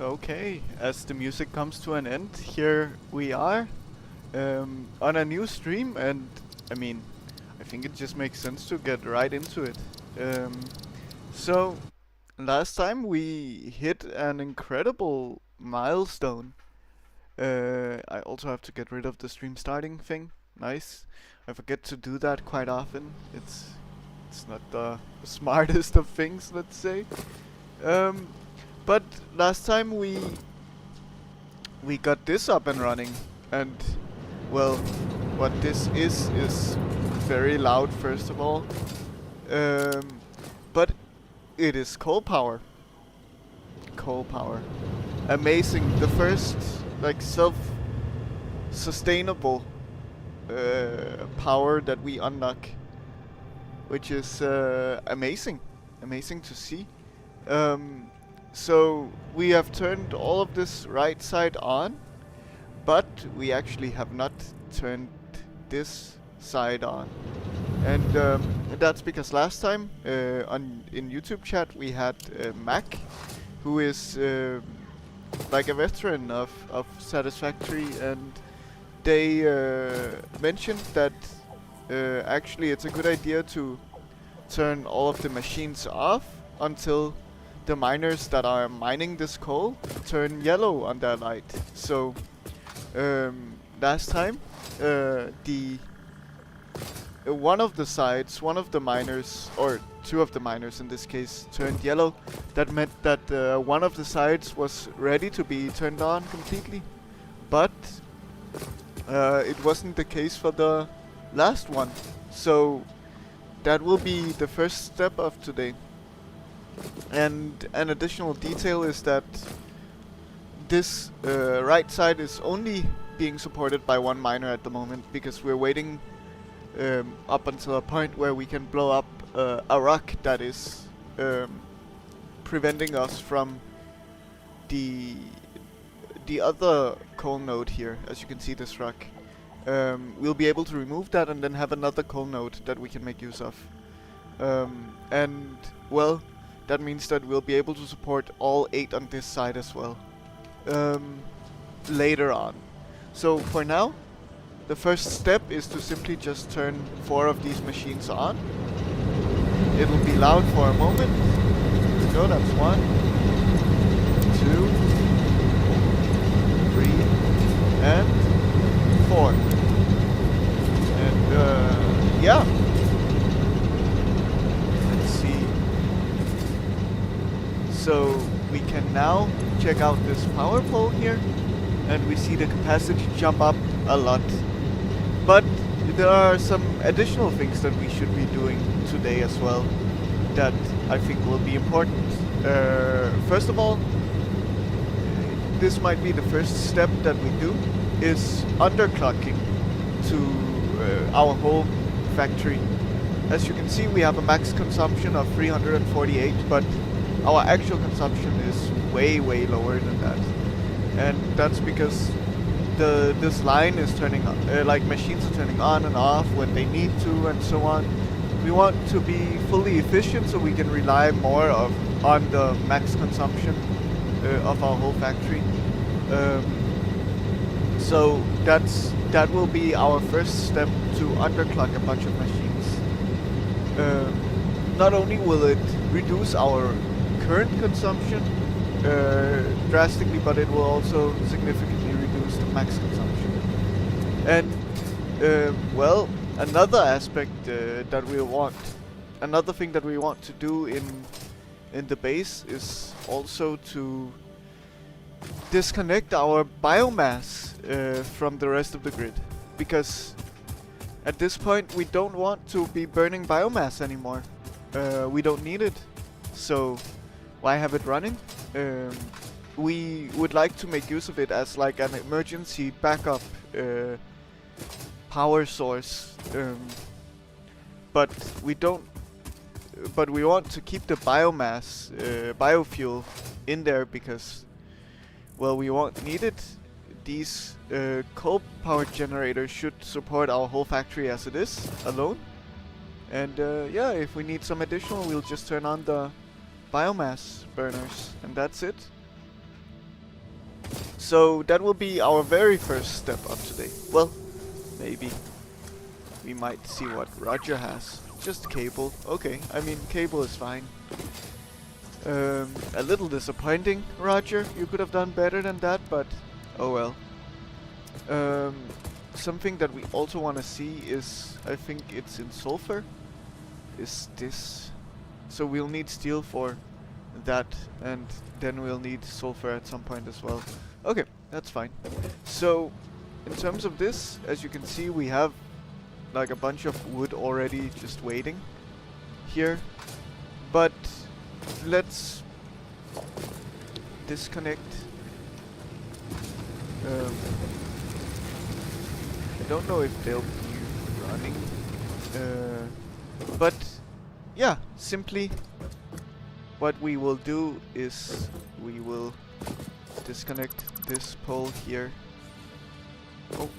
Okay, as the music comes to an end, here we are on a new stream, and I mean, I think it just makes sense to get right into it. Um, so, last time we hit an incredible milestone. I also have to get rid of the stream starting thing. Nice. I forget to do that quite often. It's not the smartest of things, let's say. Um, but last time we got this up and running, and well, what this is very loud first of all, um, but it is coal power. Coal power, amazing. The first like self-sustainable power that we unlock, which is amazing, amazing to see. So we have turned all of this right side on, but we actually have not turned this side on. And that's because last time in YouTube chat we had Mac, who is like a veteran of Satisfactory, and they mentioned that actually it's a good idea to turn all of the machines off until the miners that are mining this coal turn yellow on their light. So last time one of the sides, one of the miners, or two of the miners in this case, turned yellow. That meant that one of the sides was ready to be turned on completely, but it wasn't the case for the last one. So that will be the first step of today. And an additional detail is that this right side is only being supported by one miner at the moment, because we're waiting up until a point where we can blow up a rock that is preventing us from the other coal node here. As you can see, this rock. We'll be able to remove that and then have another coal node that we can make use of. And well, that means that we'll be able to support all 8 on this side as well later on. So for now, the first step is to simply just turn 4 of these machines on. It'll be loud for a moment. Here we go, that's 1, 2, 3, and 4. And yeah. Let's see. So we can now check out this power pole here, and we see the capacity jump up a lot. But there are some additional things that we should be doing today as well that I think will be important. First of all, this might be the first step that we do, is underclocking to our whole factory. As you can see, we have a max consumption of 348, but our actual consumption is way lower than that. And that's because this line is turning on, like machines are turning on and off when they need to, and so on. We want to be fully efficient so we can rely more on the max consumption of our whole factory. So that will be our first step, to underclock a bunch of machines. Not only will it reduce our current consumption drastically, but it will also significantly reduce the max consumption. And well, another aspect that we want, another thing that we want to do in the base is also to disconnect our biomass from the rest of the grid, because at this point we don't want to be burning biomass anymore. We don't need it, so why have it running? We would like to make use of it as like an emergency backup power source, but we don't. But we want to keep the biomass, biofuel, in there because, well, we won't need it. These coal power generators should support our whole factory as it is alone. And yeah, if we need some additional, we'll just turn on the biomass burners, and that's it. So that will be our very first step up today. Well, maybe. We might see what Roger has. Just cable. Okay, I mean, cable is fine. A little disappointing, Roger. You could have done better than that, but oh well. Something that we also want to see is, I think it's in sulfur, is this. So we'll need steel for that, and then we'll need sulfur at some point as well. Okay, that's fine. So, in terms of this, as you can see, we have like a bunch of wood already just waiting here. But let's disconnect. I don't know if they'll be running. But yeah, simply what we will do is we will disconnect this pole here. Oh,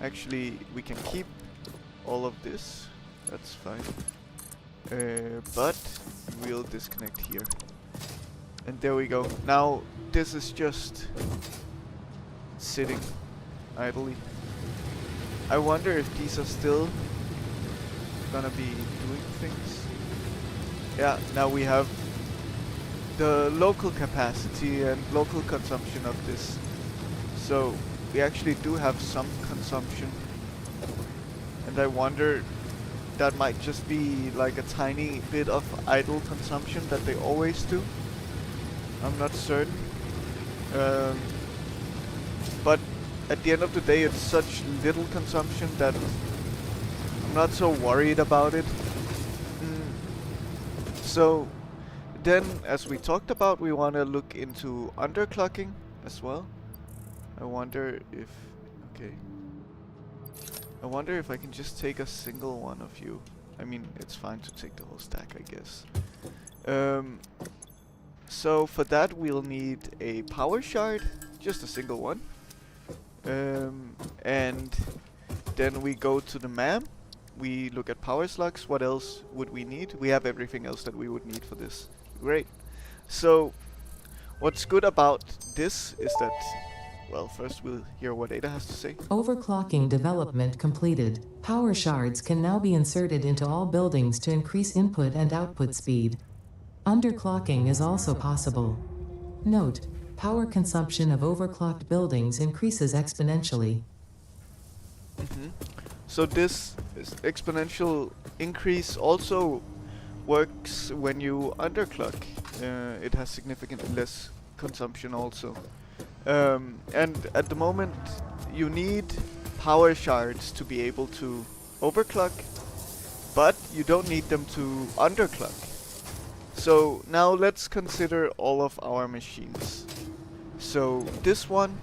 actually we can keep all of this, that's fine. But we'll disconnect here. And there we go. Now this is just sitting idly. I wonder if these are still gonna be doing things. Yeah, now we have the local capacity and local consumption of this. So we actually do have some consumption. And I wonder, that might just be like a tiny bit of idle consumption that they always do. I'm not certain. But at the end of the day, it's such little consumption that I'm not so worried about it. So then, as we talked about, we want to look into underclocking as well. I wonder if... okay. I wonder if I can just take a single one of you. I mean, it's fine to take the whole stack, I guess. So for that we'll need a power shard, just a single one. And then we go to the MAM. We look at power slugs. What else would we need? We have everything else that we would need for this. Great. So what's good about this is that, well, first we'll hear what Ada has to say. Overclocking development completed. Power shards can now be inserted into all buildings to increase input and output speed. Underclocking is also possible. Note, power consumption of overclocked buildings increases exponentially. So this exponential increase also works when you underclock. It has significantly less consumption also. And at the moment you need power shards to be able to overclock, but you don't need them to underclock. So now let's consider all of our machines. So this one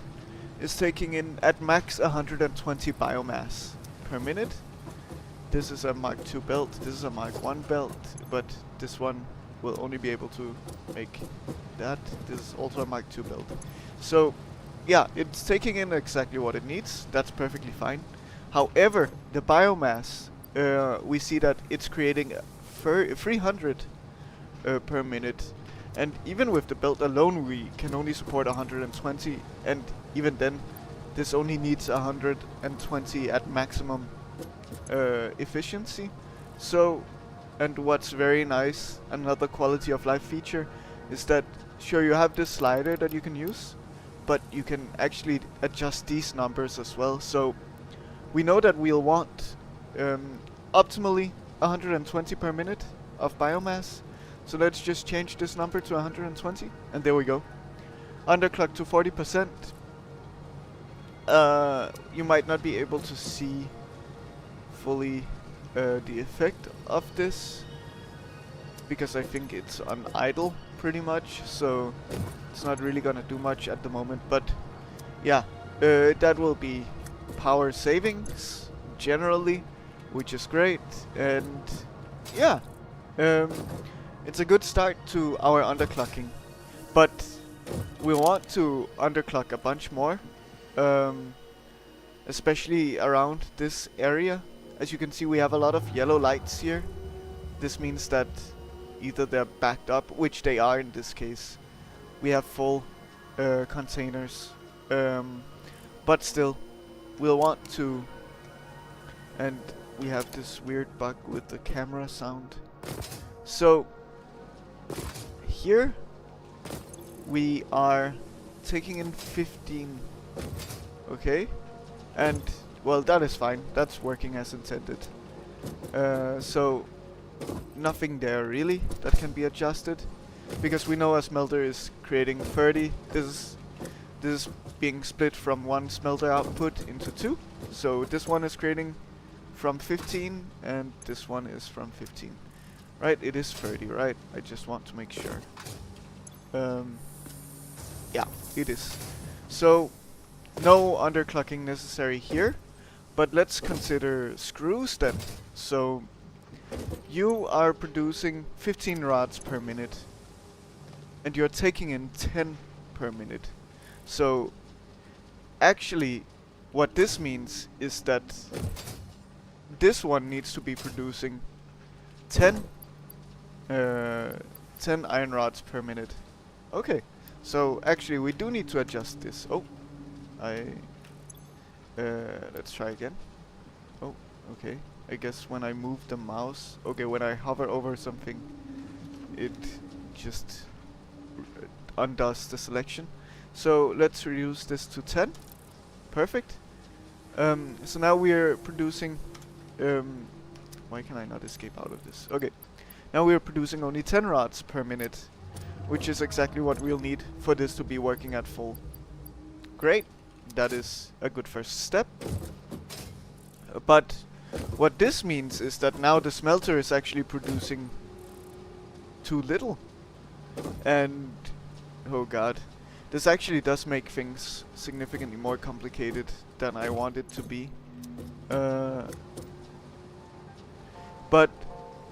is taking in at max 120 biomass per minute. This is a Mark II belt, this is a Mark I belt, but this one will only be able to make that. This is also a Mark II belt. So yeah, it's taking in exactly what it needs. That's perfectly fine. However, the biomass, we see that it's creating 300 per minute. And even with the belt alone, we can only support 120. And even then, this only needs 120 at maximum efficiency. So, and what's very nice, another quality of life feature, is that sure you have this slider that you can use, but you can actually adjust these numbers as well. So we know that we'll want optimally 120 per minute of biomass. So let's just change this number to 120, and there we go. Underclock to 40%. You might not be able to see fully the effect of this, because I think it's on idle pretty much, so it's not really gonna do much at the moment. But yeah, that will be power savings generally, which is great. And yeah, it's a good start to our underclocking, but we want to underclock a bunch more, especially around this area. As you can see, we have a lot of yellow lights here. This means that either they're backed up, which they are in this case. We have full containers Um, but still, we'll want to. And we have this weird bug with the camera sound. So here we are taking in 15. Okay, and well, that is fine. That's working as intended. So nothing there really that can be adjusted, because we know a smelter is creating 30. This is being split from one smelter output into two. So this one is creating from 15, and this one is from 15. Right? It is 30, right? I just want to make sure. Yeah, it is. So no underclocking necessary here. But let's consider screws then. So you are producing 15 rods per minute, and you're taking in 10 per minute. So actually what this means is that this one needs to be producing 10 iron rods per minute. Okay, so actually we do need to adjust this. Oh, let's try again. Oh, okay. I guess when I move the mouse, okay, when I hover over something, it just undoes the selection. So let's reduce this to 10. Perfect. So now we are producing. Why can I not escape out of this? Okay. Now we are producing only 10 rods per minute, which is exactly what we'll need for this to be working at full. Great. That is a good first step. But what this means is that now the smelter is actually producing too little. And oh god, this actually does make things significantly more complicated than I want it to be. But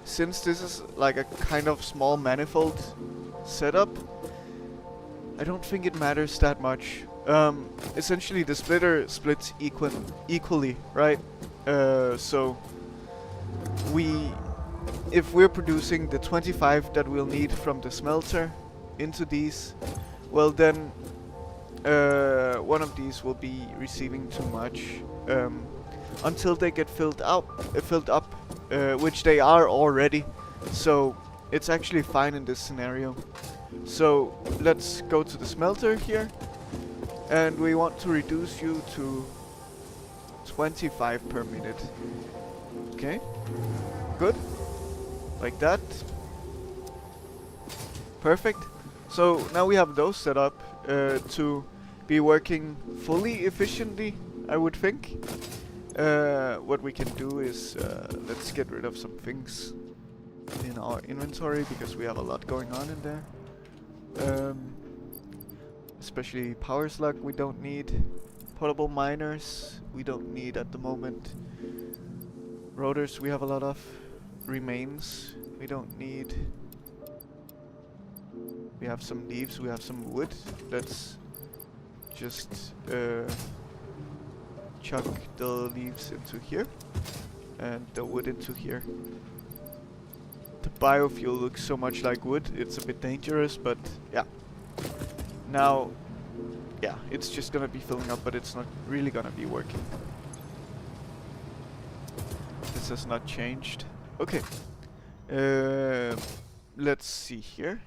since this is like a kind of small manifold setup, I don't think it matters that much. Essentially the splitter splits equally, right? So if we're producing the 25 that we'll need from the smelter into these, well then one of these will be receiving too much until they get filled up, which they are already. So it's actually fine in this scenario. So let's go to the smelter here, and we want to reduce you to 25 per minute. Okay, good, like that. Perfect. So now we have those set up to be working fully efficiently, I would think. What we can do is let's get rid of some things in our inventory, because we have a lot going on in there. Especially power slug we don't need. Portable miners we don't need at the moment. Rotors we have a lot of. Remains we don't need. We have some leaves, we have some wood. Let's just chuck the leaves into here and the wood into here. The biofuel looks so much like wood, it's a bit dangerous, but yeah. Now, yeah, it's just gonna be filling up, but it's not really gonna be working. This has not changed. Okay. Let's see here.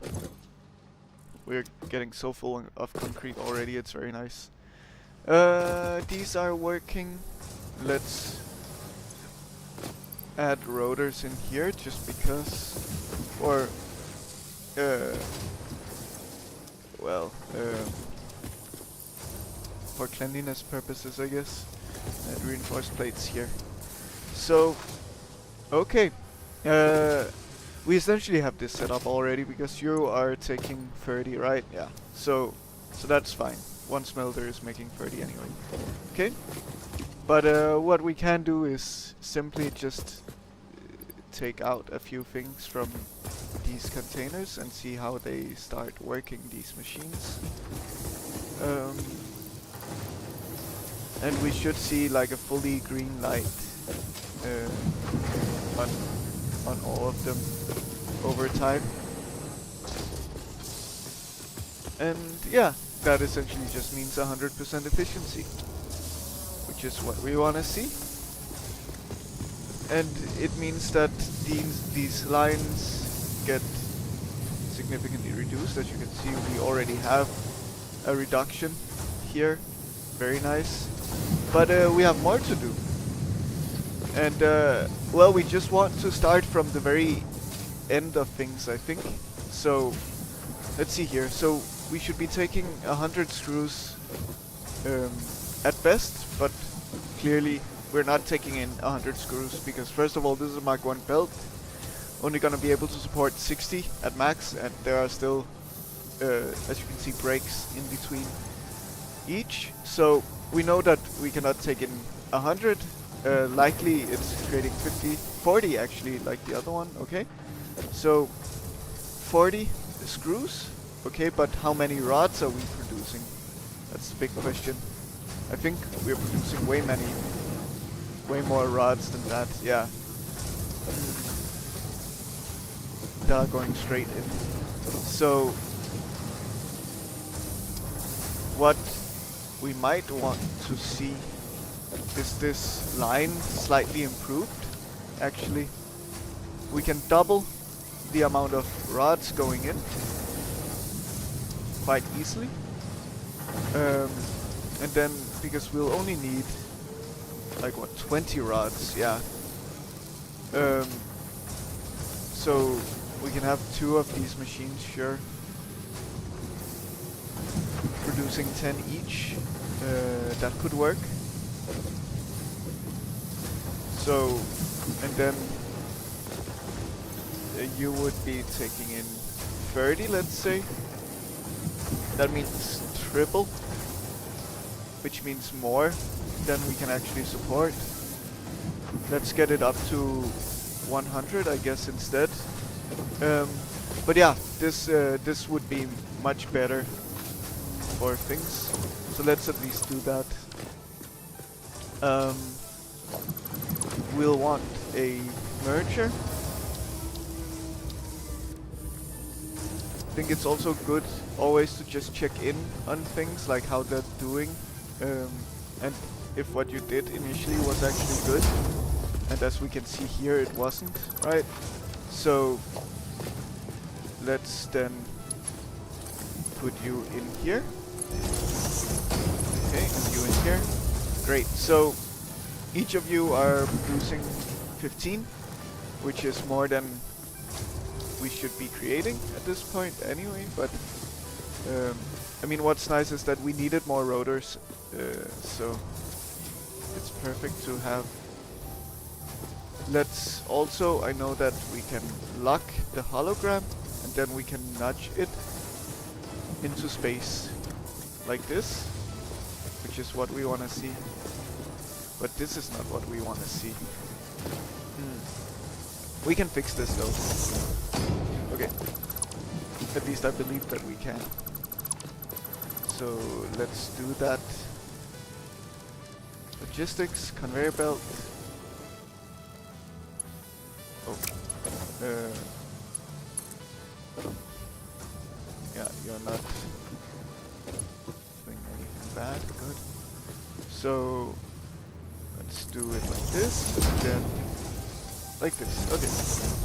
We're getting so full of concrete already, it's very nice. These are working. Let's add rotors in here just because, or for cleanliness purposes, I guess. And reinforced plates here. So, okay. We essentially have this set up already because you are taking 30, right? Yeah. So that's fine. One smelter is making 30 anyway. Okay. But what we can do is simply just take out a few things from these containers and see how they start working these machines. And we should see like a fully green light on all of them over time. And yeah, that essentially just means 100% efficiency, which is what we want to see. And it means that these lines get significantly reduced. As you can see, we already have a reduction here. Very nice. But we have more to do. And well, we just want to start from the very end of things, I think. So let's see here. So we should be taking 100 screws at best, but clearly we're not taking in 100 screws because first of all, this is a Mark 1 belt, only gonna be able to support 60 at max, and there are still, as you can see, breaks in between each. So we know that we cannot take in 100. Likely it's creating 40 actually, like the other one. Okay, so 40 screws. Okay, but how many rods are we producing? That's the big question. I think we're producing way more rods than that. Yeah, that are going straight in. So what we might want to see is this line slightly improved. Actually, we can double the amount of rods going in quite easily. And then, because we'll only need like what, 20 rods, yeah. So we can have 2 of these machines, sure, producing 10 each. That could work. So, and then you would be taking in 30, let's say. That means triple, which means more than we can actually support. Let's get it up to 100, I guess, instead. But yeah, this would be much better for things. So let's at least do that. We'll want a merger. I think it's also good always to just check in on things, like how they're doing, and if what you did initially was actually good. And as we can see here, it wasn't, right? So let's then put you in here. Okay, and you in here. Great. So each of you are producing 15, which is more than we should be creating at this point anyway, but I mean, what's nice is that we needed more rotors, so it's perfect to have. Let's also, I know that we can lock the hologram, and then we can nudge it into space like this, which is what we want to see. But this is not what we want to see. We can fix this though. Okay. At least I believe that we can. So let's do that. Logistics, conveyor belt. Oh. Yeah, you're not doing anything bad. Good. So let's do it like this, and then like this. Okay.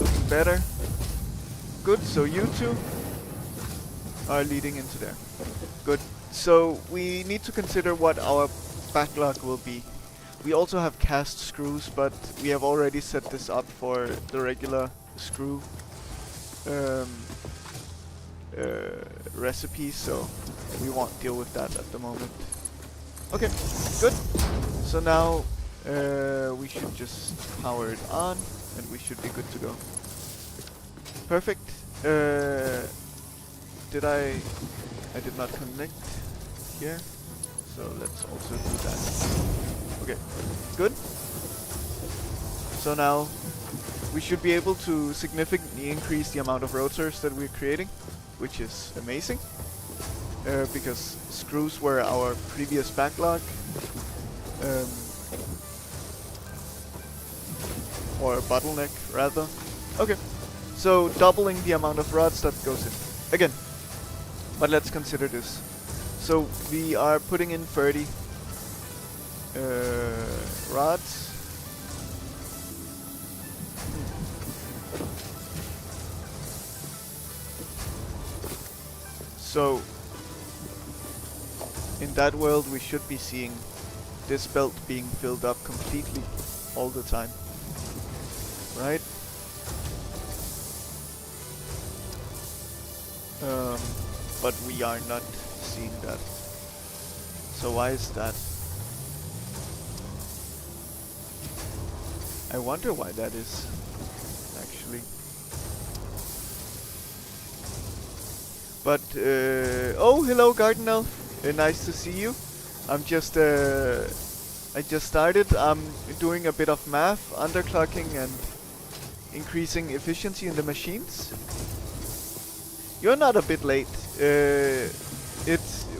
Looking better. Good. So you two are leading into there. Good. So we need to consider what our backlog will be. We also have cast screws, but we have already set this up for the regular screw recipe, so we won't deal with that at the moment. Okay, good. So now we should just power it on, and we should be good to go. Perfect. I did not connect here, so let's also do that. Okay, good. So now we should be able to significantly increase the amount of rotors that we're creating, which is amazing, because screws were our previous backlog, or bottleneck rather. Okay, so doubling the amount of rods that goes in again. But let's consider this. So we are putting in 30 rods. So in that world we should be seeing this belt being filled up completely all the time, right? But we are not seeing that. So why is that? I wonder why that is, actually. But, oh, hello, Garden Elf. Nice to see you. I just started. I'm doing a bit of math, underclocking and increasing efficiency in the machines. You're not a bit late.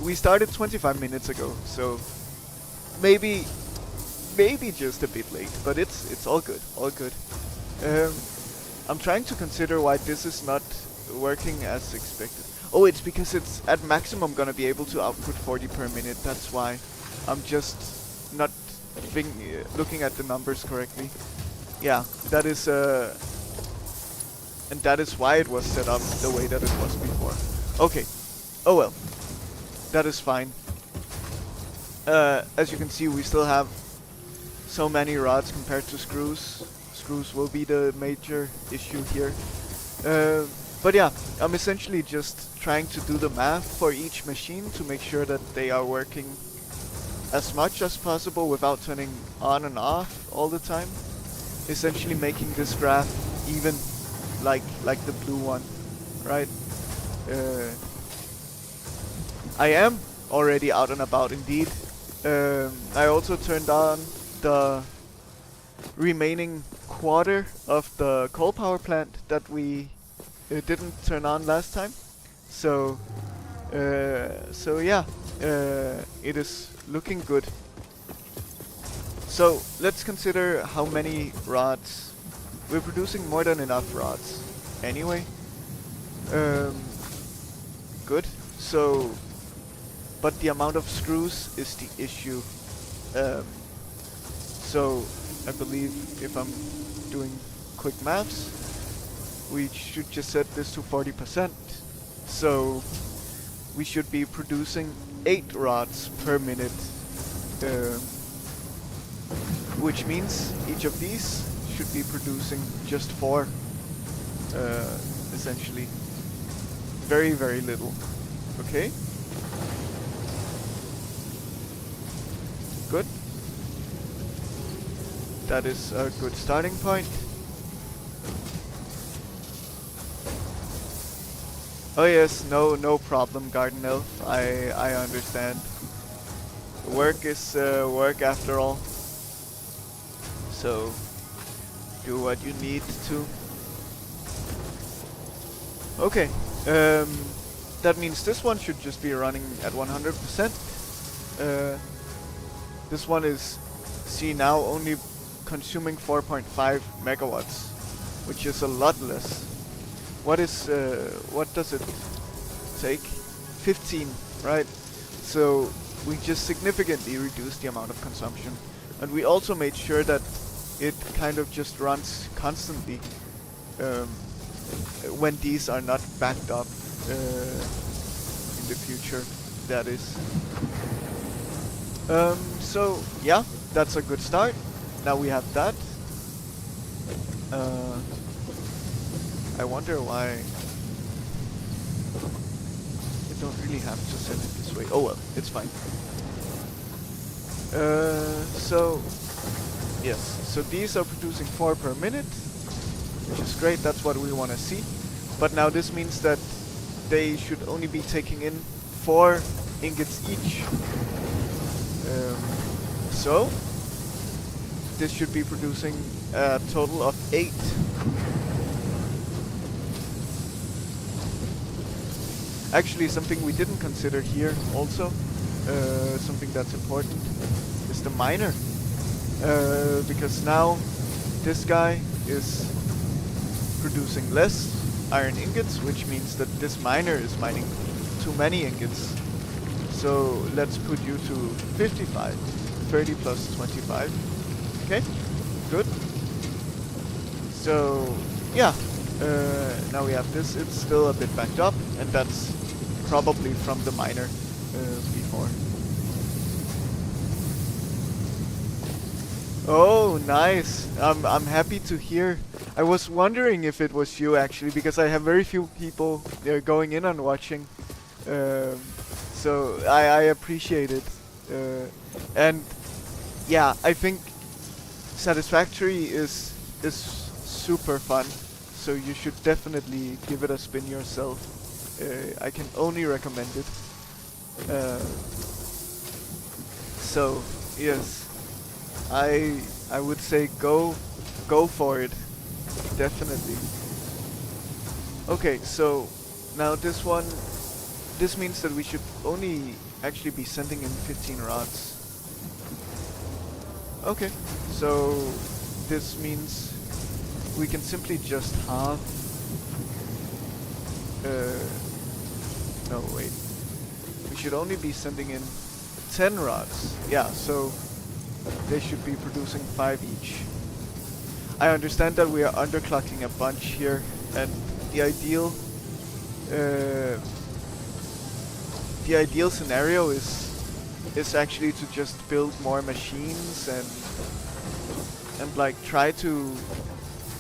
We started 25 minutes ago, so maybe just a bit late, but it's all good, all good. I'm trying to consider why this is not working as expected. Oh, it's because it's at maximum gonna be able to output 40 per minute. That's why I'm just not looking at the numbers correctly. Yeah, that is and that is why it was set up the way that it was before. Okay. Oh well. That is fine. As you can see, we still have so many rods compared to screws. Screws will be the major issue here. But yeah, I'm essentially just trying to do the math for each machine to make sure that they are working as much as possible without turning on and off all the time. Essentially making this graph even, like the blue one, right? I am already out and about indeed. I also turned on the remaining quarter of the coal power plant that we didn't turn on last time. So yeah, it is looking good. So let's consider how many rods. We're producing more than enough rods anyway. Good. So, but the amount of screws is the issue. So I believe if I'm doing quick maths, we should just set this to 40%. So we should be producing 8 rods per minute, which means each of these should be producing just 4, essentially. Very, very little. Okay? Good. That is a good starting point. Oh yes, no problem, Garden Elf. I understand. Work is work after all. So do what you need to. Okay. That means this one should just be running at 100%. This one is, see now, only consuming 4.5 megawatts, which is a lot less. What does it take? 15, right? So we just significantly reduced the amount of consumption. And we also made sure that it kind of just runs constantly when these are not backed up in the future, that is. So yeah, that's a good start. Now we have that. I wonder why I don't really have to set it this way. Oh well, it's fine. So yes, so these are producing 4 per minute, which is great. That's what we want to see. But now this means that they should only be taking in 4 ingots each. So this should be producing a total of 8. Actually, something we didn't consider here also, something that's important, is the miner. Because now this guy is producing less iron ingots, which means that this miner is mining too many ingots. So let's put you to 55. 30 plus 25. Okay, good. So yeah, now we have this. It's still a bit backed up, and that's probably from the miner before. Oh, nice. I'm happy to hear. I was wondering if it was you actually, because I have very few people going in and watching. Um, so I appreciate it. And yeah, I think Satisfactory is super fun. So you should definitely give it a spin yourself. I can only recommend it. So yes. I would say go for it, definitely. Okay, so now this means that we should only actually be sending in 15 rods. Okay, so this means we can simply just halve. No, wait. We should only be sending in 10 rods. Yeah, so they should be producing 5 each. I understand that we are underclocking a bunch here, and the ideal scenario is actually to just build more machines and like try to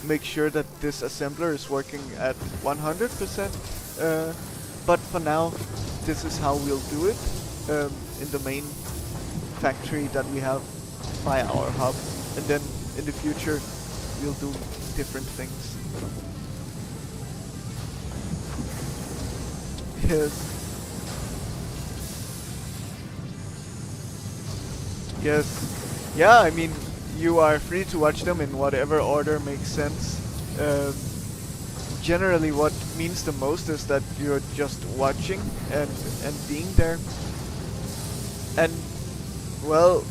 make sure that this assembler is working at 100%. But for now, this is how we'll do it in the main factory that we have by our hub, and then in the future we'll do different things. Yes. Yes. Yeah, I mean, you are free to watch them in whatever order makes sense. Generally what means the most is that you're just watching and being there. And well,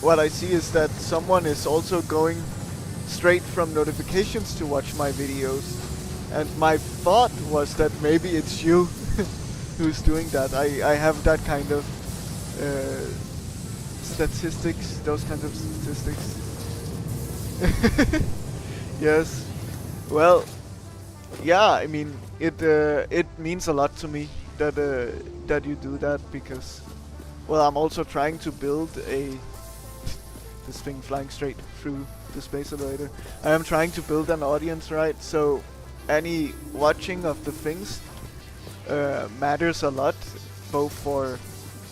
what I see is that someone is also going straight from notifications to watch my videos, and my thought was that maybe it's you who's doing that. I have that kind of statistics, those kinds of statistics. Yes. Well, yeah, I mean, it means a lot to me that that you do that, because well, I'm also trying to build this thing flying straight through the space elevator. I am trying to build an audience, right? So any watching of the things matters a lot, both for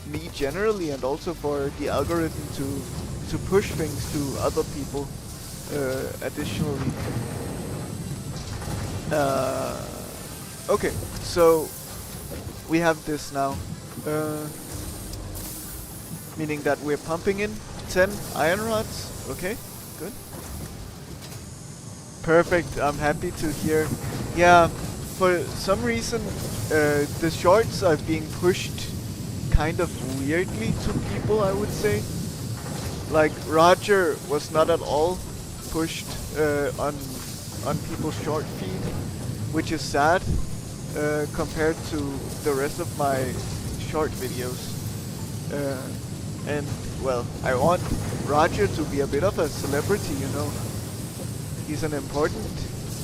me generally and also for the algorithm to push things to other people additionally. Okay, so we have this now. Meaning that we're pumping in 10 iron rods. Okay, good. Perfect, I'm happy to hear. Yeah, for some reason the shorts are being pushed kind of weirdly to people, I would say. Like Roger was not at all pushed on people's short feed, which is sad compared to the rest of my short videos. And well, I want Roger to be a bit of a celebrity, you know. He's an important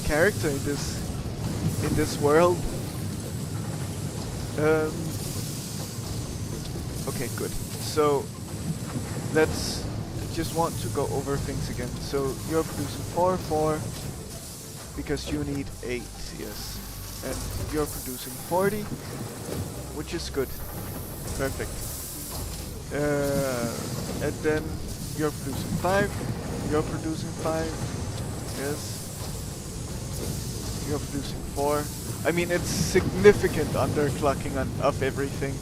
character in this world. Okay, good. So let's just want to go over things again. So you're producing 4, because you need 8, yes. And you're producing 40, which is good. Perfect. And then you're producing 5, you're producing 5, yes. You're producing 4. I mean, it's significant underclocking of everything.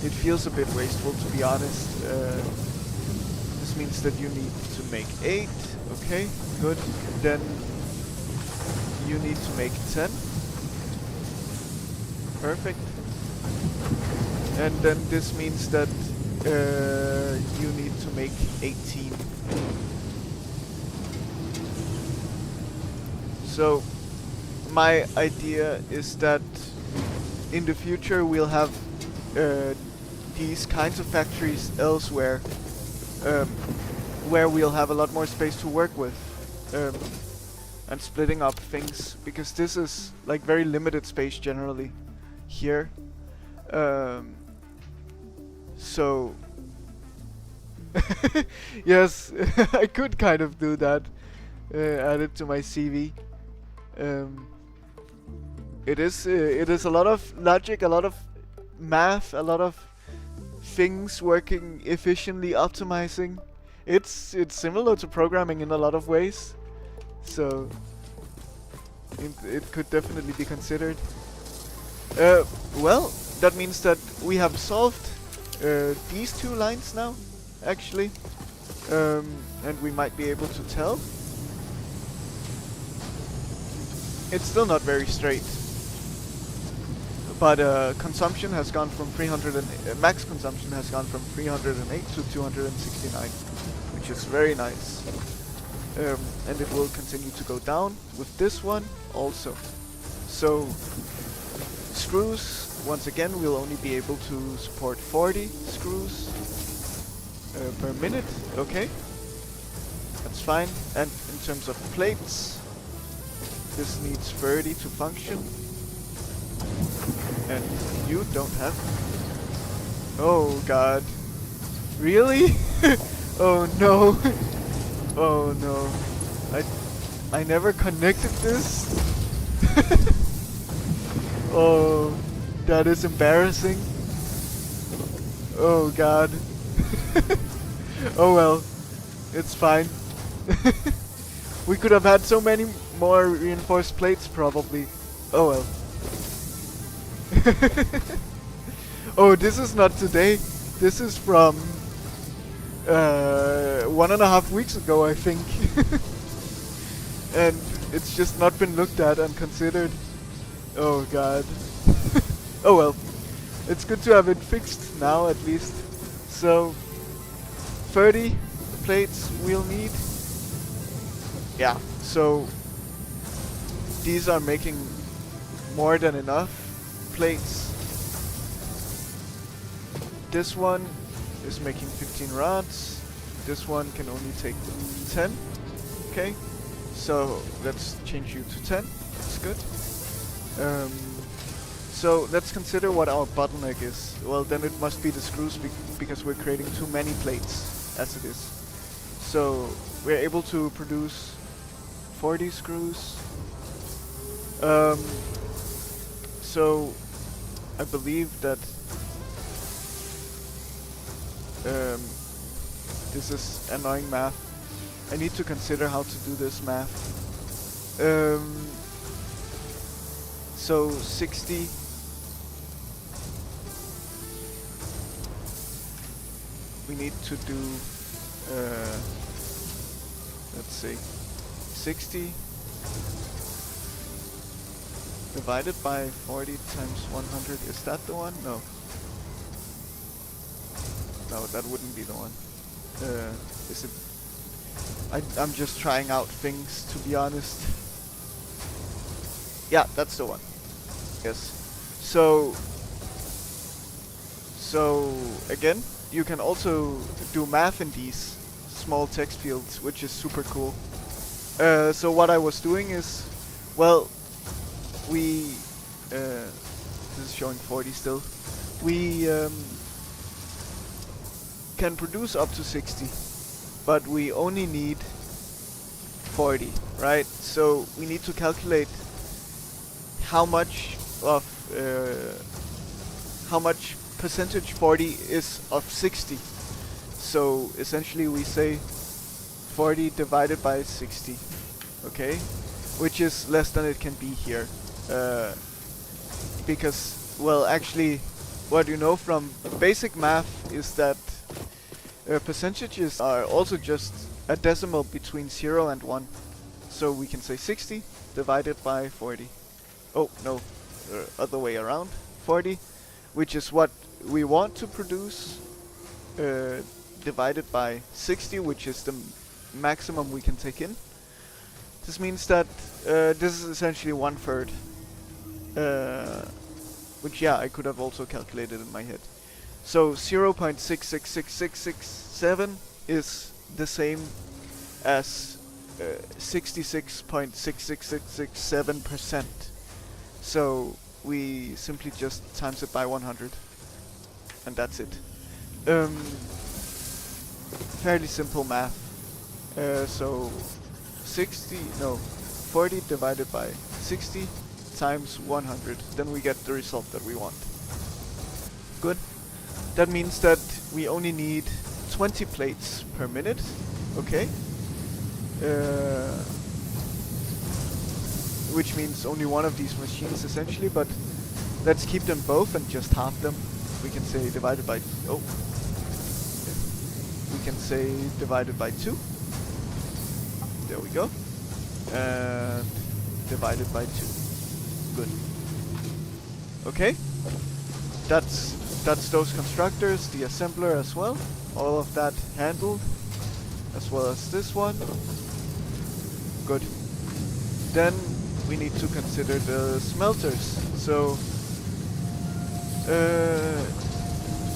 It feels a bit wasteful, to be honest. This means that you need to make 8, okay, good. Then you need to make 10. Perfect. And then this means that you need to make 18. So my idea is that in the future we'll have uh, these kinds of factories elsewhere, um, where we'll have a lot more space to work with, and splitting up things, because this is like very limited space generally here. So yes, I could kind of do that, add it to my CV. It is a lot of logic, a lot of math, a lot of things working efficiently, optimizing. It's similar to programming in a lot of ways, so it could definitely be considered. Well, that means that we have solved these two lines now, actually, and we might be able to tell. It's still not very straight, but consumption has gone from 300 and max consumption has gone from 308 to 269, which is very nice. And it will continue to go down with this one also. So screws, once again, we'll only be able to support 40 screws per minute. Okay, that's fine. And in terms of plates, this needs 30 to function. And you don't have. Oh god. Really? Oh no. Oh no. I never connected this. Oh, that is embarrassing. Oh god. Oh well. It's fine. We could have had so many more reinforced plates probably. Oh well. Oh, this is not today. This is from 1.5 weeks ago, I think. And it's just not been looked at and considered. Oh god. Oh well. It's good to have it fixed now at least. So 30 plates we'll need. Yeah, so these are making more than enough plates. This one is making 15 rods. This one can only take 10. Okay, so let's change you to 10. That's good. So let's consider what our bottleneck is. Well, then it must be the screws because we're creating too many plates as it is. So we're able to produce 40 screws. So I believe that this is annoying math. I need to consider how to do this math. So 60 we need to do let's see, 60 divided by 40 times 100. Is that the one? No. No, that wouldn't be the one. Is it? I'm just trying out things, to be honest. Yeah, that's the one. Yes. So again, you can also do math in these small text fields, which is super cool. So what I was doing is, well, we this is showing 40 still. We can produce up to 60, but we only need 40, right? So we need to calculate how much of how much percentage 40 is of 60. So essentially we say 40 divided by 60, okay, which is less than it can be here, because, well, actually what you know from basic math is that percentages are also just a decimal between 0 and 1. So we can say 60 divided by 40. Oh, no, other way around. 40, which is what we want to produce, divided by 60, which is the maximum we can take in. This means that this is essentially 1/3. which yeah, I could have also calculated in my head. So 0.666667 is the same as 66.66667%. So we simply just times it by 100, and that's it. Fairly simple math. So 40 divided by 60 times 100, then we get the result that we want. Good. That means that we only need 20 plates per minute. Okay. Which means only one of these machines essentially, but let's keep them both and just half them. We can say divided by, we can say divided by 2. There we go. And divided by 2. Good. Okay. That's those constructors, the assembler as well. All of that handled, as well as this one. Good. Then we need to consider the smelters. So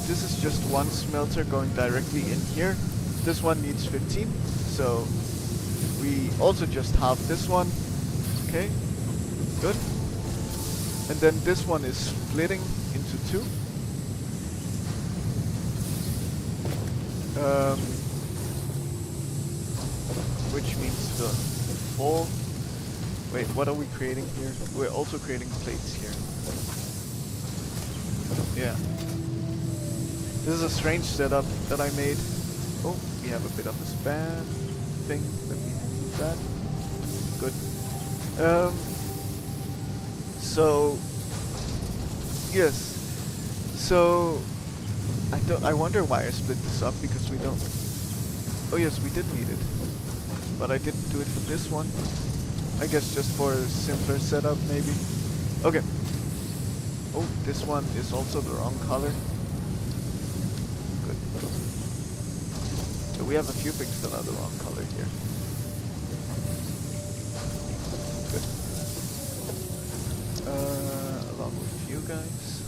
this is just one smelter going directly in here. This one needs 15, so we also just halve this one. Okay, good. And then this one is splitting into 2. Which means the full. Wait, what are we creating here? We're also creating plates here. Yeah. This is a strange setup that I made. Oh, we have a bit of a span thing. Let me remove that. Good. So yes. So I wonder why I split this up, because we don't. Oh yes, we did need it, but I didn't do it for this one. I guess just for a simpler setup, maybe. Okay. Oh, this one is also the wrong color. Good. So we have a few things that are the wrong color here. Good. Along with you guys.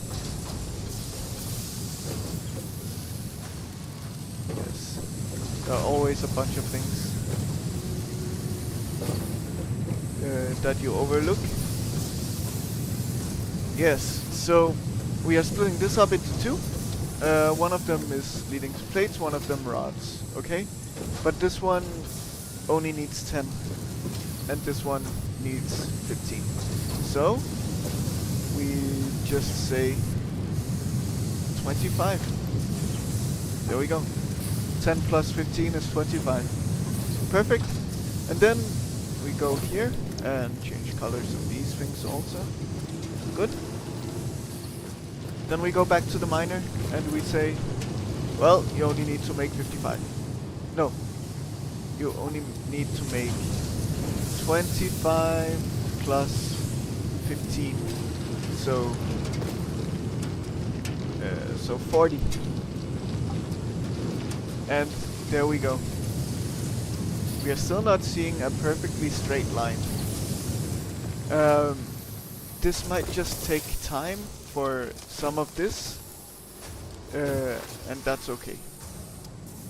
Yes. There are always a bunch of things that you overlook. Yes, so we are splitting this up into 2. One of them is leading to plates, one of them rods, okay? But this one only needs 10, and this one needs 15. So we just say 25. There we go. 10 plus 15 is 25. Perfect. And then we go here and change colors of these things also. Good. Then we go back to the miner and we say, well, you only need to make 55. No, you only need to make 25 plus 15. So 40. And there we go. We are still not seeing a perfectly straight line. This might just take time for some of this, and that's okay.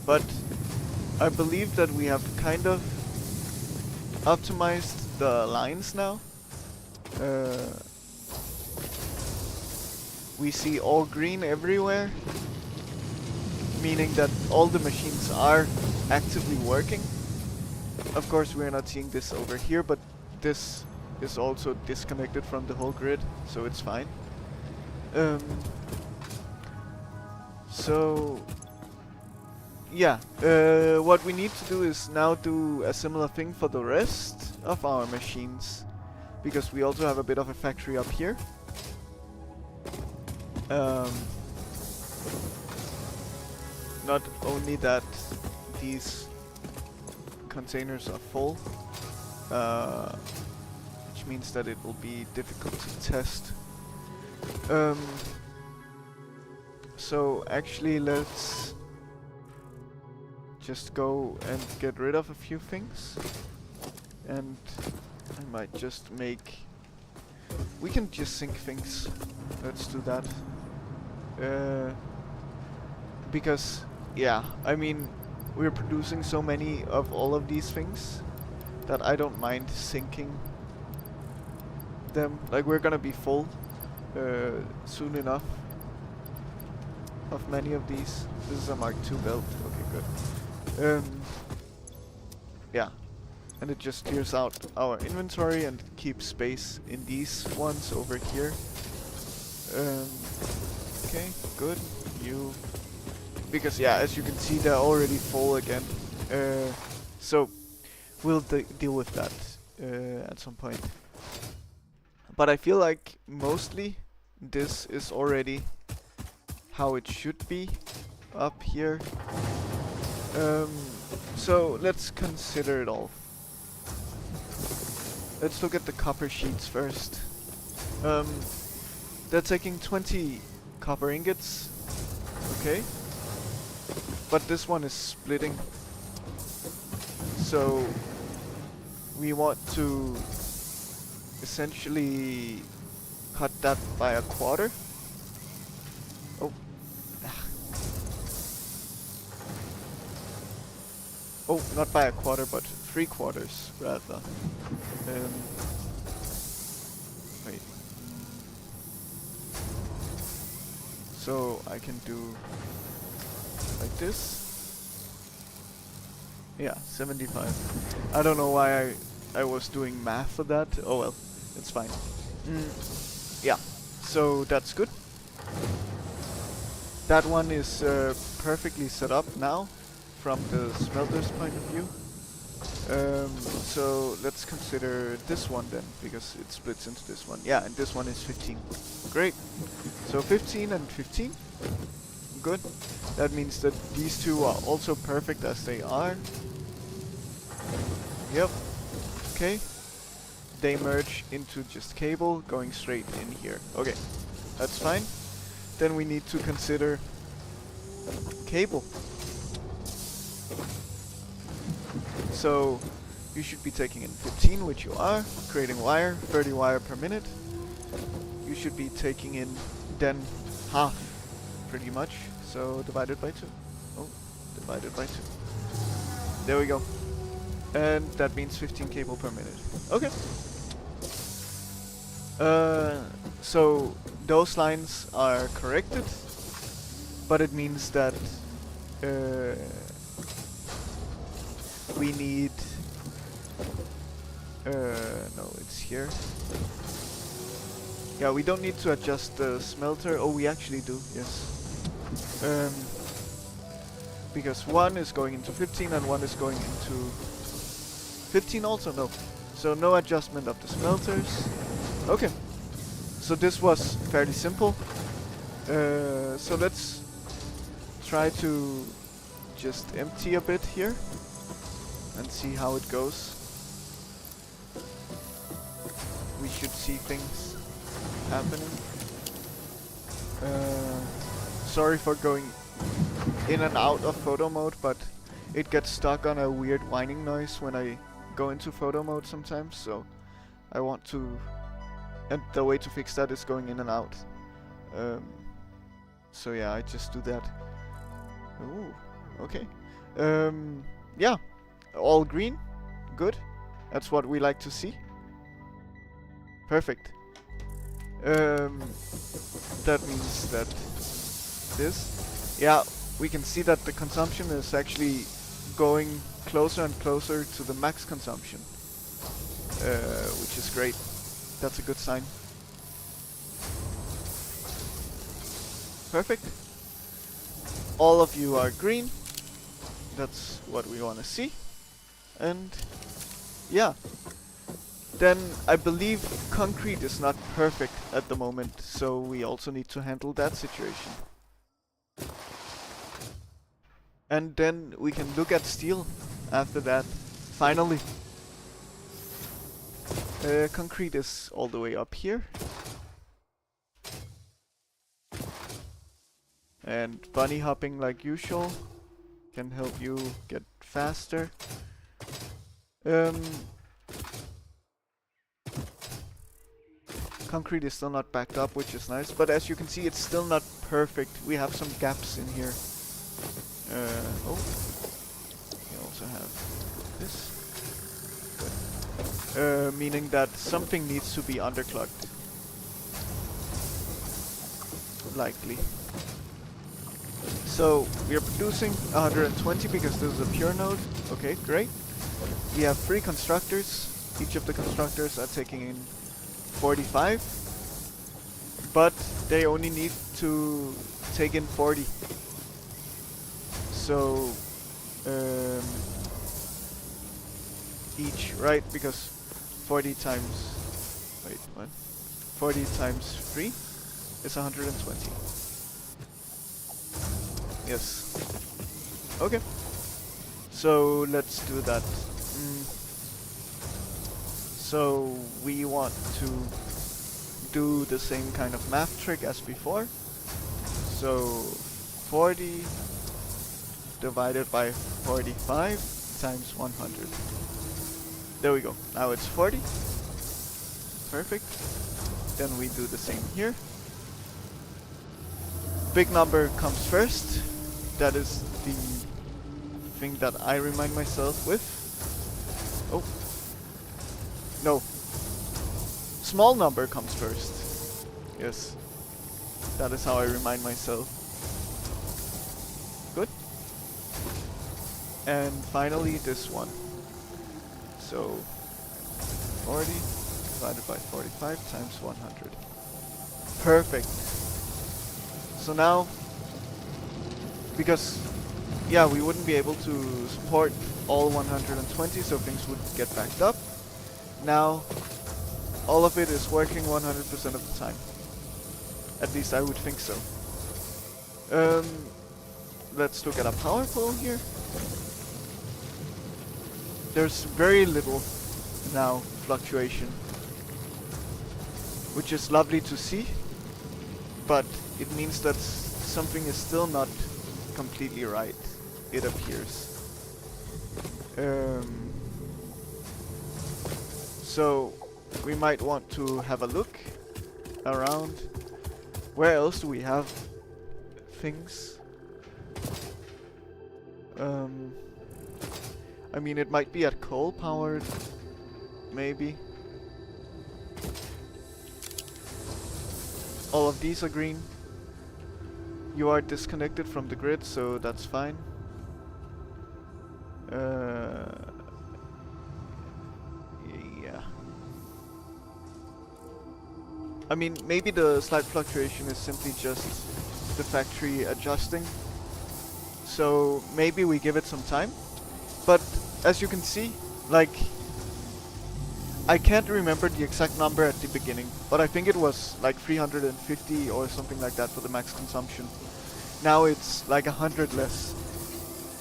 But I believe that we have kind of optimized the lines now. We see all green everywhere, meaning that all the machines are actively working. Of course, we're not seeing this over here, but this is also disconnected from the whole grid, so it's fine. So yeah, what we need to do is now do a similar thing for the rest of our machines, because we also have a bit of a factory up here. Not only that these containers are full, which means that it will be difficult to test. So actually let's just go and get rid of a few things, and I might just make We can just sink things. Let's do that. Because, yeah, I mean, we're producing so many of all of these things that I don't mind sinking them. Like, we're gonna be full soon enough of many of these. This is a Mark II belt. Okay, good. Yeah. And it just clears out our inventory and keeps space in these ones over here. Okay, good. You... Because, yeah, as you can see, they're already full again. So, we'll deal with that at some point. But I feel like mostly this is already how it should be up here. So, let's consider it all. Let's look at the copper sheets first. They're taking 20 copper ingots. Okay. But this one is splitting. So we want to essentially cut that by a quarter. Oh. Oh, not by a quarter, but 3/4 rather. Wait. So I can do like this. Yeah, 75. I don't know why I was doing math for that. Oh well, it's fine. Yeah, so that's good. That one is perfectly set up now from the smelter's point of view. So let's consider this one then, because it splits into this one. Yeah, and this one is 15. Great. So 15 and 15. Good. That means that these two are also perfect as they are. Yep. Okay. They merge into just cable going straight in here. Okay. That's fine. Then we need to consider cable. So you should be taking in 15, which you are, creating wire, 30 wire per minute. You should be taking in then half, pretty much. So divided by 2. Oh, divided by 2. There we go. And that means 15 cable per minute. Okay. So those lines are corrected, but it means that we need no, it's here. Yeah, we don't need to adjust the smelter. Oh, we actually do, yes. Because one is going into 15 and one is going into 15 also, no. So no adjustment of the smelters. Okay. So this was fairly simple. So let's try to just empty a bit here and see how it goes. We should see things happening. Sorry for going in and out of photo mode, but it gets stuck on a weird whining noise when I go into photo mode sometimes, so I want to... And the way to fix that is going in and out. So yeah, I just do that. Ooh, okay. Yeah, all green. Good. That's what we like to see. Perfect. That means that this... Yeah, we can see that the consumption is actually going closer and closer to the max consumption. Which is great. That's a good sign. Perfect. All of you are green. That's what we want to see. And yeah. Then I believe concrete is not perfect at the moment, so we also need to handle that situation. And then we can look at steel after that. Finally. Concrete is all the way up here. And bunny hopping like usual can help you get faster. Concrete is still not backed up, which is nice, but as you can see, it's still not perfect. We have some gaps in here. Oh, we also have this. Good. Meaning that something needs to be underclocked. Likely. So we are producing 120 because this is a pure node. Okay, great. We have 3 constructors. Each of the constructors are taking in 45, but they only need to take in 40. So each, right? Because 40 times, wait, what? 40 times 3 is 120. Yes. Okay. So let's do that. So we want to do the same kind of math trick as before. So 40 divided by 45 times 100. There we go. Now it's 40. Perfect. Then we do the same here. Big number comes first. That is the thing that I remind myself with. Oh. No. Small number comes first. Yes. That is how I remind myself. Good. And finally this one. So 40 divided by 45 times 100. Perfect. So now, because yeah, we wouldn't be able to support all 120, so things would get backed up. Now, all of it is working 100% of the time. At least I would think so. Let's look at a power pole here. There's very little now fluctuation, which is lovely to see, but it means that something is still not completely right, it appears. So we might want to have a look around. Where else do we have things? I mean, it might be at coal powered, maybe. All of these are green. You are disconnected from the grid, so that's fine. Yeah. I mean, maybe the slight fluctuation is simply just the factory adjusting. So maybe we give it some time. But as you can see, like, I can't remember the exact number at the beginning, but I think it was like 350 or something like that for the max consumption. Now it's like 100 less,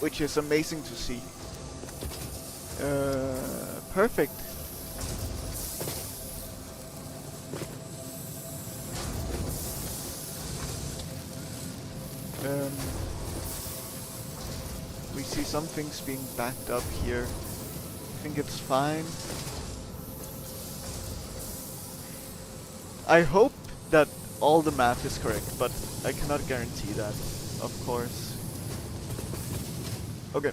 which is amazing to see. Perfect. We see some things being backed up here. I think it's fine. I hope that all the math is correct, but I cannot guarantee that, of course. Okay,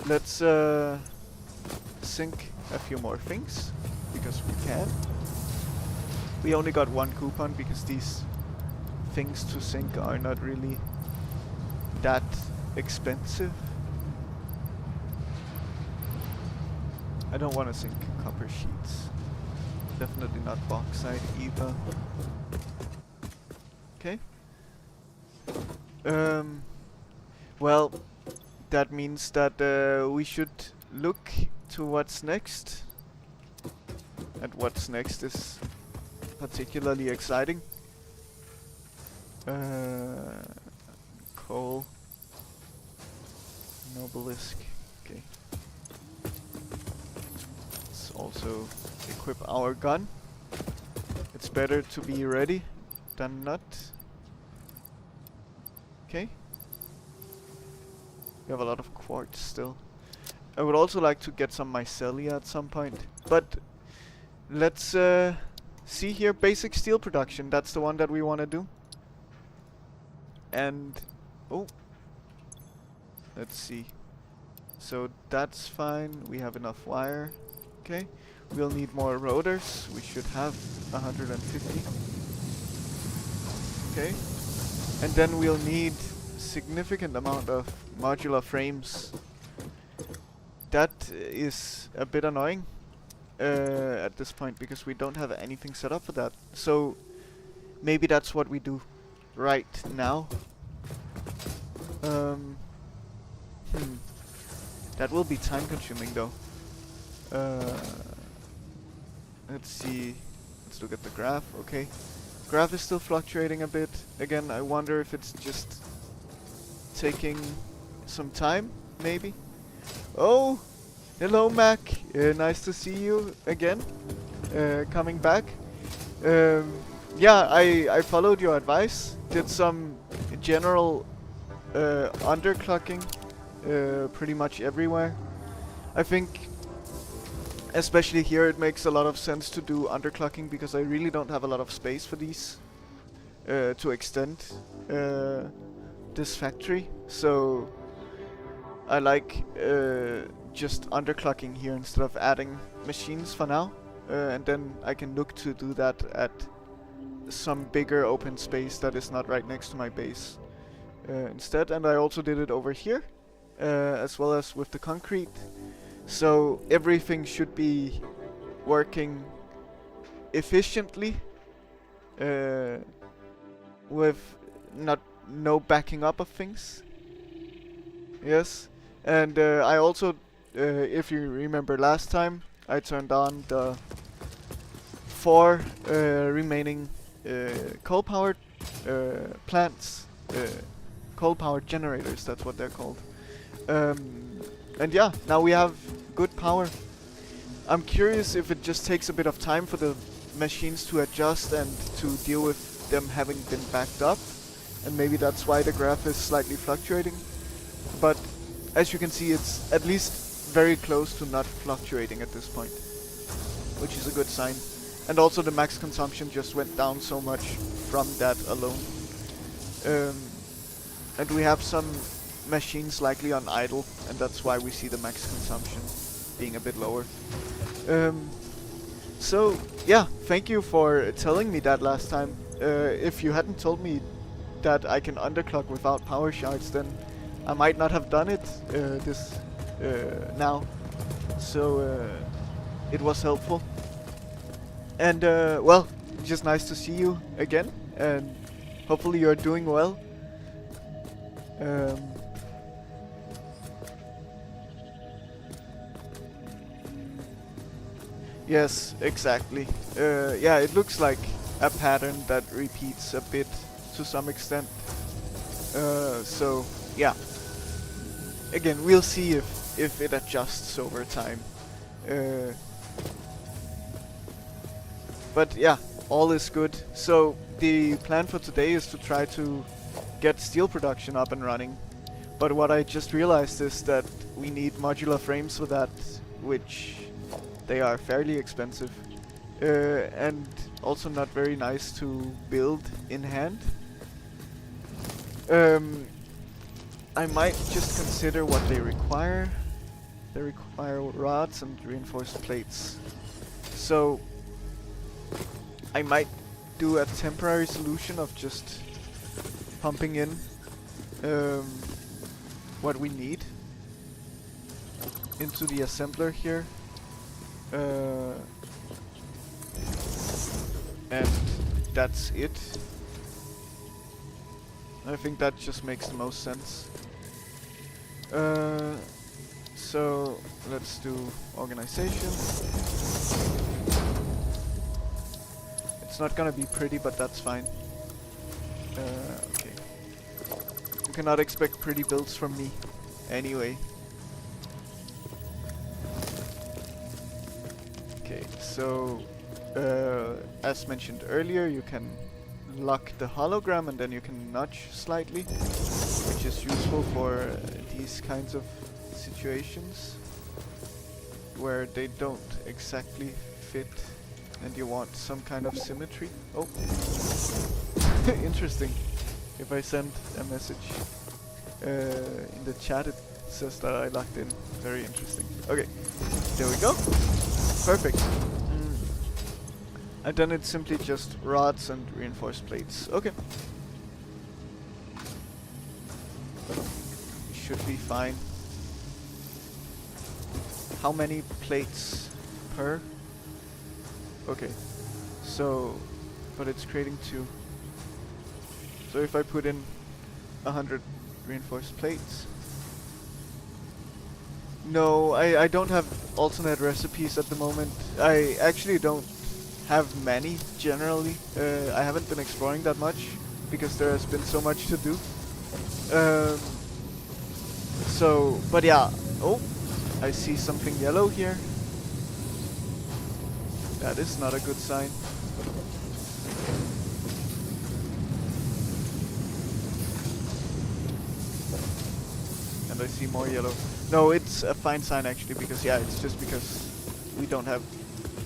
let's sync a few more things, because we can. We only got one coupon because these things to sync are not really that expensive. I don't want to sync copper sheets. Definitely not bauxite either. Okay. Well, that means that we should look to what's next. And what's next is particularly exciting. Coal. Nobelisk. Okay. Let's also equip our gun. It's better to be ready than not. Okay. We have a lot of quartz still. I would also like to get some mycelia at some point, but let's see here, basic steel production. That's the one that we want to do. And oh, let's see. So that's fine. We have enough wire. Okay. We'll need more rotors. We should have 150. Okay. And then we'll need significant amount of modular frames. That is a bit annoying at this point because we don't have anything set up for that. So maybe that's what we do right now. That will be time consuming though. Let's see. Let's look at the graph. Okay. Graph is still fluctuating a bit. Again, I wonder if it's just taking some time, maybe. Oh! Hello, Mac. Nice to see you again. Coming back. Yeah, I followed your advice. Did some general underclocking pretty much everywhere. I think especially here it makes a lot of sense to do underclocking because I really don't have a lot of space for these to extend this factory. So I like just underclocking here instead of adding machines for now. And then I can look to do that at some bigger open space that is not right next to my base instead. And I also did it over here as well as with the concrete. So everything should be working efficiently with no backing up of things. Yes, and I also, if you remember last time, I turned on the 4 remaining coal-powered plants, coal-powered generators, that's what they're called. And yeah, now we have good power. I'm curious if it just takes a bit of time for the machines to adjust and to deal with them having been backed up. And maybe that's why the graph is slightly fluctuating. But as you can see, it's at least very close to not fluctuating at this point, which is a good sign. And also the max consumption just went down so much from that alone. And we have some machines likely on idle, and that's why we see the max consumption being a bit lower. So yeah, thank you for telling me that last time. If you hadn't told me that I can underclock without power shards, then I might not have done it now. So it was helpful. And well, just nice to see you again, and hopefully you're doing well. Yes, exactly. Yeah, it looks like a pattern that repeats a bit to some extent. So yeah. Again, we'll see if it adjusts over time. But yeah, all is good. So the plan for today is to try to get steel production up and running. But what I just realized is that we need modular frames for that, which they are fairly expensive. And also not very nice to build in hand. I might just consider what they require. They require rods and reinforced plates. So I might do a temporary solution of just pumping in what we need into the assembler here. And that's it. I think that just makes the most sense. So let's do organization. It's not gonna be pretty, but that's fine. Okay. You cannot expect pretty builds from me, anyway. Okay, so as mentioned earlier, you can lock the hologram and then you can nudge slightly, which is useful for these kinds of situations where they don't exactly fit And you want some kind of symmetry. Oh. Interesting. If I send a message in the chat, it says that I logged in. Very interesting. Okay, there we go. Perfect. And then it's simply just rods and reinforced plates. Okay. Should be fine. How many plates per? Okay. So, but it's creating 2. So if I put in 100 reinforced plates. No, I don't have alternate recipes at the moment. I actually don't have many, generally. I haven't been exploring that much, because there has been so much to do. So, but yeah. Oh, I see something yellow here. That is not a good sign. And I see more yellow. No, it's a fine sign actually, because yeah, it's just because we don't have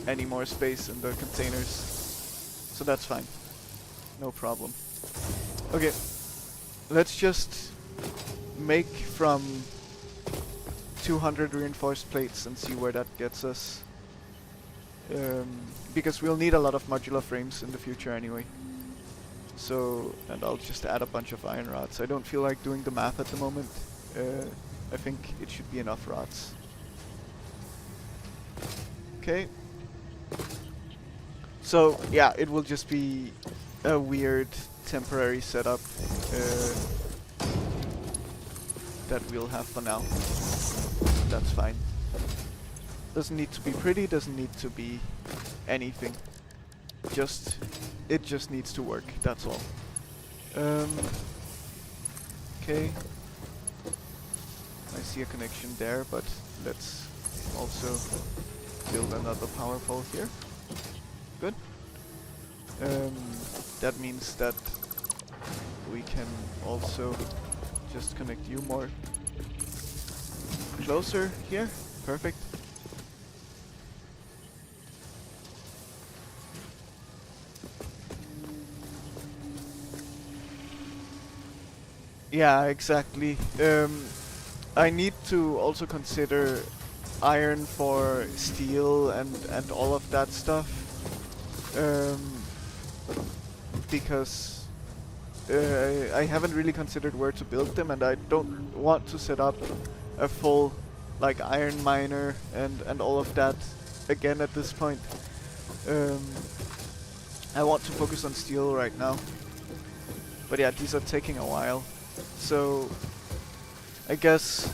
any more space in the containers. So that's fine. No problem. Okay. Let's just make from 200 reinforced plates and see where that gets us. Because we'll need a lot of modular frames in the future anyway. So, and I'll just add a bunch of iron rods. I don't feel like doing the math at the moment. I think it should be enough rods. Okay. So, yeah, it will just be a weird temporary setup that we'll have for now. That's fine. Doesn't need to be pretty, doesn't need to be anything. It just needs to work, that's all. Okay. I see a connection there, but let's also build another power pole here. Good. That means that we can also just connect you more closer here. Perfect. Yeah, exactly. I need to also consider iron for steel and all of that stuff. Because I haven't really considered where to build them, and I don't want to set up a full like iron miner and all of that again at this point. I want to focus on steel right now. But yeah, these are taking a while. So I guess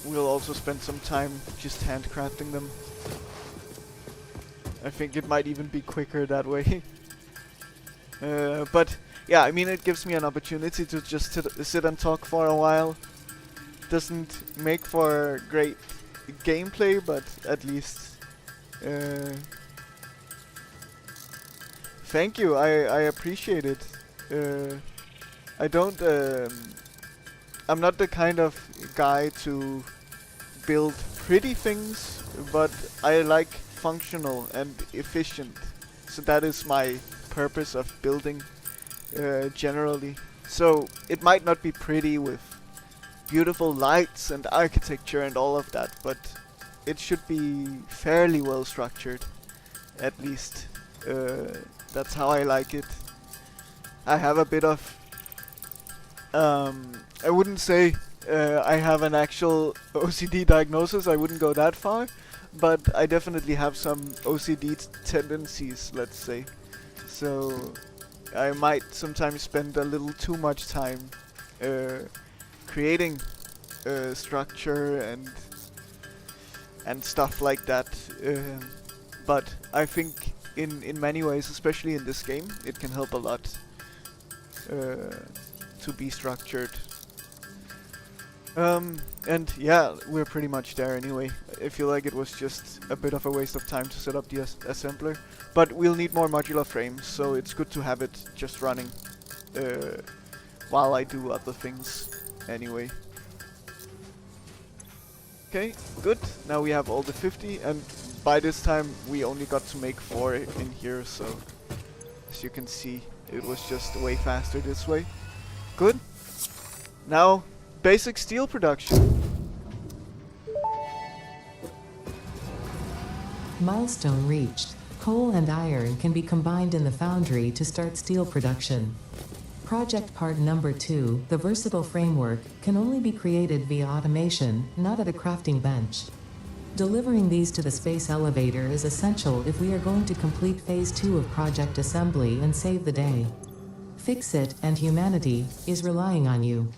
we'll also spend some time just handcrafting them. I think it might even be quicker that way. But yeah, I mean, it gives me an opportunity to just sit and talk for a while. Doesn't make for great gameplay, but at least thank you. I appreciate it. I don't I'm not the kind of guy to build pretty things, but I like functional and efficient. So that is my purpose of building generally. So it might not be pretty with beautiful lights and architecture and all of that, but it should be fairly well structured, at least. That's how I like it. I have a bit of I wouldn't say I have an actual OCD diagnosis, I wouldn't go that far, but I definitely have some OCD tendencies, let's say. So I might sometimes spend a little too much time creating structure and stuff like that. But I think in many ways, especially in this game, it can help a lot to be structured. And yeah, we're pretty much there anyway. I feel like it was just a bit of a waste of time to set up the assembler. But we'll need more modular frames, so it's good to have it just running while I do other things anyway. Okay, good. Now we have all the 50, and by this time we only got to make 4 in here, so as you can see, it was just way faster this way. Good. Now, basic steel production. Milestone reached. Coal and iron can be combined in the foundry to start steel production. Project part number 2, the versatile framework, can only be created via automation, not at a crafting bench. Delivering these to the space elevator is essential if we are going to complete phase 2 of project assembly and save the day. Fix It and humanity is relying on you.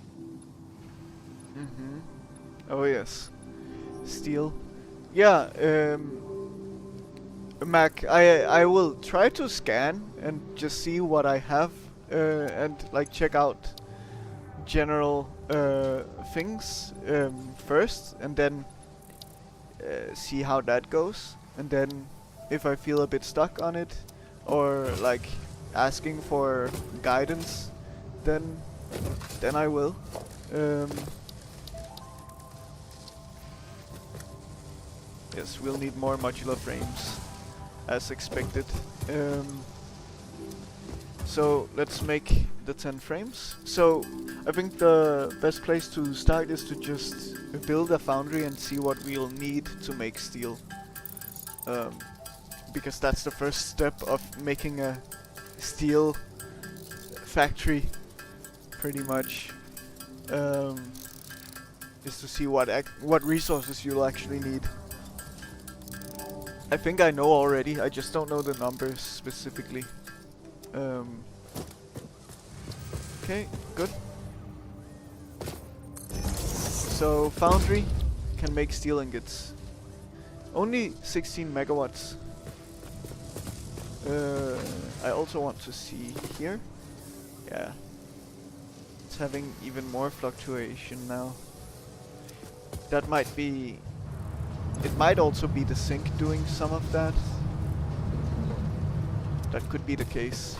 Oh yes. Steel. Yeah, Mac, I will try to scan and just see what I have and like check out general things first, and then see how that goes, and then if I feel a bit stuck on it or like asking for guidance, then I will. Yes, we'll need more modular frames as expected. So let's make the 10 frames. So I think the best place to start is to just build a foundry and see what we'll need to make steel. Because that's the first step of making a steel factory, pretty much. Is to see what resources you'll actually need. I think I know already, I just don't know the numbers specifically. Okay, good. So foundry can make steel ingots. Only 16 megawatts. I also want to see here. Yeah. It's having even more fluctuation now. That might be... It might also be the sink doing some of that. That could be the case,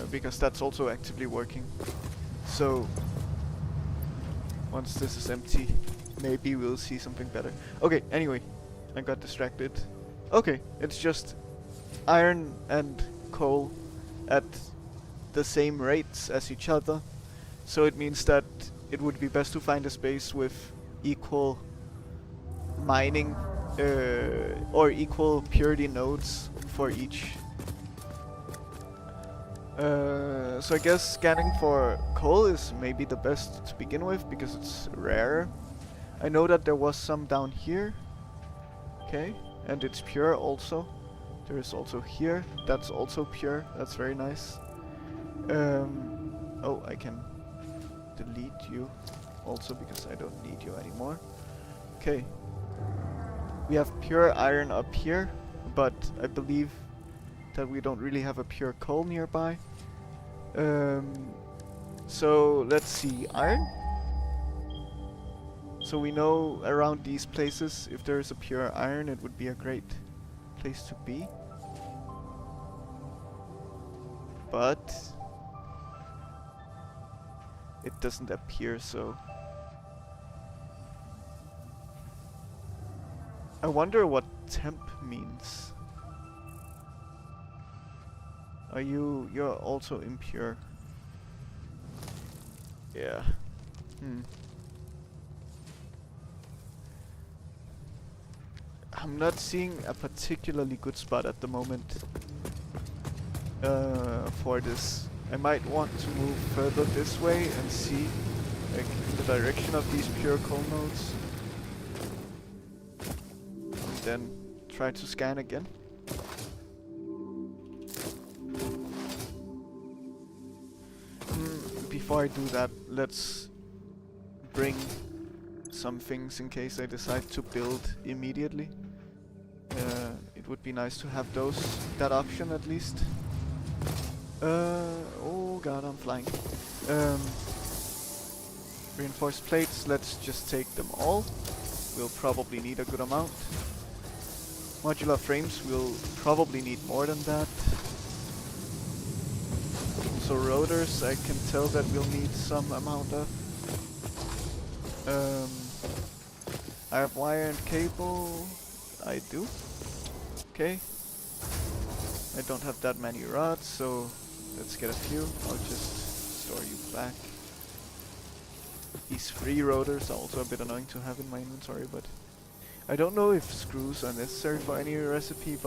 because that's also actively working. So, once this is empty, maybe we'll see something better. Okay, anyway, I got distracted. Okay, it's just iron and coal at the same rates as each other. So it means that it would be best to find a space with equal mining or equal purity nodes for each. So I guess scanning for coal is maybe the best to begin with because it's rarer. I know that there was some down here. Okay, and it's pure also. There is also here. That's also pure. That's very nice. Oh, I can delete you also because I don't need you anymore. Okay. We have pure iron up here, but I believe that we don't really have a pure coal nearby. So let's see, iron. So we know around these places, if there is a pure iron, it would be a great place to be. But it doesn't appear so. I wonder what temp means. Are you're also impure? Yeah. I'm not seeing a particularly good spot at the moment for this. I might want to move further this way and see like the direction of these pure coal nodes. And then try to scan again. Before I do that, let's bring some things in case I decide to build immediately. It would be nice to have that option at least. Oh god, I'm flying. Reinforced plates, let's just take them all. We'll probably need a good amount. Modular frames, we'll probably need more than that. Also rotors, I can tell that we'll need some amount of. I have wire and cable. I do. Okay. I don't have that many rods, so let's get a few. I'll just store you back. These free rotors are also a bit annoying to have in my inventory, but I don't know if screws are necessary for any recipe,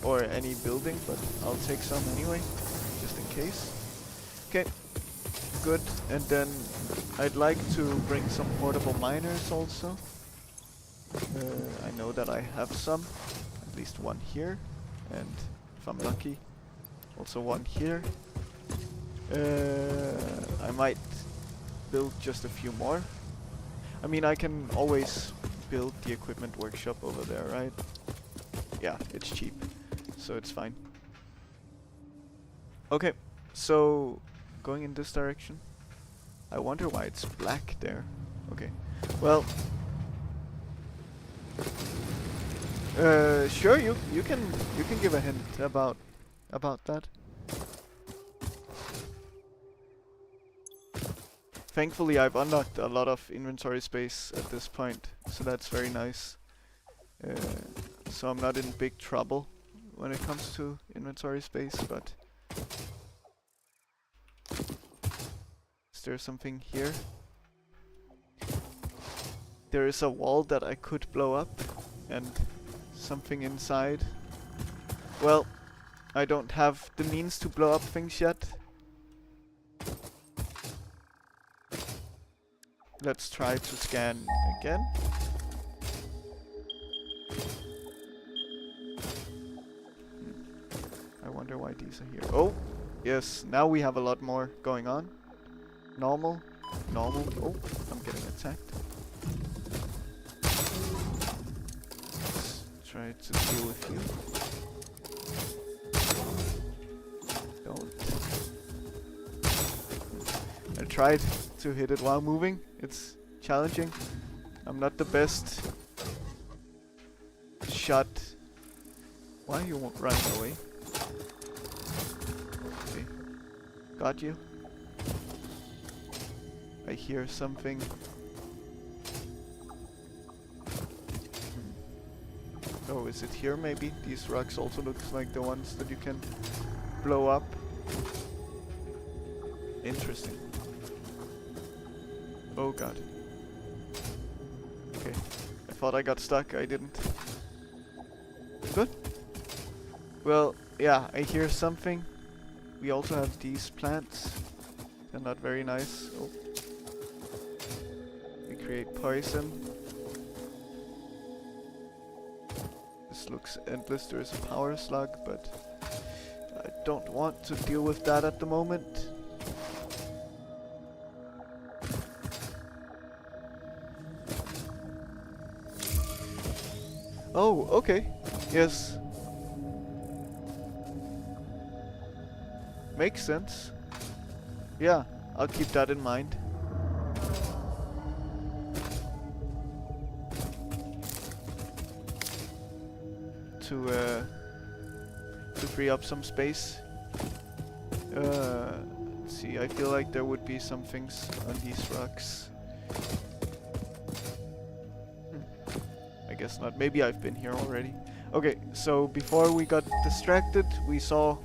or any building, but I'll take some anyway, just in case. Okay, good. And then I'd like to bring some portable miners also. I know that I have some, at least one here, and if I'm lucky, also one here. I might build just a few more. I mean, I can always build the equipment workshop over there, right? Yeah, it's cheap, so it's fine. Okay, so going in this direction. I wonder why it's black there. Okay, well, sure, you can give a hint about that. Thankfully, I've unlocked a lot of inventory space at this point, so that's very nice. So I'm not in big trouble when it comes to inventory space, but... Is there something here? There is a wall that I could blow up, and something inside. Well, I don't have the means to blow up things yet. Let's try to scan again. I wonder why these are here. Oh, yes, now we have a lot more going on. Normal, normal. Oh, I'm getting attacked. Let's try to deal with you. Don't. I tried to hit it while moving. It's challenging. I'm not the best shot. Why are you running away? Okay. Got you. I hear something. Oh, is it here maybe? These rocks also looks like the ones that you can blow up. Interesting. Oh god. Okay. I thought I got stuck, I didn't. Good. Well, yeah, I hear something. We also have these plants. They're not very nice. Oh. They create poison. This looks endless. There is a power slug, but I don't want to deal with that at the moment. Oh, okay. Yes. Makes sense. Yeah, I'll keep that in mind. To free up some space. Let's see, I feel like there would be some things on these rocks. I guess not. Maybe I've been here already. Okay, so before we got distracted, we saw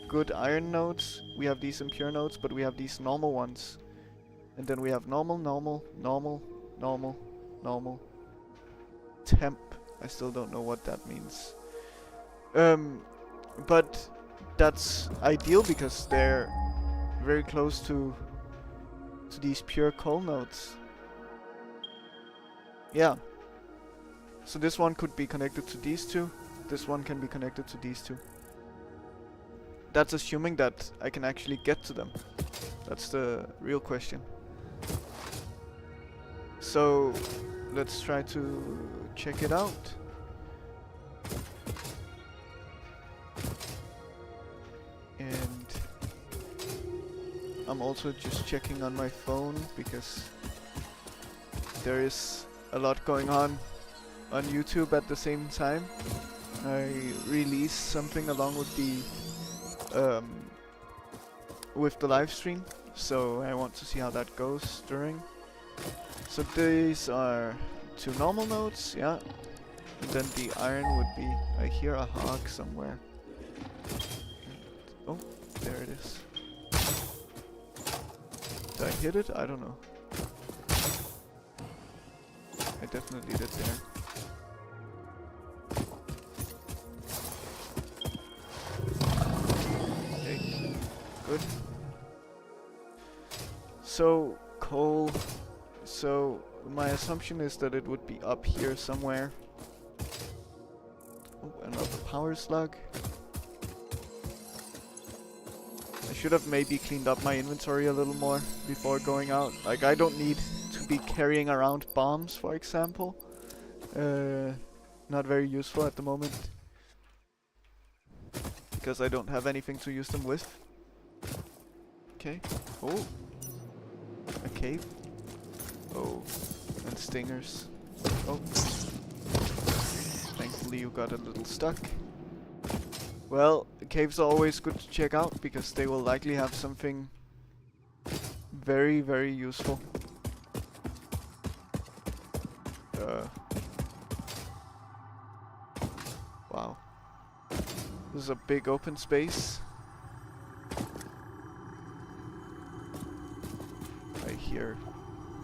good iron nodes. We have these impure nodes, but we have these normal ones. And then we have normal, normal, normal, normal, normal. Temp. I still don't know what that means. But that's ideal because they're very close to these pure coal nodes. Yeah. So this one could be connected to these two. This one can be connected to these two. That's assuming that I can actually get to them. That's the real question. So let's try to check it out. And I'm also just checking on my phone because there is a lot going on YouTube at the same time. I released something along with the live stream, so I want to see how that goes during. So these are two normal nodes, yeah. And then the iron would be... I hear a hog somewhere. Oh, there it is. Did I hit it? I don't know. I definitely did there. Okay, good. So, coal. So, my assumption is that it would be up here somewhere. Oh, another power slug. I should have maybe cleaned up my inventory a little more before going out. Like, I don't need to be carrying around bombs, for example. Not very useful at the moment. Because I don't have anything to use them with. Okay. Oh. A cave. Oh. And stingers. Oh. Thankfully you got a little stuck. Well, caves are always good to check out because they will likely have something very, very useful. Wow. This is a big open space. I hear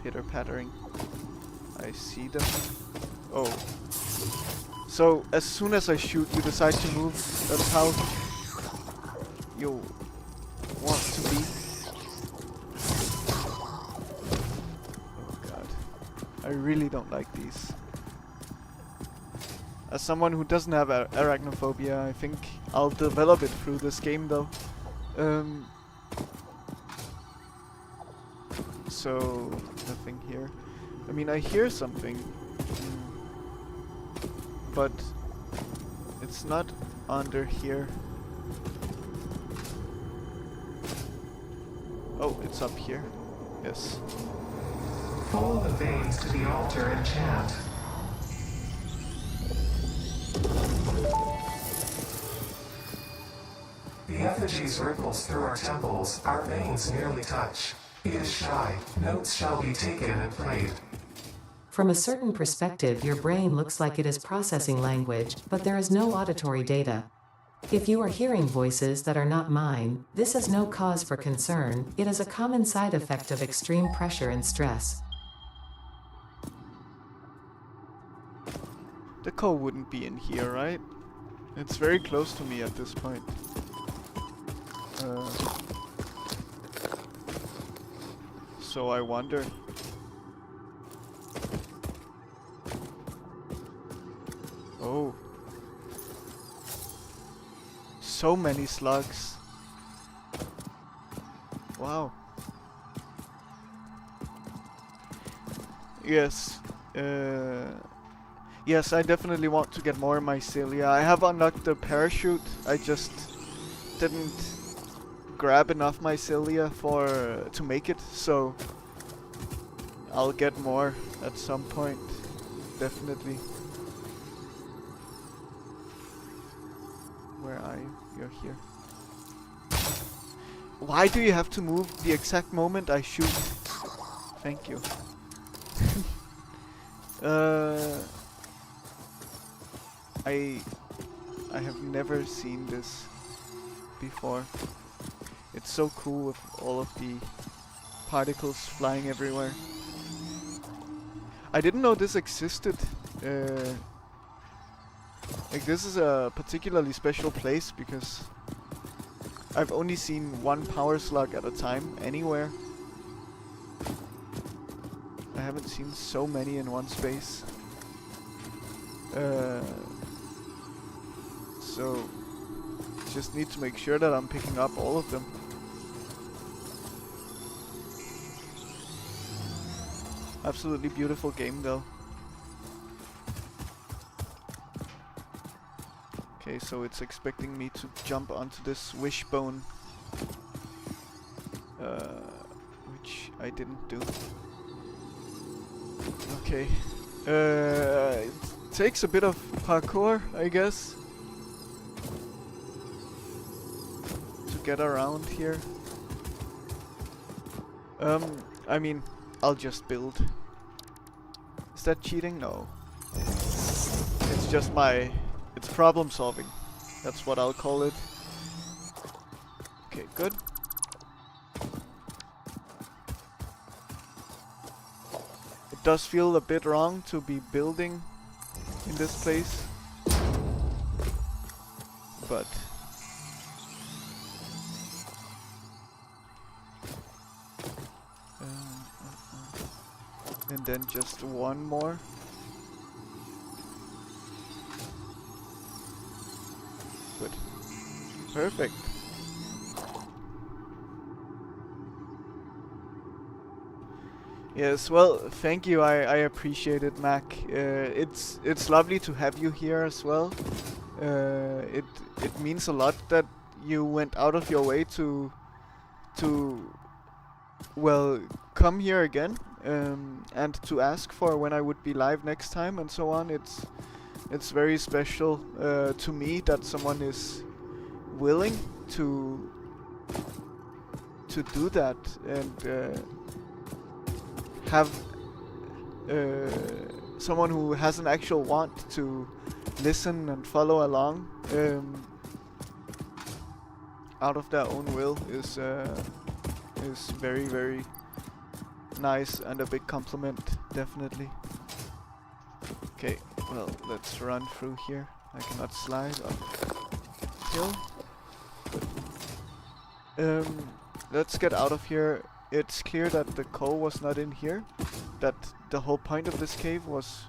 pitter-pattering. I see them. Oh. So, as soon as I shoot, you decide to move. That's how you want to be. Oh god. I really don't like these. As someone who doesn't have arachnophobia, I think I'll develop it through this game though. So, nothing here. I mean, I hear something. But it's not under here. Oh, it's up here. Yes. Follow the veins to the altar and chant. The effigies ripples through our temples, our veins nearly touch. It is shy, notes shall be taken and played. From a certain perspective, your brain looks like it is processing language, but there is no auditory data. If you are hearing voices that are not mine, this is no cause for concern. It is a common side effect of extreme pressure and stress. The coal wouldn't be in here, right? It's very close to me at this point. So I wonder. Oh. So many slugs. Wow. Yes. Yes, I definitely want to get more mycelia. I have unlocked the parachute. I just didn't grab enough mycelia to make it, so I'll get more at some point. Definitely. Where are you? You're here. Why do you have to move the exact moment I shoot? Thank you. I have never seen this before. It's so cool with all of the particles flying everywhere. I didn't know this existed. Like, this is a particularly special place because I've only seen one power slug at a time anywhere. I haven't seen so many in one space. So just need to make sure that I'm picking up all of them. Absolutely beautiful game though. Okay, so it's expecting me to jump onto this wishbone, which I didn't do. Okay, it takes a bit of parkour, I guess, to get around here. I mean, I'll just build. Is that cheating? No. It's just it's problem solving. That's what I'll call it. Okay, good. It does feel a bit wrong to be building in this place, but and then just one more. Good. Perfect. Yes, well, thank you. I appreciate it, Mac. It's lovely to have you here as well. It means a lot that you went out of your way to well, come here again, and to ask for when I would be live next time and so on. It's very special to me that someone is willing to do that and have someone who has an actual want to listen and follow along out of their own will is very, very nice and a big compliment, definitely. Okay, well, let's run through here. I cannot slide uphill. Let's get out of here. It's clear that the coal was not in here. That the whole point of this cave was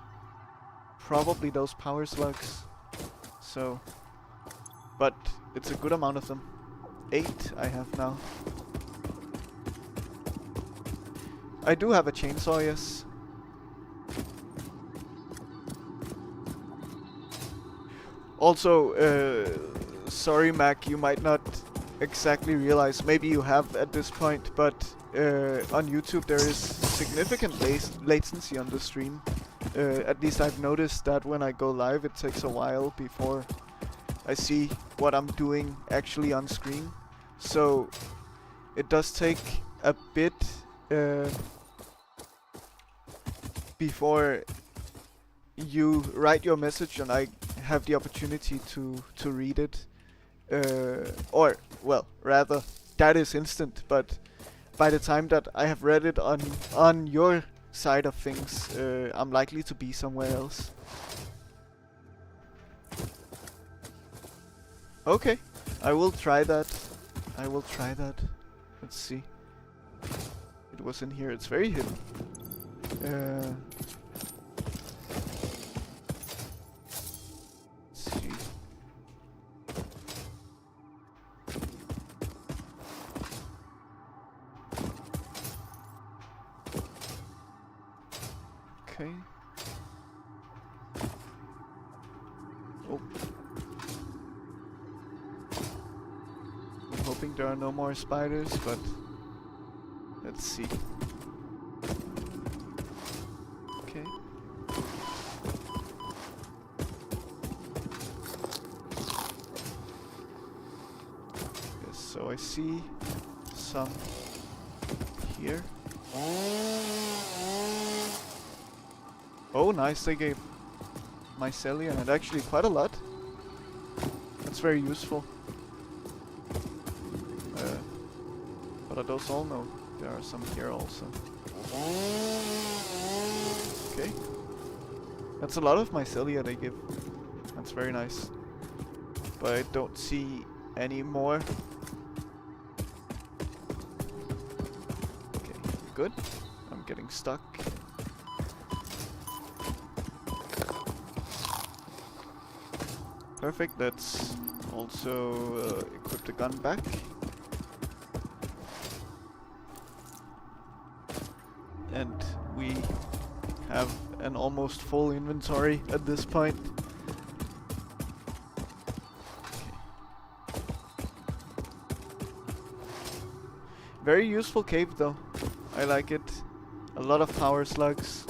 probably those power slugs. So, but it's a good amount of them. 8 I have now. I do have a chainsaw, yes. Also, sorry Mac, you might not exactly realize, maybe you have at this point, but on YouTube there is significant latency on the stream. At least I've noticed that when I go live it takes a while before I see what I'm doing actually on screen. So it does take a bit before you write your message and I have the opportunity to read it. Or, well, rather, that is instant, but by the time that I have read it on your side of things, I'm likely to be somewhere else. Okay, I will try that. I will try that. Let's see. It was in here. It's very hidden. Let's see. Okay. Oh. I'm hoping there are no more spiders, but let's see. Okay. Yes, so I see some here. Oh, nice, they gave mycelium, and actually quite a lot. That's very useful. But are those all? No, there are some here also. Okay. That's a lot of mycelia they give. That's very nice. But I don't see any more. Okay, good. I'm getting stuck. Perfect, let's also equip the gun back. And we have an almost full inventory at this point. Okay. Very useful cave though. I like it. A lot of power slugs.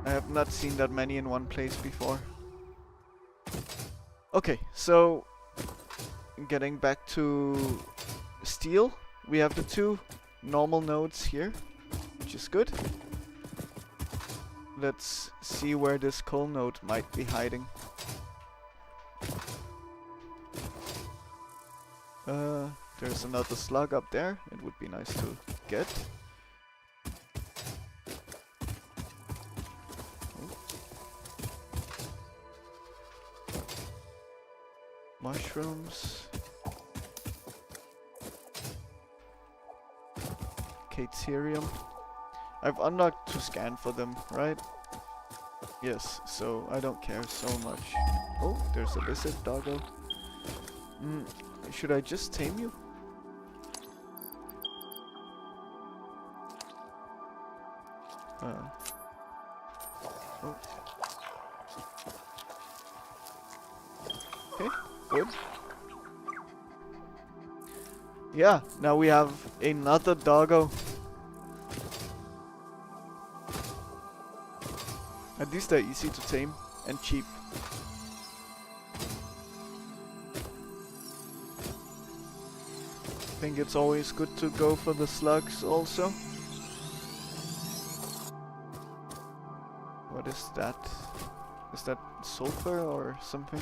I have not seen that many in one place before. Okay, so getting back to steel, we have the 2 normal nodes here, which is good. let's see where this coal node might be hiding. There's another slug up there. It would be nice to get. Mushrooms. Caterium. I've unlocked to scan for them, right? Yes, so I don't care so much. Oh, there's a lizard doggo. Should I just tame you? Oh. Okay, good. Yeah, now we have another doggo. At least they're easy to tame and cheap. I think it's always good to go for the slugs also. What is that? Is that sulfur or something?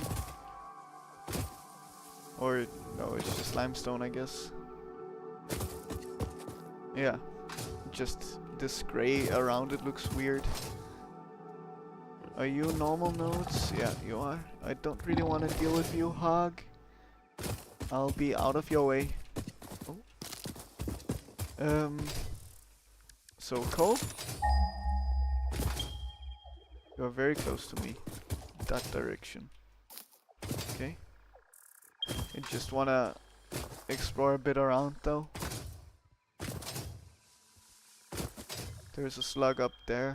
Or no, it's just limestone, I guess. Yeah, just this gray around it looks weird. Are you normal nodes? Yeah, you are. I don't really want to deal with you, hog. I'll be out of your way. Oh. So coal? You're very close to me. That direction. Okay. I just wanna explore a bit around though. There's a slug up there.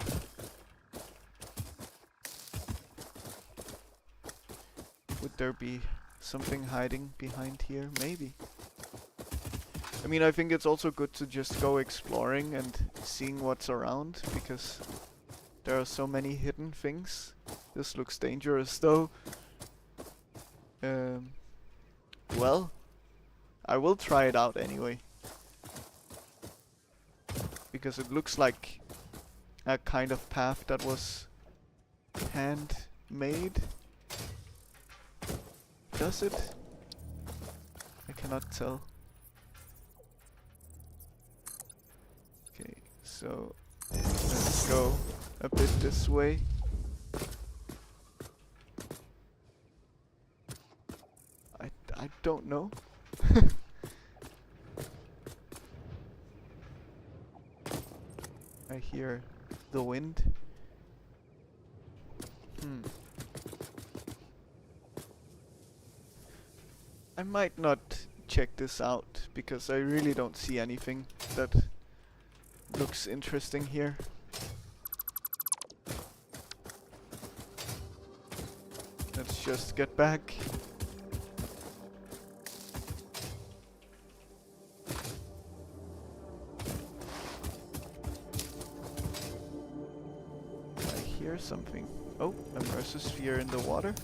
Would there be something hiding behind here? Maybe. I mean, I think it's also good to just go exploring and seeing what's around, because there are so many hidden things. This looks dangerous though. Well, I will try it out anyway. Because it looks like a kind of path that was handmade. Does it? I cannot tell. Okay, so let's go a bit this way. I don't know. I hear the wind. I might not check this out because I really don't see anything that looks interesting here. Let's just get back. I hear something. Oh, a Mercer-sphere in the water.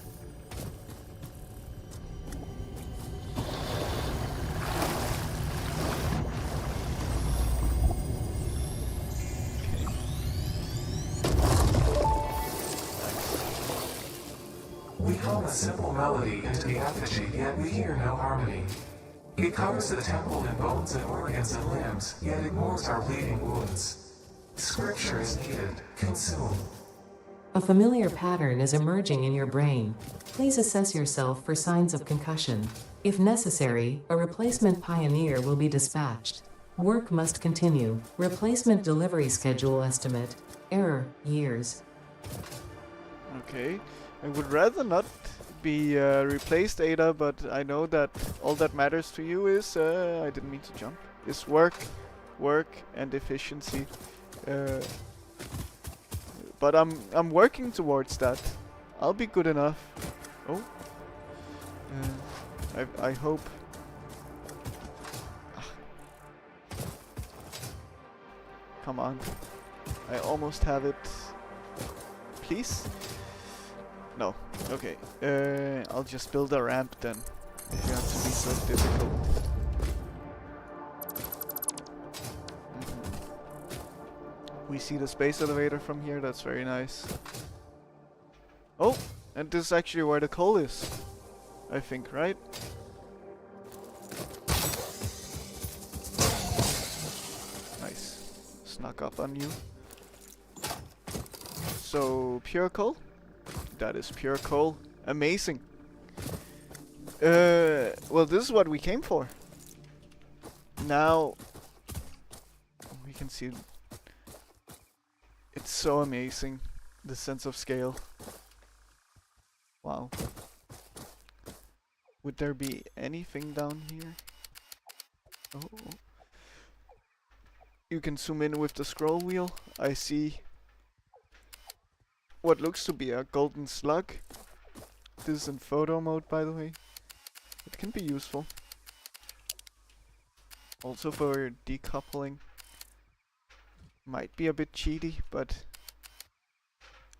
A simple melody into the effigy, yet we hear no harmony. It covers the temple in bones and organs and limbs, yet ignores our bleeding wounds. Scripture is needed. Consume. A familiar pattern is emerging in your brain. Please assess yourself for signs of concussion. If necessary, a replacement pioneer will be dispatched. Work must continue. Replacement delivery schedule estimate. Error, years. Okay. I would rather not be replaced, Ada, but I know that all that matters to you is, I didn't mean to jump, is work and efficiency. But I'm working towards that. I'll be good enough. Oh. I hope. Come on. I almost have it. Please? No. Okay. I'll just build a ramp then. If you have to be so difficult. We see the space elevator from here. That's very nice. Oh, and this is actually where the coal is. I think, right? Nice. Snuck up on you. So, pure coal? That is pure coal. Amazing. Well, this is what we came for. Now, we can see it's so amazing, the sense of scale. Wow. Would there be anything down here? Oh. You can zoom in with the scroll wheel. I see what looks to be a golden slug. This is in photo mode, by the way. It can be useful. Also for decoupling. Might be a bit cheaty, but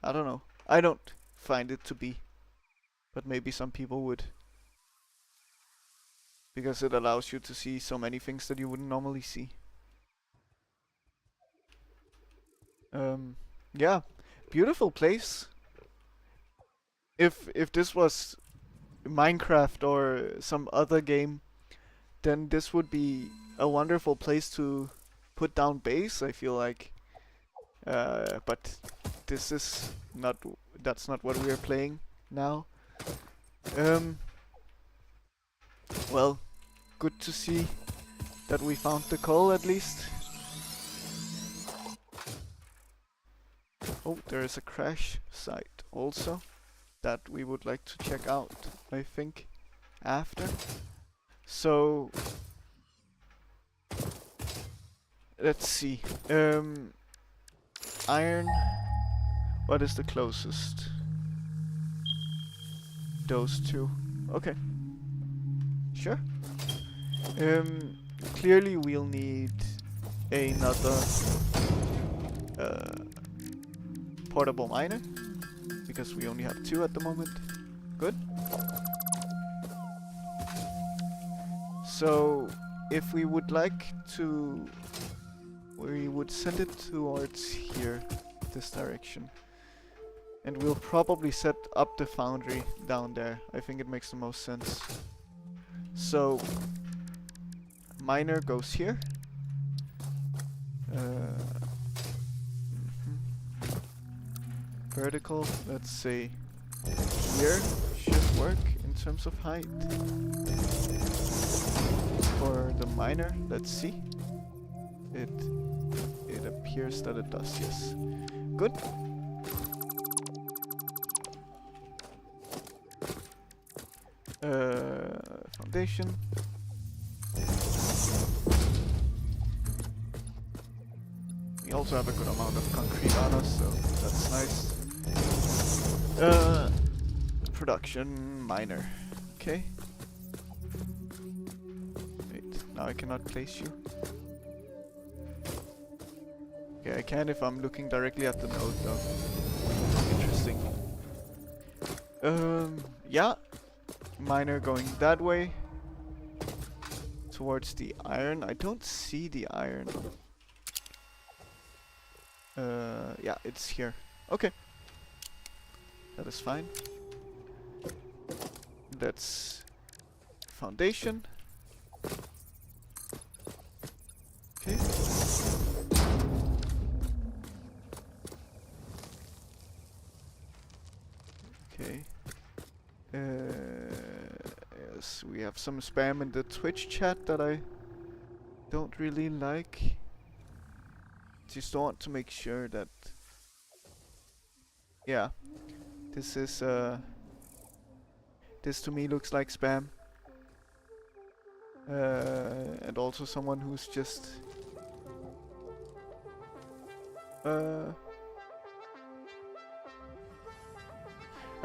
I don't know. I don't find it to be. But maybe some people would. Because it allows you to see so many things that you wouldn't normally see. Yeah, beautiful place. If this was Minecraft or some other game, then this would be a wonderful place to put down base, I feel like. But this is not, that's not what we are playing now. Well, good to see that we found the coal at least. Oh, there is a crash site also that we would like to check out, I think, after. So, let's see. Iron. What is the closest? Those two. Okay. Sure. Clearly we'll need another portable miner, because we only have 2 at the moment. Good. So, if we would like to, we would send it towards here, this direction. And we'll probably set up the foundry down there. I think it makes the most sense. So, miner goes here. Vertical, let's say here should work in terms of height. For the miner, let's see. It appears that it does, yes. Good. Foundation. We also have a good amount of concrete on us, so that's nice. Production miner. Okay. Wait, now I cannot place you. Okay, I can if I'm looking directly at the node though. Interesting. Yeah. Miner going that way. Towards the iron. I don't see the iron. Yeah, it's here. Okay. That is fine. That's foundation. Okay. Okay. Yes, we have some spam in the Twitch chat that I don't really like. Just want to make sure that, yeah, this is this to me looks like spam, and also someone who's just I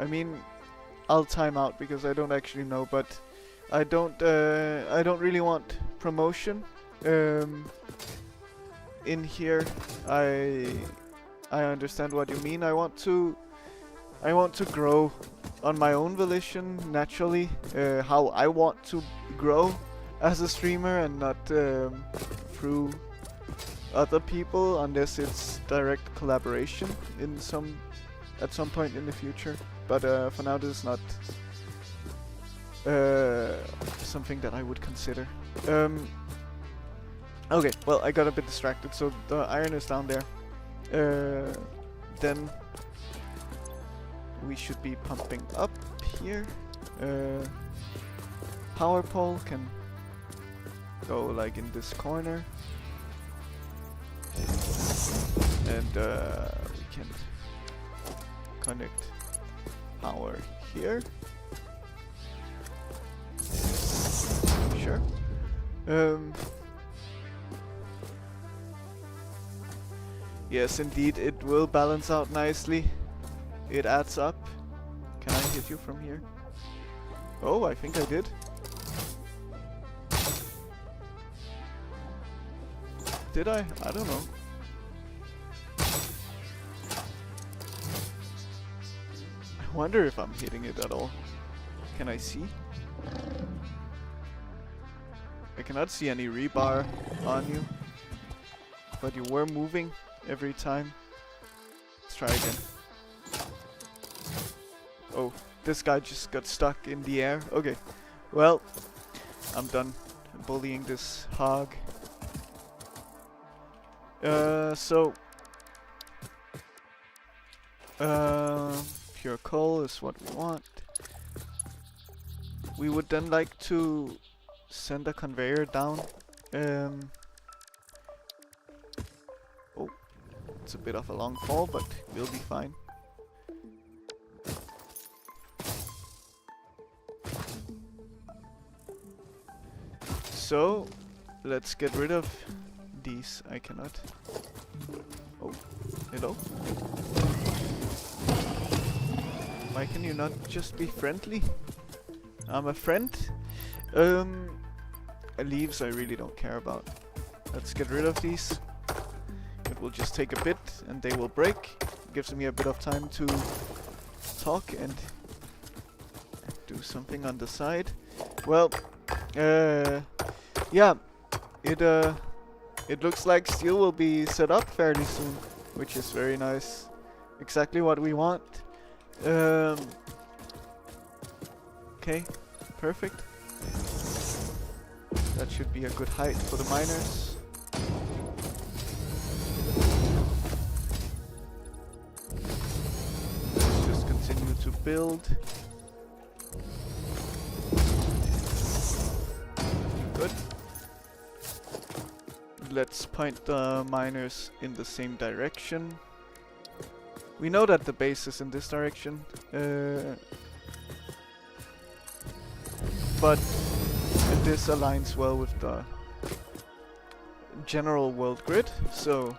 mean, I'll time out because I don't actually know, but I don't really want promotion in here. I understand what you mean. I want to grow on my own volition, naturally, how I want to grow as a streamer, and not through other people, unless it's direct collaboration in at some point in the future. But for now, this is not something that I would consider. Okay, well, I got a bit distracted. So the iron is down there. Then we should be pumping up here. Power pole can go like in this corner, and we can connect power here. Sure. Yes, indeed, it will balance out nicely. It adds up. Can I hit you from here? Oh, I think I did. Did I? I don't know. I wonder if I'm hitting it at all. Can I see? I cannot see any rebar on you. But you were moving every time. Let's try again. Oh, this guy just got stuck in the air. Okay, well, I'm done bullying this hog. Pure coal is what we want. We would then like to send a conveyor down. Oh, it's a bit of a long fall, but we'll be fine. So, let's get rid of these. I cannot. Oh, hello? Why can you not just be friendly? I'm a friend. Leaves I really don't care about. Let's get rid of these. It will just take a bit and they will break. Gives me a bit of time to talk and do something on the side. Well, yeah, it looks like steel will be set up fairly soon, which is very nice. Exactly what we want. Okay, perfect. That should be a good height for the miners. Let's just continue to build. Good. Let's point the miners in the same direction. We know that the base is in this direction, but this aligns well with the general world grid, so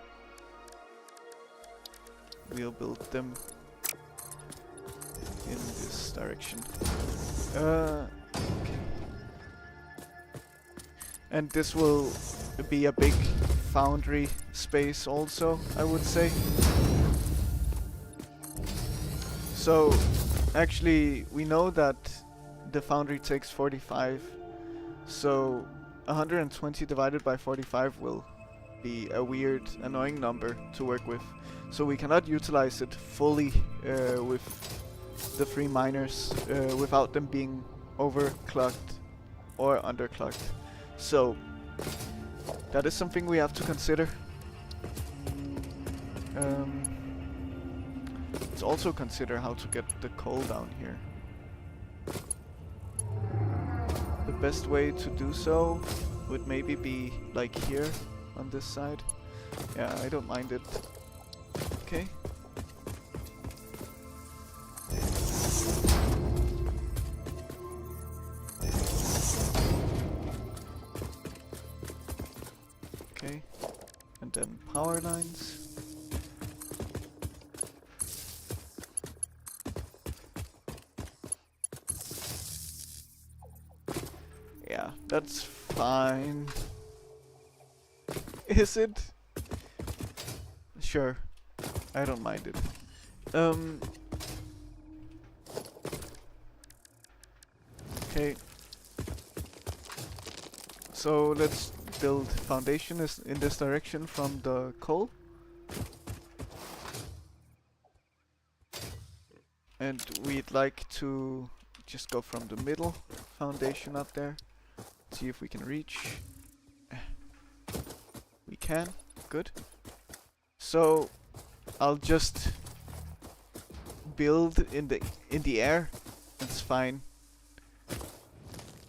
we'll build them in this direction. Okay. And this will be a big foundry space also, I would say. So, actually, we know that the foundry takes 45, so 120 divided by 45 will be a weird, annoying number to work with. So we cannot utilize it fully with the 3 miners without them being overclocked or underclocked. So, that is something we have to consider. Let's also consider how to get the coal down here. The best way to do so would maybe be like here on this side. Yeah, I don't mind it. Okay. Okay. And then power lines. Yeah, that's fine. Is it? Sure. I don't mind it. Okay. So let's build foundation in this direction from the coal. And we'd like to just go from the middle foundation up there. See if we can reach. We can. Good. So I'll just build in the air. That's fine.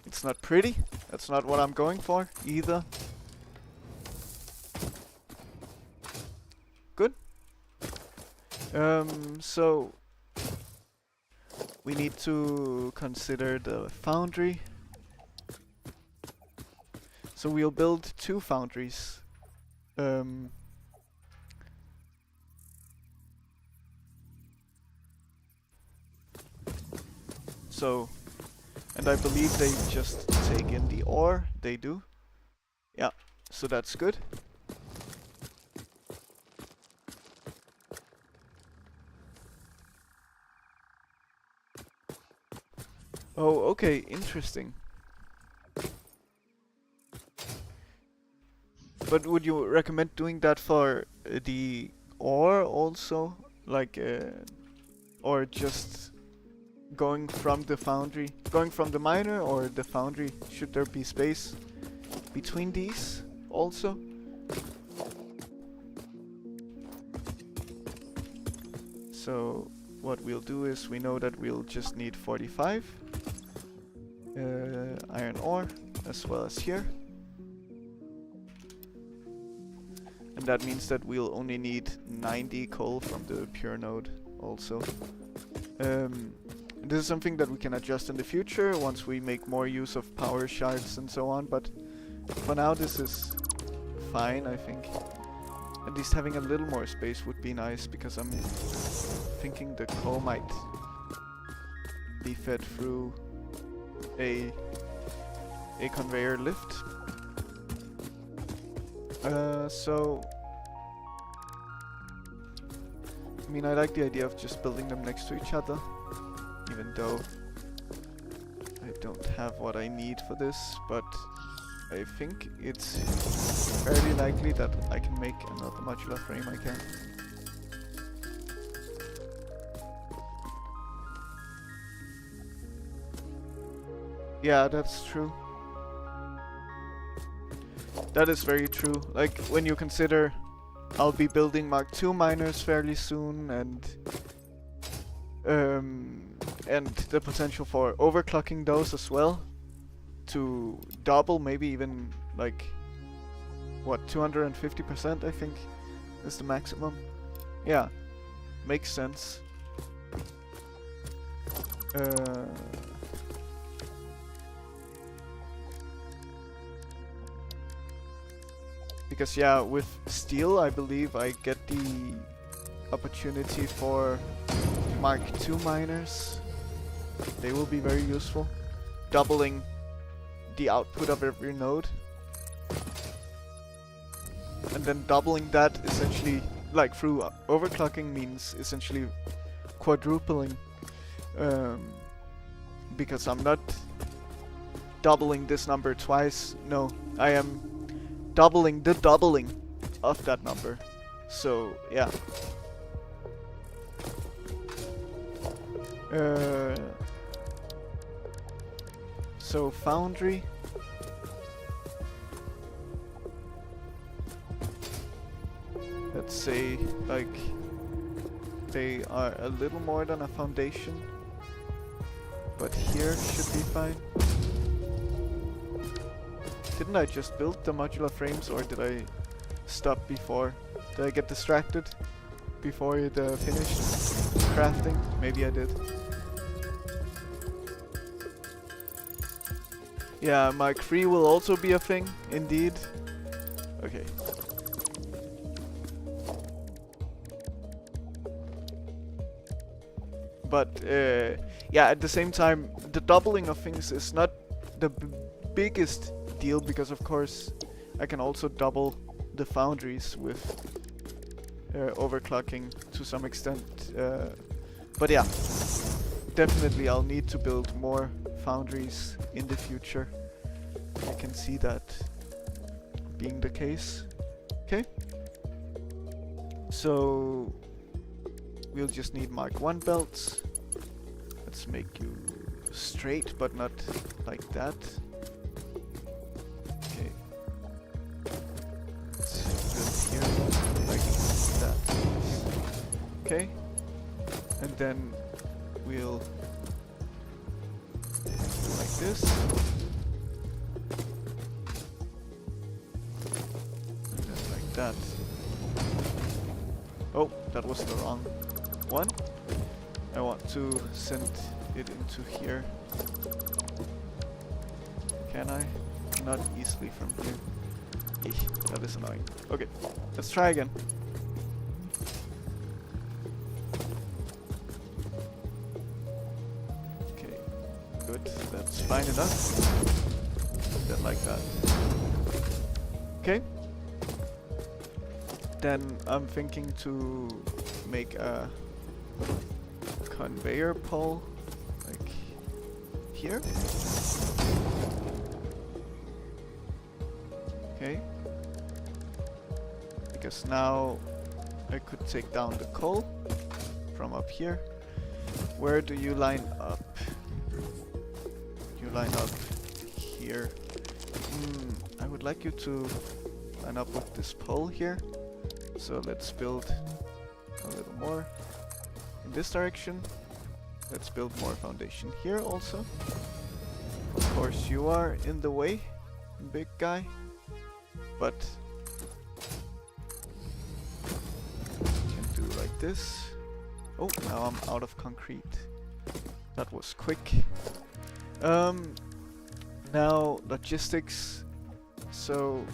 It's not pretty. That's not what I'm going for either. Good. So we need to consider the foundry. So we'll build 2 foundries. So, and I believe they just take in the ore. They do. Yeah, so that's good. Oh, okay, interesting. But would you recommend doing that for the ore also? Like, or just going from the foundry? Going from the miner or the foundry? Should there be space between these also? So what we'll do is we know that we'll just need 45 iron ore as well as here. And that means that we'll only need 90 coal from the pure node also. This is something that we can adjust in the future once we make more use of power shards and so on, but for now this is fine, I think. At least having a little more space would be nice, because I'm thinking the coal might be fed through a conveyor lift. So I mean, I like the idea of just building them next to each other, even though I don't have what I need for this, but I think it's fairly likely that I can make another modular frame. I can. Yeah, that's true. That is very true. Like, when you consider I'll be building Mark II miners fairly soon, and the potential for overclocking those as well to double, maybe even like what, 250% I think is the maximum. Yeah, makes sense. Because yeah, with steel I believe I get the opportunity for Mark II miners. They will be very useful, doubling the output of every node. And then doubling that essentially, like through overclocking, means essentially quadrupling. Because I'm not doubling this number twice, no, I am doubling the doubling of that number. So yeah. So foundry. Let's say like they are a little more than a foundation, but here should be fine. Didn't I just build the modular frames, or did I stop before? Did I get distracted before it finished crafting? Maybe I did. Yeah, Mark III will also be a thing, indeed. Okay. But yeah, at the same time, the doubling of things is not the biggest deal, because of course I can also double the foundries with overclocking to some extent. But yeah, definitely I'll need to build more foundries in the future. I can see that being the case. Okay. So we'll just need Mark I belts. let's make you straight, but not like that. Okay. Let's build here like that. Okay. And then we'll do like this. And then like that. Oh, that was the wrong one. I want to send it into here. Can I? Not easily from here. Eesh, that is annoying. Okay, let's try again. Okay, good. That's fine enough. Then like that. Okay. Then I'm thinking to make a conveyor pole like here. Okay. Because now I could take down the coal from up here. Where do you line up? You line up here. I would like you to line up with this pole here. So let's build a little more in this direction. Let's build more foundation here also. Of course you are in the way, big guy, but can do like this. Oh, now I'm out of concrete. That was quick. Now logistics. So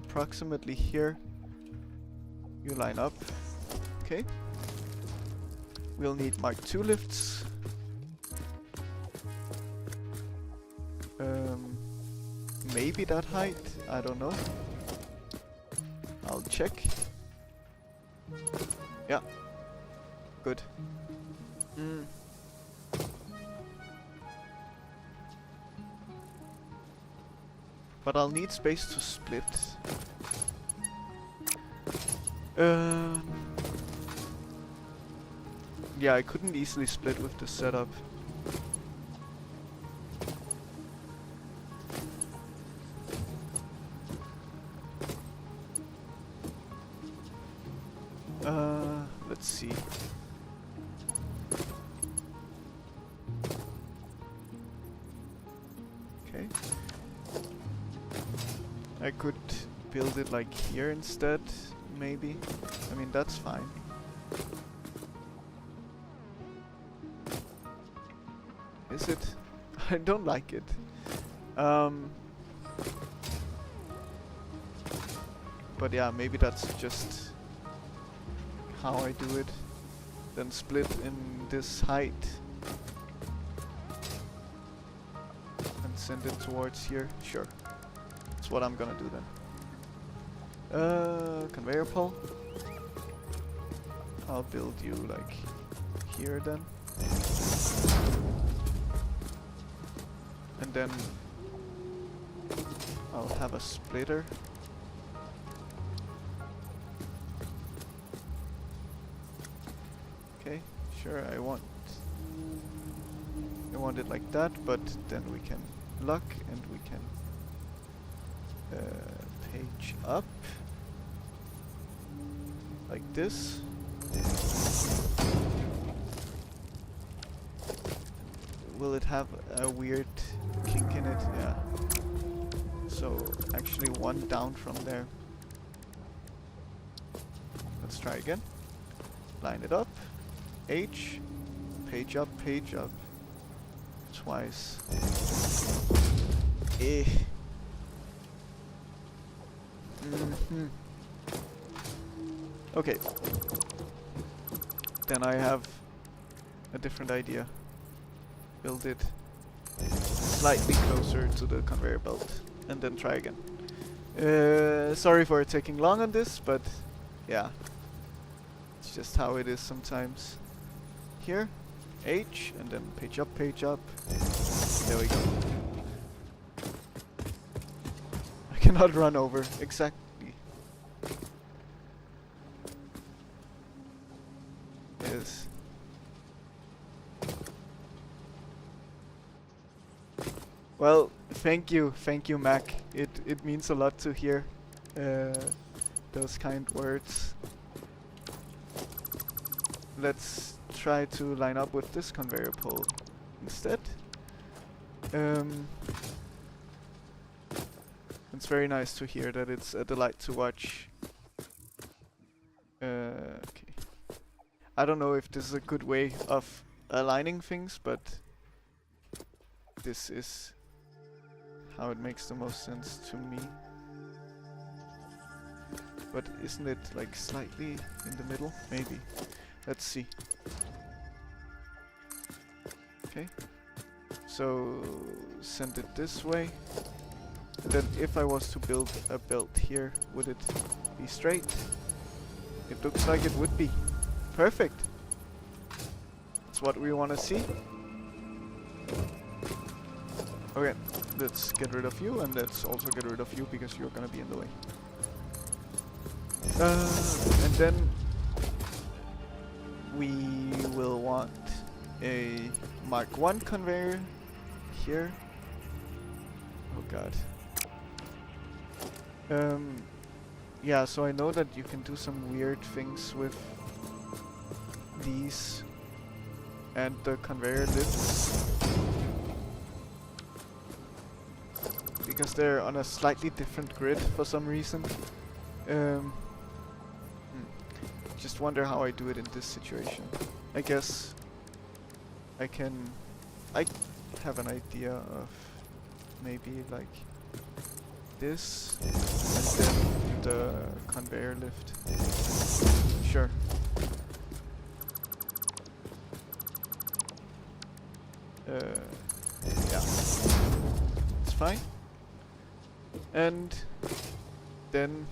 approximately here you line up. Okay. We'll need Mark II lifts. Maybe that height, I don't know. I'll check. Yeah. Good. But I'll need space to split. Yeah, I couldn't easily split with the setup. Let's see. Okay. I could build it like here instead, maybe. I mean, that's fine. Is it? I don't like it. But yeah, maybe that's just how I do it. Then split in this height. And send it towards here. Sure. That's what I'm gonna do then. Conveyor pole. I'll build you like here then. And then I'll have a splitter. Okay, sure, I want it like that, but then we can lock and we can page up like this. Will it have a weird kink in it? Yeah. So actually one down from there. Let's try again. Line it up. H. Page up, page up. Twice. Eh. Okay. Then I have a different idea. Build it slightly closer to the conveyor belt and then try again. Sorry for taking long on this, but yeah, it's just how it is sometimes. Here, H, and then page up, page up. There we go. I cannot run over, exactly. Yes. Well, thank you, Mac. It means a lot to hear those kind words. Let's try to line up with this conveyor pole instead. It's very nice to hear that it's a delight to watch. Okay. I don't know if this is a good way of aligning things, but this is how it makes the most sense to me. But isn't it like slightly in the middle? Maybe. Let's see. Okay. So send it this way. And then if I was to build a belt here, would it be straight? It looks like it would be. Perfect. That's what we want to see. Okay, let's get rid of you, and let's also get rid of you because you're gonna be in the way. And then we will want a Mark 1 conveyor here. Oh god. Yeah, so I know that you can do some weird things with these and the conveyor lifts because they're on a slightly different grid for some reason. Just wonder how I do it in this situation. I guess I have an idea of maybe like this and then the conveyor lift. Sure. Yeah. It's fine. And then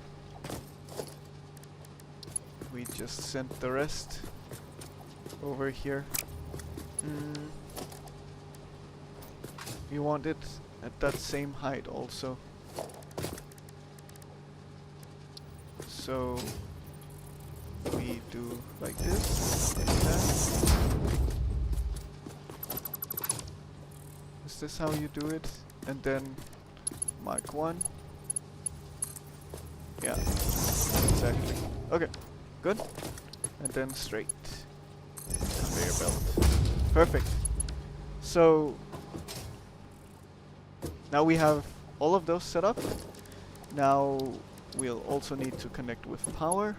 we just send the rest over here. You want it at that same height also. So we do like this, like that. Is this how you do it? And then Mark 1. Yeah, exactly. Okay, good. And then straight conveyor belt. Perfect. So now we have all of those set up. Now we'll also need to connect with power.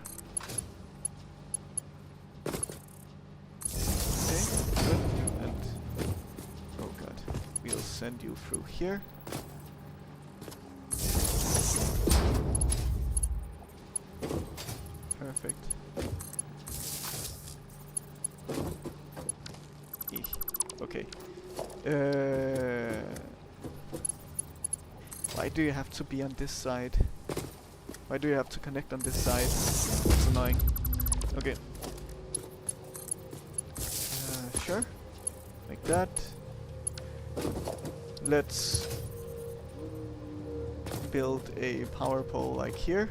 Okay, good. And oh god, we'll send you through here. Perfect. Okay. Why do you have to be on this side? Why do you have to connect on this side? It's annoying. Okay. Sure. Like that. Let's build a power pole like here.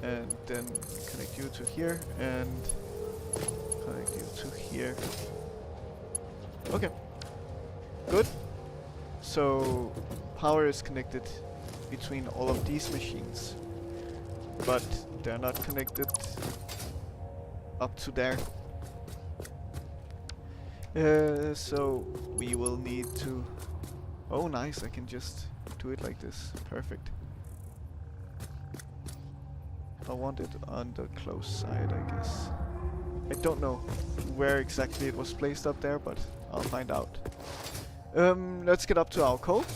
And then connect you to here and connect you to here. Okay. Good. So power is connected between all of these machines, but they're not connected up to there. So we will need to... Oh nice, I can just do it like this. Perfect. I want it on the close side, I guess. I don't know where exactly it was placed up there, but I'll find out. Let's get up to our cove.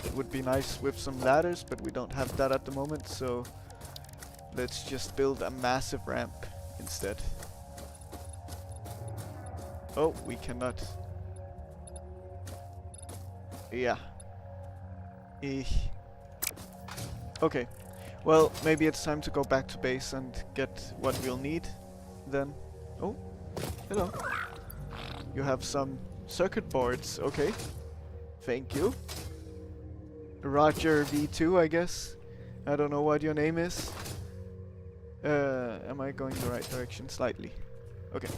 It would be nice with some ladders, but we don't have that at the moment, so let's just build a massive ramp instead. Oh, we cannot. Yeah. Okay. Well, maybe it's time to go back to base and get what we'll need then. Oh, hello. You have some circuit boards, okay. Thank you. Roger V2, I guess. I don't know what your name is. Am I going the right direction? Slightly. Okay.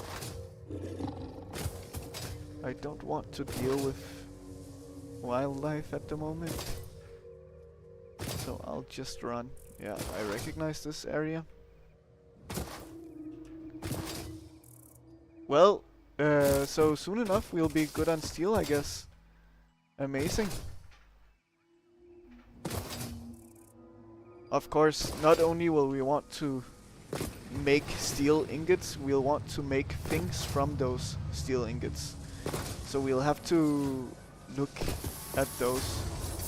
I don't want to deal with wildlife at the moment. So I'll just run. Yeah, I recognize this area. Well, so soon enough we'll be good on steel, I guess. Amazing. Of course, not only will we want to make steel ingots, we'll want to make things from those steel ingots. So we'll have to look at those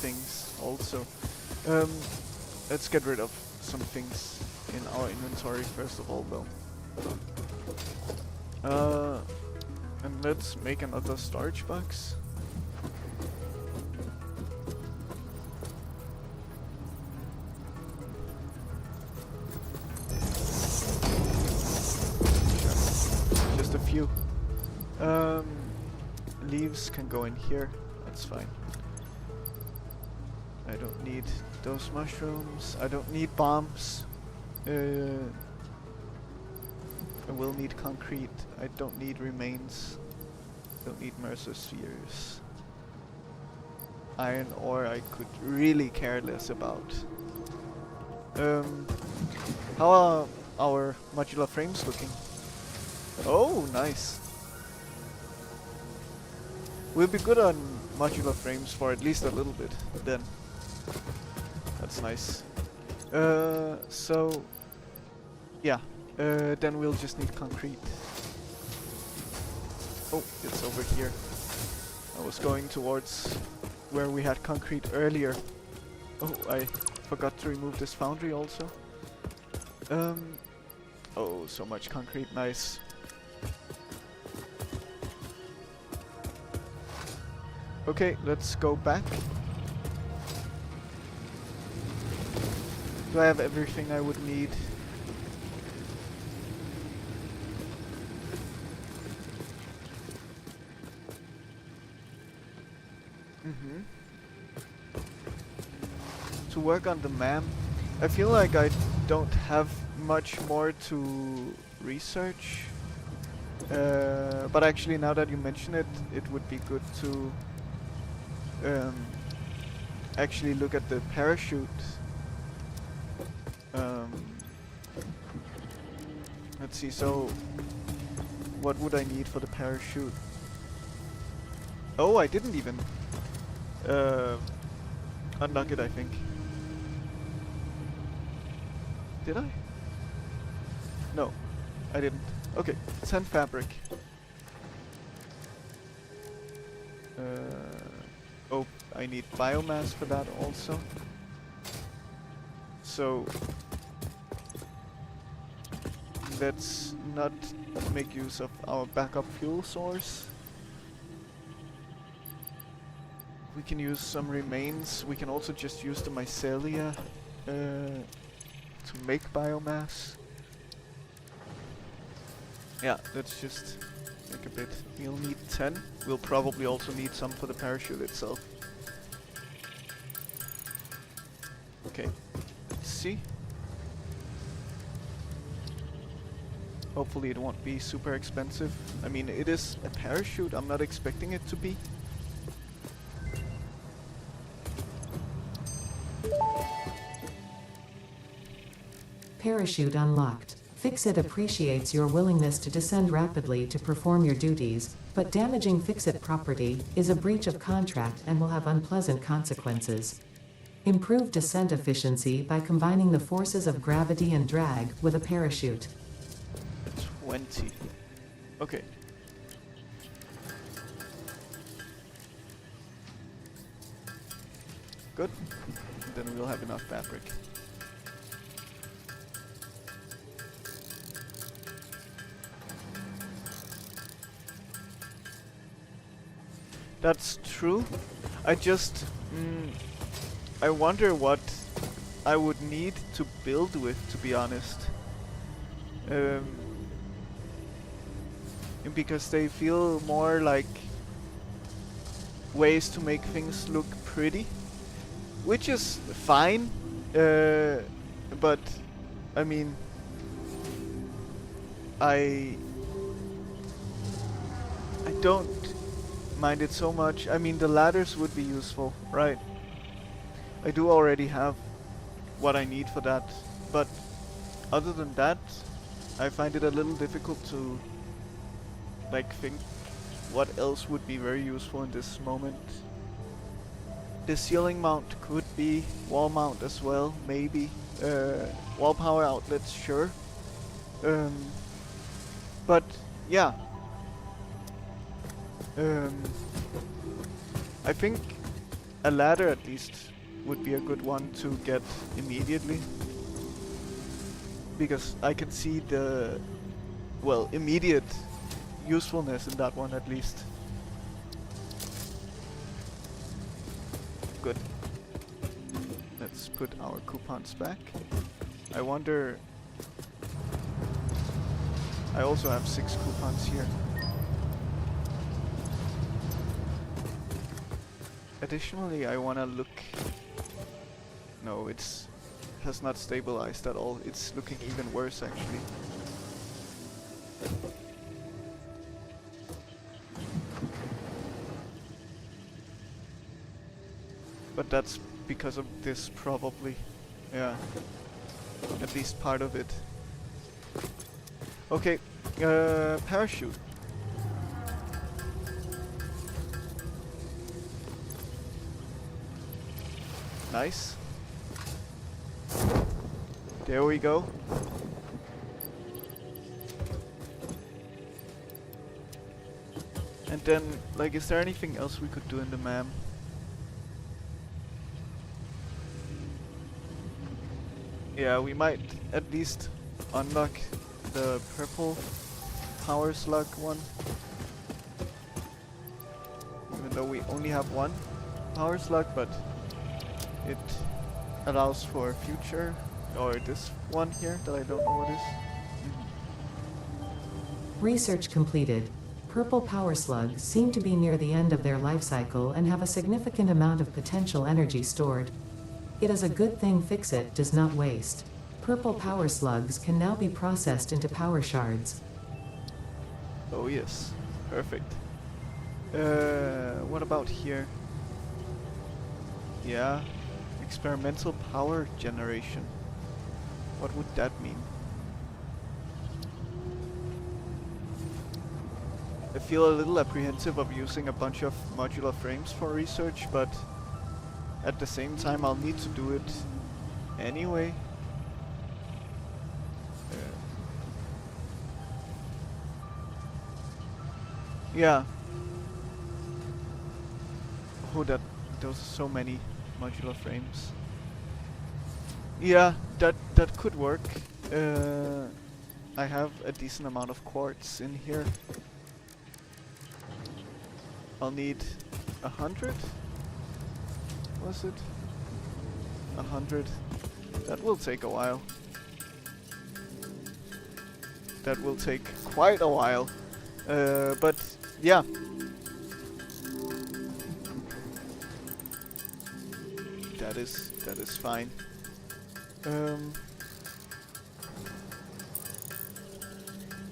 things also. Let's get rid of some things in our inventory first of all though. And let's make another storage box. Just a few. Leaves can go in here, that's fine. I don't need those mushrooms, I don't need bombs. I will need concrete, I don't need remains, don't need Mercer spheres. Iron ore I could really care less about. How are our modular frames looking? Oh, nice. We'll be good on modular frames for at least a little bit then. That's nice. So yeah, then we'll just need concrete. Oh, it's over here. I was going towards where we had concrete earlier. Oh, I forgot to remove this foundry also. Oh, so much concrete, nice. Okay, let's go back. Do I have everything I would need? To work on the MAM, I feel like I don't have much more to research. But actually, now that you mention it, it would be good to actually look at the parachute. Let's see, so what would I need for the parachute? Oh, I didn't even unlock it, I think. Did I? No, I didn't. Okay, sand fabric. Oh, I need biomass for that also. So let's not make use of our backup fuel source. We can use some remains. We can also just use the mycelia to make biomass. Yeah, let's just make a bit. We'll need 10. We'll probably also need some for the parachute itself. Okay, let's see. Hopefully it won't be super expensive. I mean, it is a parachute. I'm not expecting it to be. Parachute unlocked. Fix-It appreciates your willingness to descend rapidly to perform your duties, but damaging Fix-It property is a breach of contract and will have unpleasant consequences. Improve descent efficiency by combining the forces of gravity and drag with a parachute. 20. Okay. Good. Then we'll have enough fabric. That's true. I just... I wonder what I would need to build with, to be honest. Because they feel more like ways to make things look pretty. Which is fine. But, I mean... I don't mind it so much. I mean, the ladders would be useful, right? I do already have what I need for that, but other than that, I find it a little difficult to like think what else would be very useful in this moment. The ceiling mount could be, wall mount as well, maybe. Wall power outlets, sure. But yeah. I think a ladder at least would be a good one to get immediately. Because I can see the, well, immediate usefulness in that one at least. Good. Let's put our coupons back. I wonder... I also have 6 coupons here. Additionally, I wanna look... No, it's... has not stabilized at all. It's looking even worse actually. But that's because of this probably. Yeah. At least part of it. Okay. Parachute. Nice. There we go. And then, like, is there anything else we could do in the MAM? Yeah, we might at least unlock the purple power slug one. Even though we only have one power slug, but it allows for future, or this one here that I don't know what is. Research completed. Purple power slugs seem to be near the end of their life cycle and have a significant amount of potential energy stored. It is a good thing Fix-It does not waste. Purple power slugs can now be processed into power shards. Oh yes, perfect. What about here? Yeah, experimental power generation. What would that mean? I feel a little apprehensive of using a bunch of modular frames for research, but at the same time I'll need to do it anyway. Yeah. Oh, those are so many modular frames. Yeah, that could work. I have a decent amount of quartz in here. I'll need 100. Was it? 100. That will take a while. That will take quite a while. But yeah. That is fine.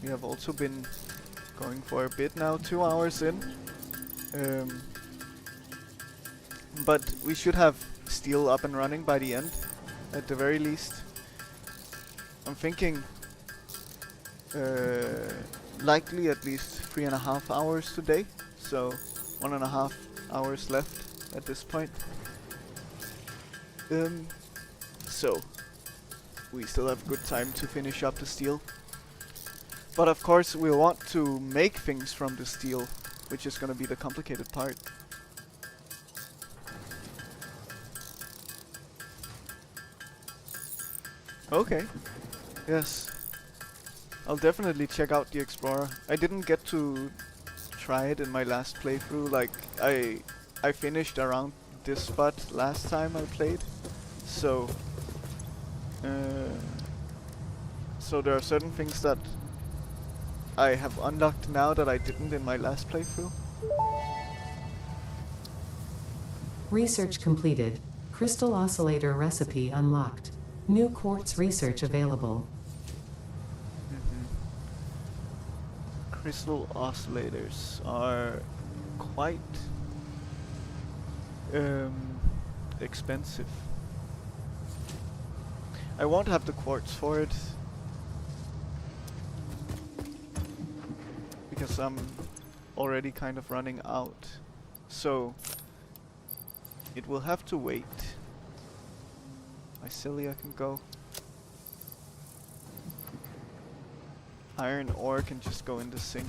We have also been going for a bit now, 2 hours in. But we should have steel up and running by the end, at the very least. I'm thinking likely at least 3.5 hours today, so 1.5 hours left at this point. So we still have good time to finish up the steel. But of course we want to make things from the steel, which is gonna be the complicated part. Okay. Yes. I'll definitely check out the Explorer. I didn't get to try it in my last playthrough. Like, I finished around this spot last time I played. So there are certain things that I have unlocked now that I didn't in my last playthrough. Research completed. Crystal oscillator recipe unlocked. New quartz research available. crystal oscillators are quite expensive. I won't have the quartz for it because I'm already kind of running out. So it will have to wait. Mycelia can go. Iron ore can just go in the sink.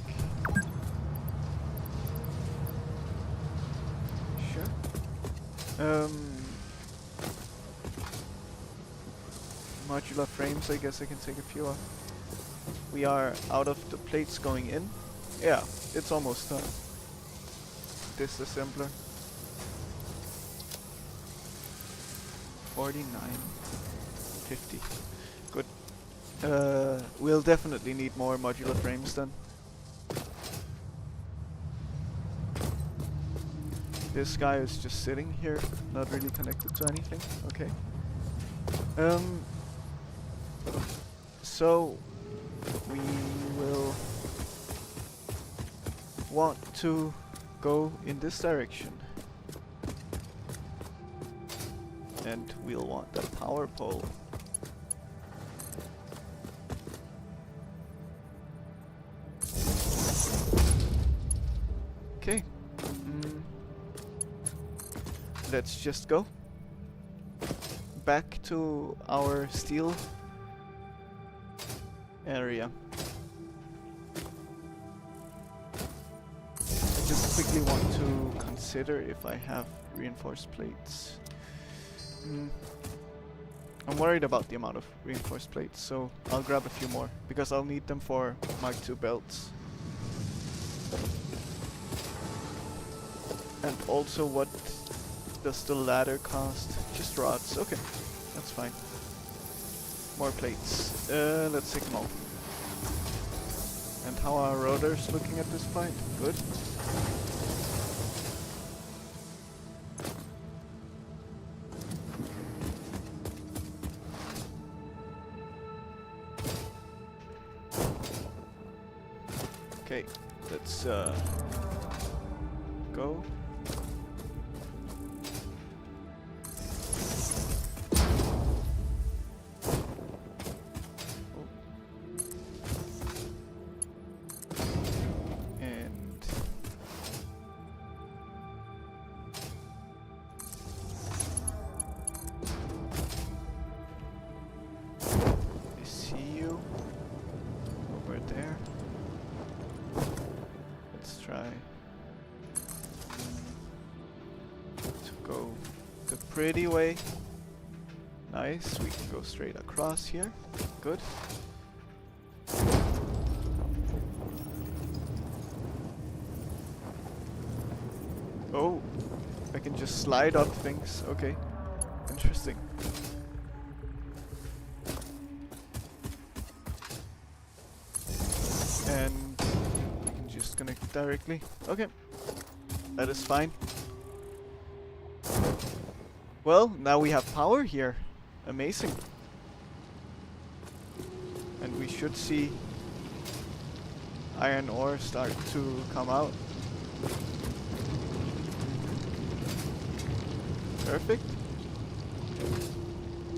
Sure. Modular frames, I guess I can take a few off. We are out of the plates going in. Yeah, it's almost done. Disassembler. 49. 50. Good. We'll definitely need more modular frames then. This guy is just sitting here, not really connected to anything. Okay. So we will want to go in this direction. And we'll want the power pole. Okay. Let's just go back to our steel area. I just quickly want to consider if I have reinforced plates. I'm worried about the amount of reinforced plates, so I'll grab a few more because I'll need them for Mark II belts. And also, what does the ladder cost? Just rods. Okay, that's fine. More plates. Let's take them all. And how are rotors looking at this point? Good. Okay, let's go. Pretty way. Nice, we can go straight across here. Good. Oh, I can just slide up things. Okay, interesting. And we can just connect directly. Okay, that is fine. Well, now we have power here. Amazing. And we should see iron ore start to come out. Perfect.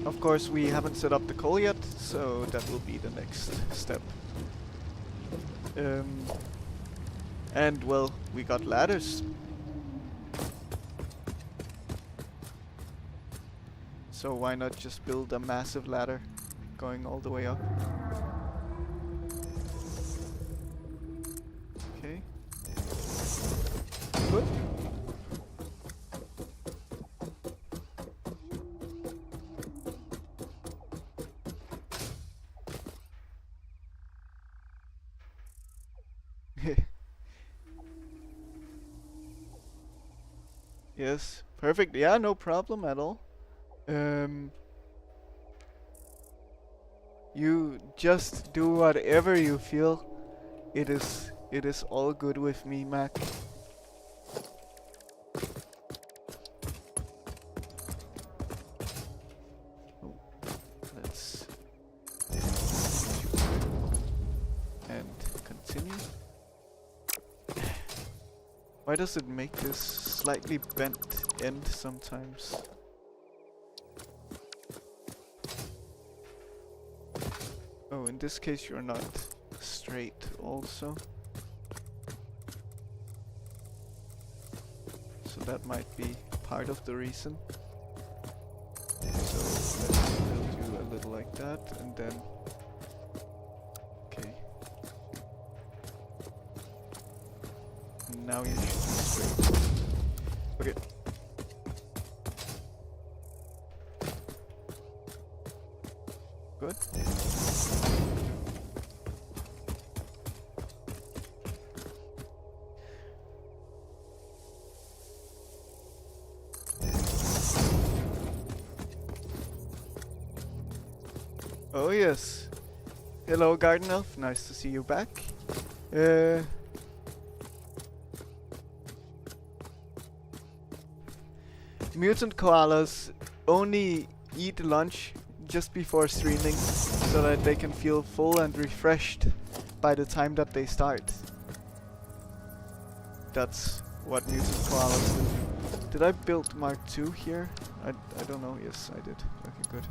Of course, we haven't set up the coal yet, so that will be the next step. And well, we got ladders. So why not just build a massive ladder going all the way up? Okay. Good. Yes, perfect. Yeah, no problem at all. You just do whatever you feel. It is all good with me, Mac. Oh, let's and continue. Why does it make this slightly bent end sometimes? Oh, in this case you're not straight also. So that might be part of the reason. So let's build you a little like that, and then... Okay. Now you should be straight. Okay. Good. Oh yes. Hello, Garden Elf. Nice to see you back. Mutant koalas only eat lunch just before streaming so that they can feel full and refreshed by the time that they start. That's what mutant koalas do. Did I build Mark II here? I don't know. Yes, I did. Okay, good.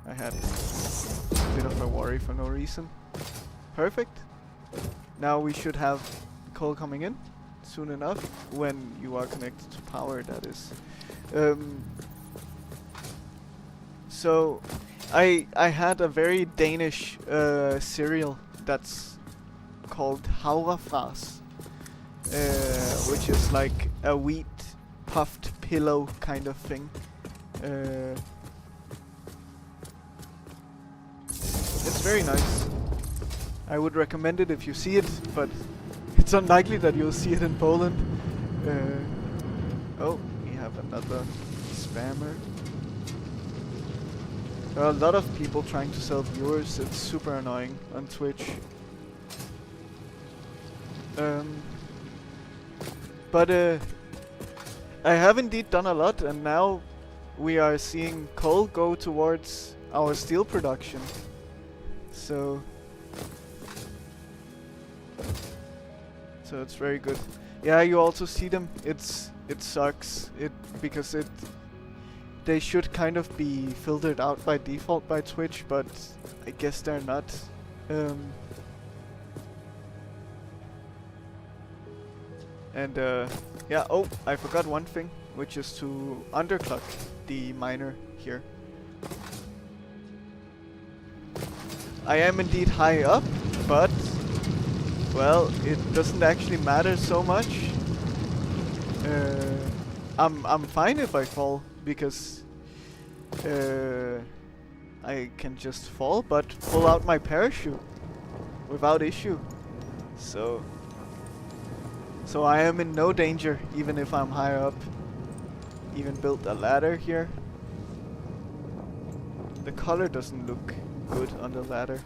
I had a bit of a worry for no reason. Perfect. Now we should have coal coming in soon enough, when you are connected to power, that is. So I had a very Danish cereal that's called havrefras, which is like a wheat puffed pillow kind of thing. It's very nice. I would recommend it if you see it, but it's unlikely that you'll see it in Poland. Oh, we have another spammer. There are a lot of people trying to sell viewers. It's super annoying on Twitch. But I have indeed done a lot, and now we are seeing coal go towards our steel production. So it's very good. Yeah, you also see them. It sucks. Because they should kind of be filtered out by default by Twitch, but I guess they're not. Yeah. Oh, I forgot one thing, which is to underclock the miner here. I am indeed high up, but well, it doesn't actually matter so much. I'm fine if I fall, because I can just fall, but pull out my parachute without issue. So I am in no danger, even if I'm higher up. Even built a ladder here. The color doesn't look good on the ladder.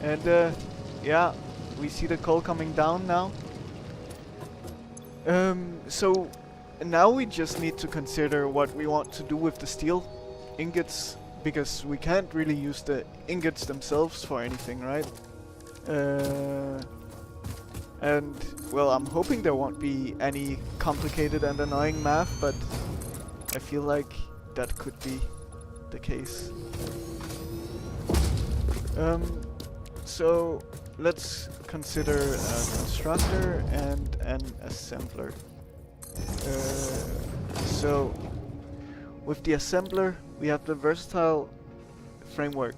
And yeah, we see the coal coming down now. So now we just need to consider what we want to do with the steel ingots, because we can't really use the ingots themselves for anything, right? And well, I'm hoping there won't be any complicated and annoying math, but I feel like that could be the case. So let's consider a constructor and an assembler. So with the assembler, we have the versatile framework,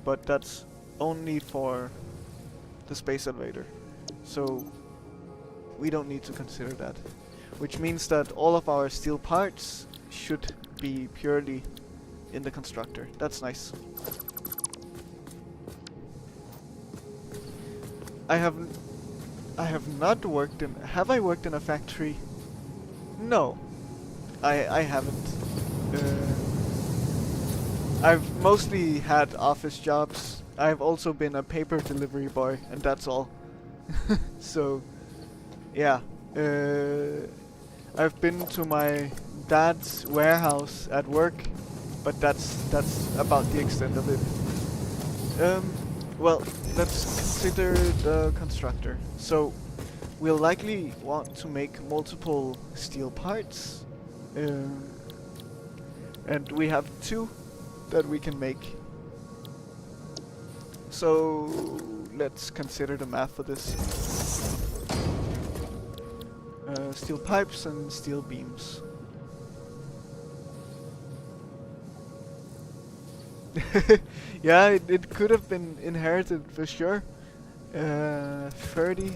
but that's only for the space elevator. So we don't need to consider that, which means that all of our steel parts should be purely in the constructor. That's nice. I have not worked in... Have I worked in a factory? No, I haven't. I've mostly had office jobs. I've also been a paper delivery boy, and that's all. So, yeah. I've been to my dad's warehouse at work but that's about the extent of it. Well, let's consider the constructor. So we'll likely want to make multiple steel parts, and we have 2 that we can make. So let's consider the math for this. Steel pipes and steel beams. Yeah, it could have been inherited for sure. 30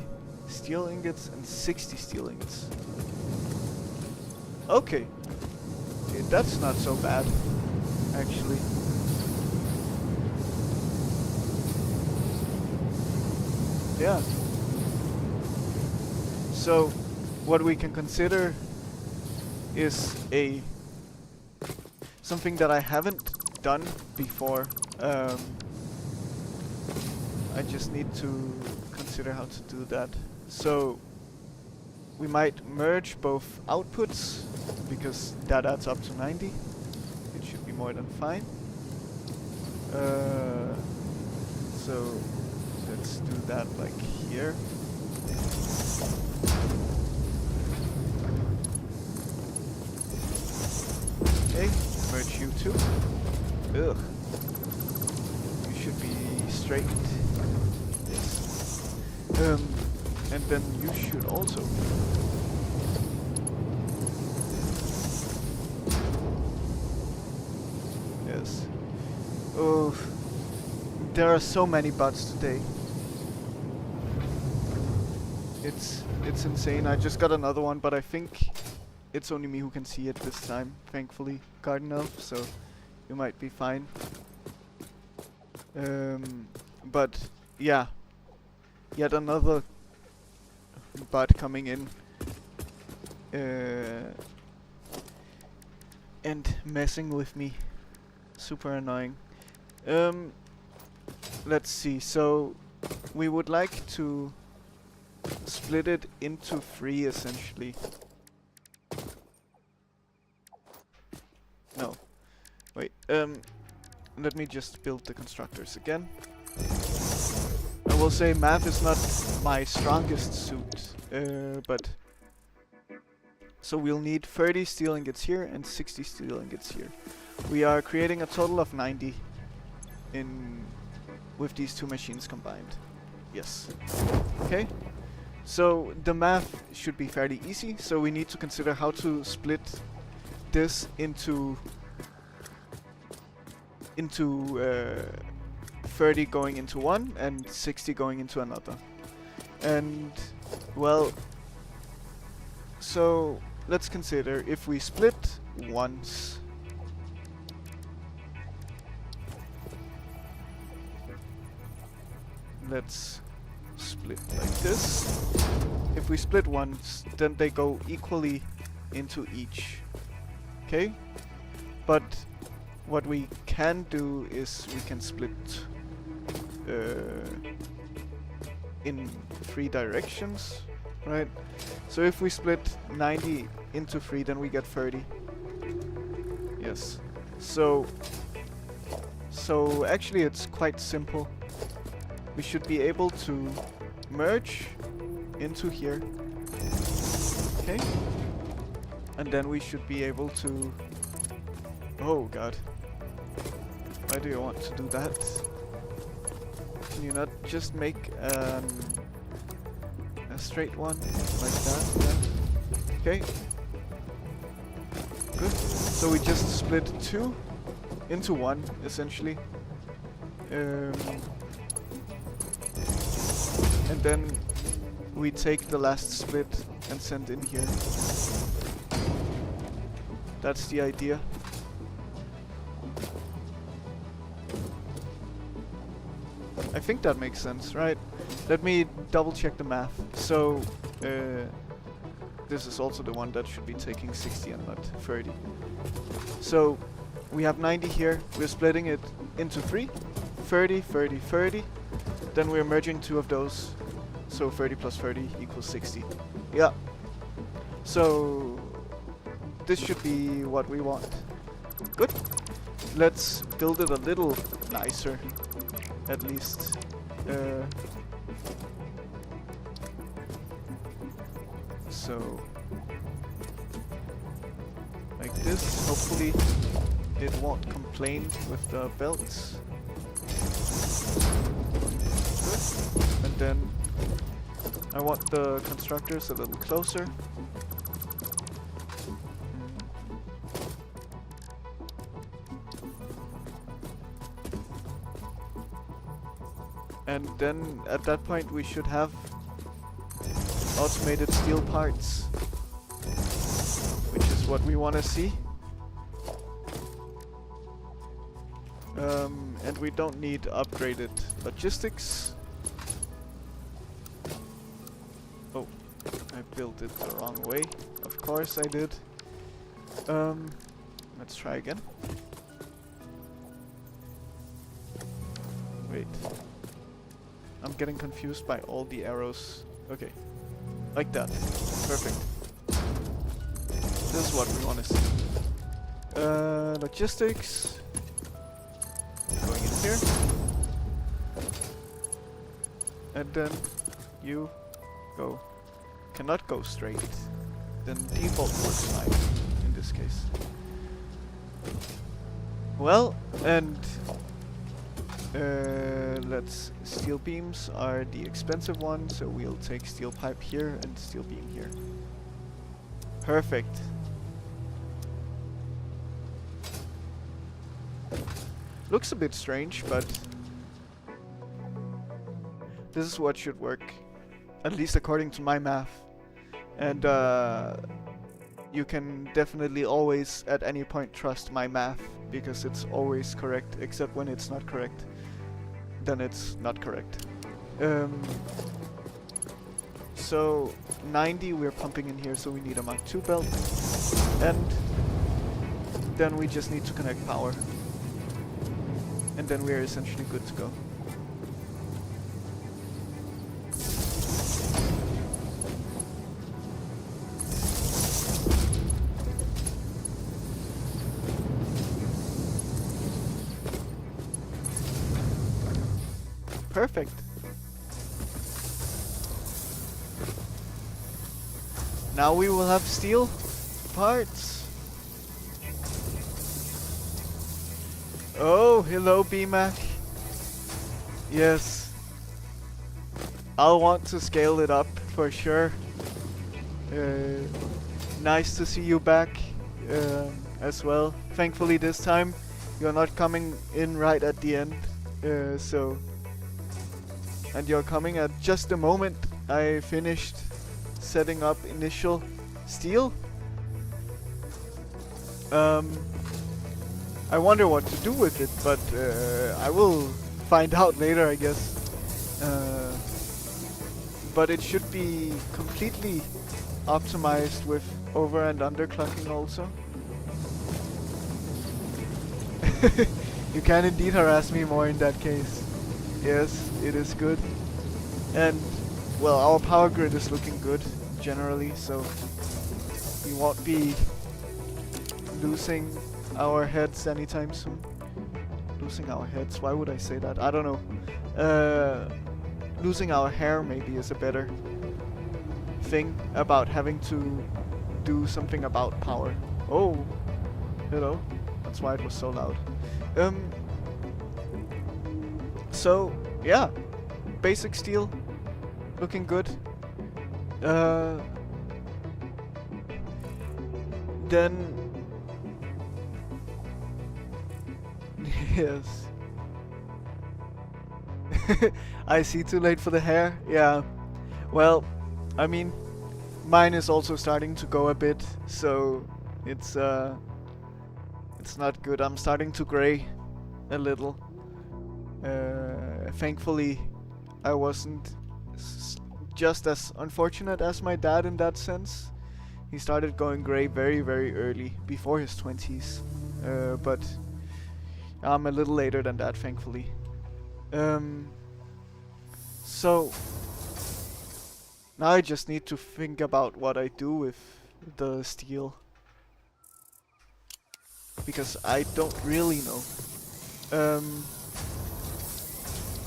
steel ingots and 60 steel ingots. Okay. That's not so bad, actually. Yeah. So, what we can consider is something that I haven't done before. I just need to consider how to do that. So we might merge both outputs, because that adds up to 90. It should be more than fine. So let's do that like here. Okay, merge you two. Ugh. You should be straight. Yes. And then you should also. Yes. Oh, there are so many bots today. It's insane. I just got another one, but I think it's only me who can see it this time. Thankfully, Garden Elf, so you might be fine. But yeah, yet another bot coming in and messing with me. Super annoying. Let's see. So we would like to split it into 3 essentially. No. Wait. Let me just build the constructors again. I will say math is not my strongest suit, but so we'll need 30 steel ingots here and 60 steel ingots here. We are creating a total of 90 with these 2 machines combined. Yes. Okay. So the math should be fairly easy. So we need to consider how to split this into 30 going into one and 60 going into another. And well, so let's consider if we split once. Let's split like this. If we split once, then they go equally into each. Okay? But what we can do is we can split in 3 directions, right? So if we split 90 into 3, then we get 30. Yes. So actually it's quite simple. We should be able to merge into here. Okay? And then we should be able to... Oh god. Why do you want to do that? Can you not just make a straight one like that? Yeah. Okay. Good. So we just split 2 into 1, essentially. And then we take the last split and send in here. That's the idea. I think that makes sense, right? Let me double check the math. So, this is also the one that should be taking 60 and not 30. So, we have 90 here. We're splitting it into 3. 30, 30, 30. Then we're merging 2 of those. So 30 plus 30 equals 60. Yeah. So this should be what we want. Good. let's build it a little nicer, at least. So, like this. Hopefully it won't complain with the belts. Good. And then I want the constructors a little closer. And then at that point we should have automated steel parts, which is what we want to see. And we don't need upgraded logistics. Oh, I built it the wrong way. Of course I did. Let's try again. Wait. I'm getting confused by all the arrows. Okay. Like that. Perfect. This is what we want to see. Logistics. Going in here. And then you go. Cannot go straight. Then default works fine in this case. Well, and let's steel beams are the expensive one, so we'll take steel pipe here and steel beam here. Perfect. Looks a bit strange, but this is what should work, at least according to my math. And you can definitely always at any point trust my math, because it's always correct, except when it's not correct. Then it's not correct. So 90 we're pumping in here, so we need a Mach 2 belt, and then we just need to connect power, and then we're essentially good to go. Perfect. Now we will have steel parts. Oh, hello BMAC. Yes. I'll want to scale it up for sure. Nice to see you back as well. Thankfully this time you're not coming in right at the end. And you're coming at just the moment I finished setting up initial steel. I wonder what to do with it, but I will find out later, I guess. But it should be completely optimized with over and underclocking also. You can indeed harass me more in that case. Yes, it is good. And, well, our power grid is looking good, generally, so we won't be losing our heads anytime soon. Losing our heads? Why would I say that? I don't know. Losing our hair maybe is a better thing about having to do something about power. Oh, hello. That's why it was so loud. So, yeah. Basic steel. Looking good. Then... yes. I see, too late for the hair. Yeah. Well, I mean, mine is also starting to go a bit, so it's not good. I'm starting to gray a little. Thankfully, I wasn't just as unfortunate as my dad in that sense. He started going gray very, very early, before his 20s. But I'm a little later than that, thankfully. So now I just need to think about what I do with the steel. because I don't really know.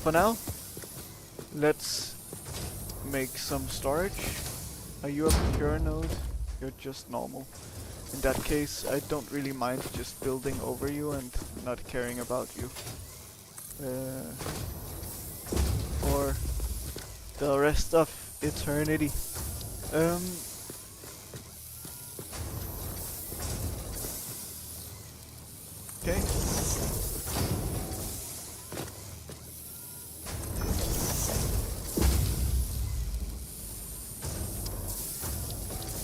For now, let's make some storage. Are you a pure node? You're just normal. In that case, I don't really mind just building over you and not caring about you. For the rest of eternity. Okay.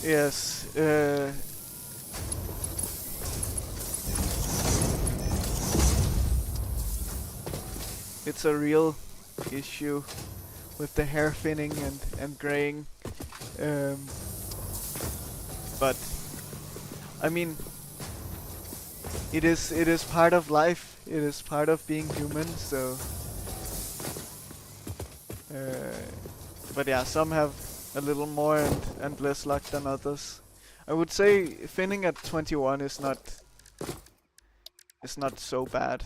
Yes, it's a real issue with the hair thinning and graying. But I mean, it is part of life. It is part of being human. So, but yeah, some have a little more and less luck than others. I would say thinning at 21 is not so bad.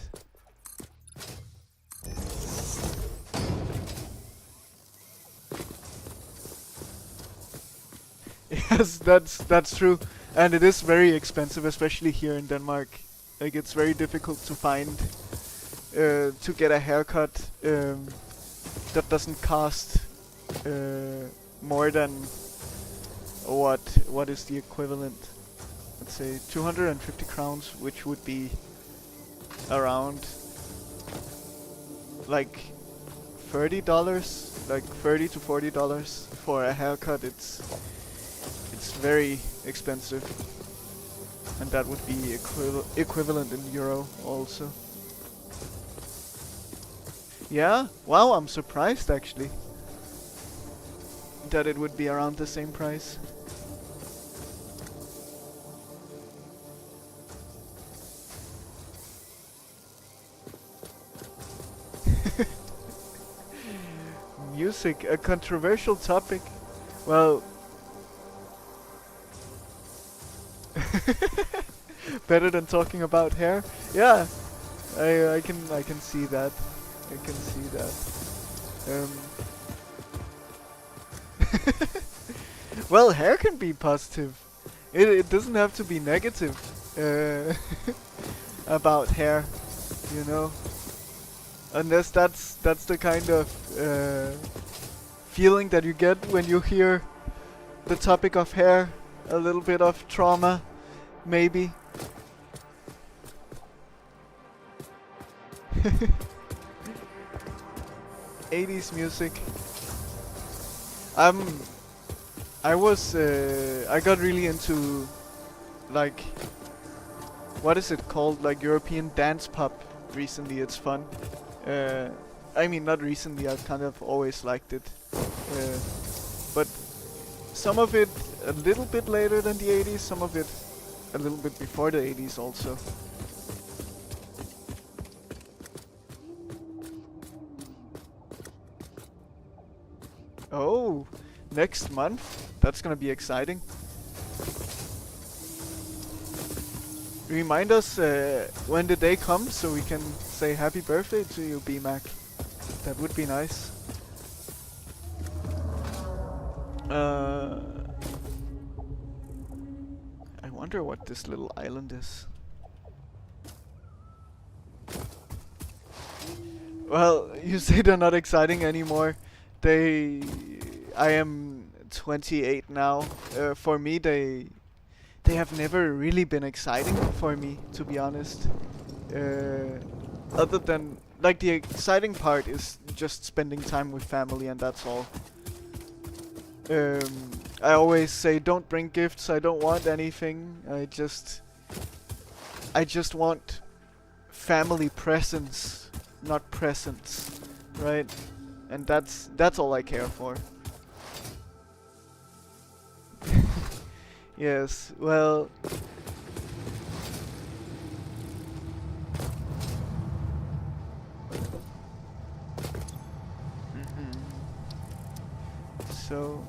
Yes, that's true, and it is very expensive, especially here in Denmark. Like, it's very difficult to find to get a haircut that doesn't cost more than what is the equivalent? Let's say 250 crowns, which would be around like $30, like $30 to $40 for a haircut. It's very expensive, and that would be equivalent in euro also. Yeah, wow, I'm surprised actually that it would be around the same price. Music, a controversial topic. Well, better than talking about hair. Yeah, I can see that. I can see that. Well, hair can be positive. It doesn't have to be negative about hair, you know. Unless that's the kind of feeling that you get when you hear the topic of hair. A little bit of trauma, maybe. 80s music. I got really into, like, what is it called? Like European dance pop recently. It's fun. I mean, not recently. I've kind of always liked it. But some of it a little bit later than the 80s, some of it a little bit before the 80s also. Oh, next month? That's gonna be exciting. Remind us when the day comes so we can say happy birthday to you, BMAC. That would be nice. I wonder what this little island is. Well, you say they're not exciting anymore. I am 28 now. For me, they have never really been exciting for me, to be honest. Other than, like, the exciting part is just spending time with family, and that's all. I always say, don't bring gifts. I don't want anything. I just want family presence, not presents, right? And that's all I care for. Yes, well, so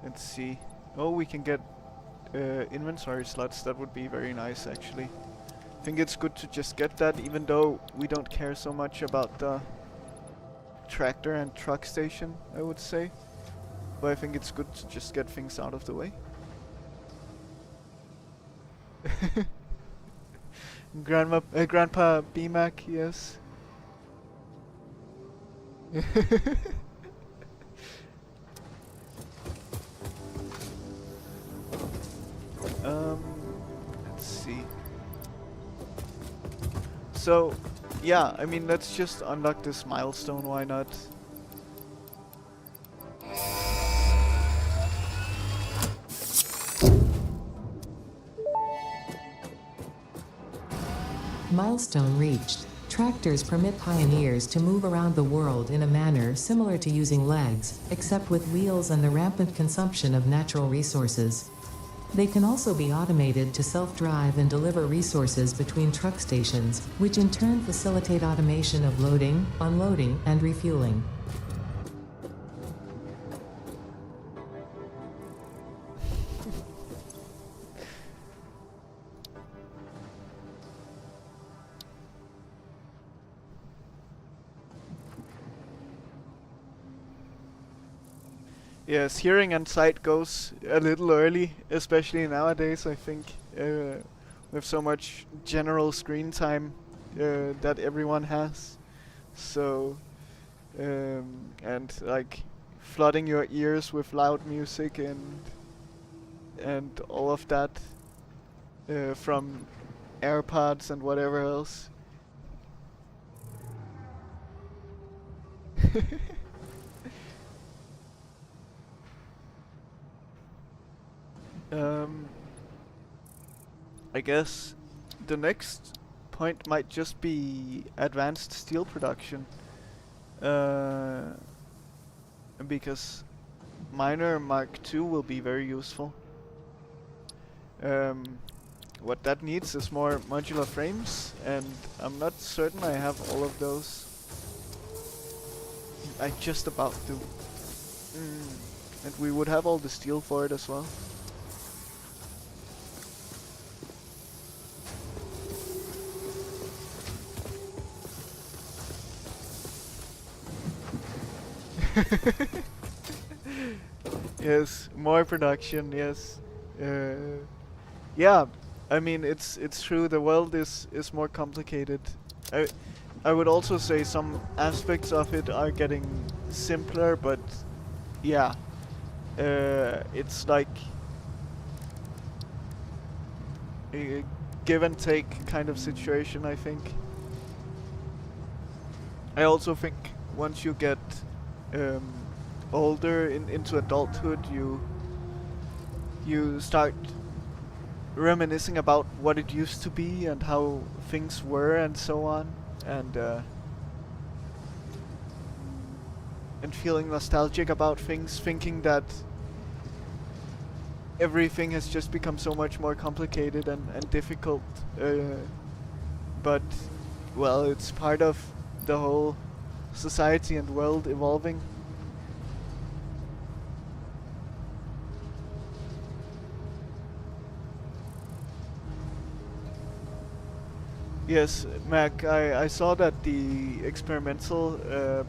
let's see. Oh, we can get inventory slots. That would be very nice, actually. I think it's good to just get that, even though we don't care so much about the tractor and truck station, I would say. But I think it's good to just get things out of the way. Grandpa BMAC, yes. Let's see. So, yeah, I mean, let's just unlock this milestone, why not? Milestone reached. Tractors permit pioneers to move around the world in a manner similar to using legs, except with wheels and the rampant consumption of natural resources. They can also be automated to self-drive and deliver resources between truck stations, which in turn facilitate automation of loading, unloading, and refueling. Yes, hearing and sight goes a little early, especially nowadays, I think. With so much general screen time that everyone has. So, and like flooding your ears with loud music and all of that from AirPods and whatever else. I guess the next point might just be advanced steel production. Because Miner Mark II will be very useful. What that needs is more modular frames, and I'm not certain I have all of those. I just about do. And we would have all the steel for it as well. Yes, more production, yes. Yeah, I mean, it's true, the world is more complicated. I would also say some aspects of it are getting simpler, but yeah, it's like a give and take kind of situation, I think. I also think once you get older into adulthood, you start reminiscing about what it used to be and how things were and so on, and feeling nostalgic about things, thinking that everything has just become so much more complicated and difficult, but well, it's part of the whole society and world evolving. Yes, Mac, I saw that the experimental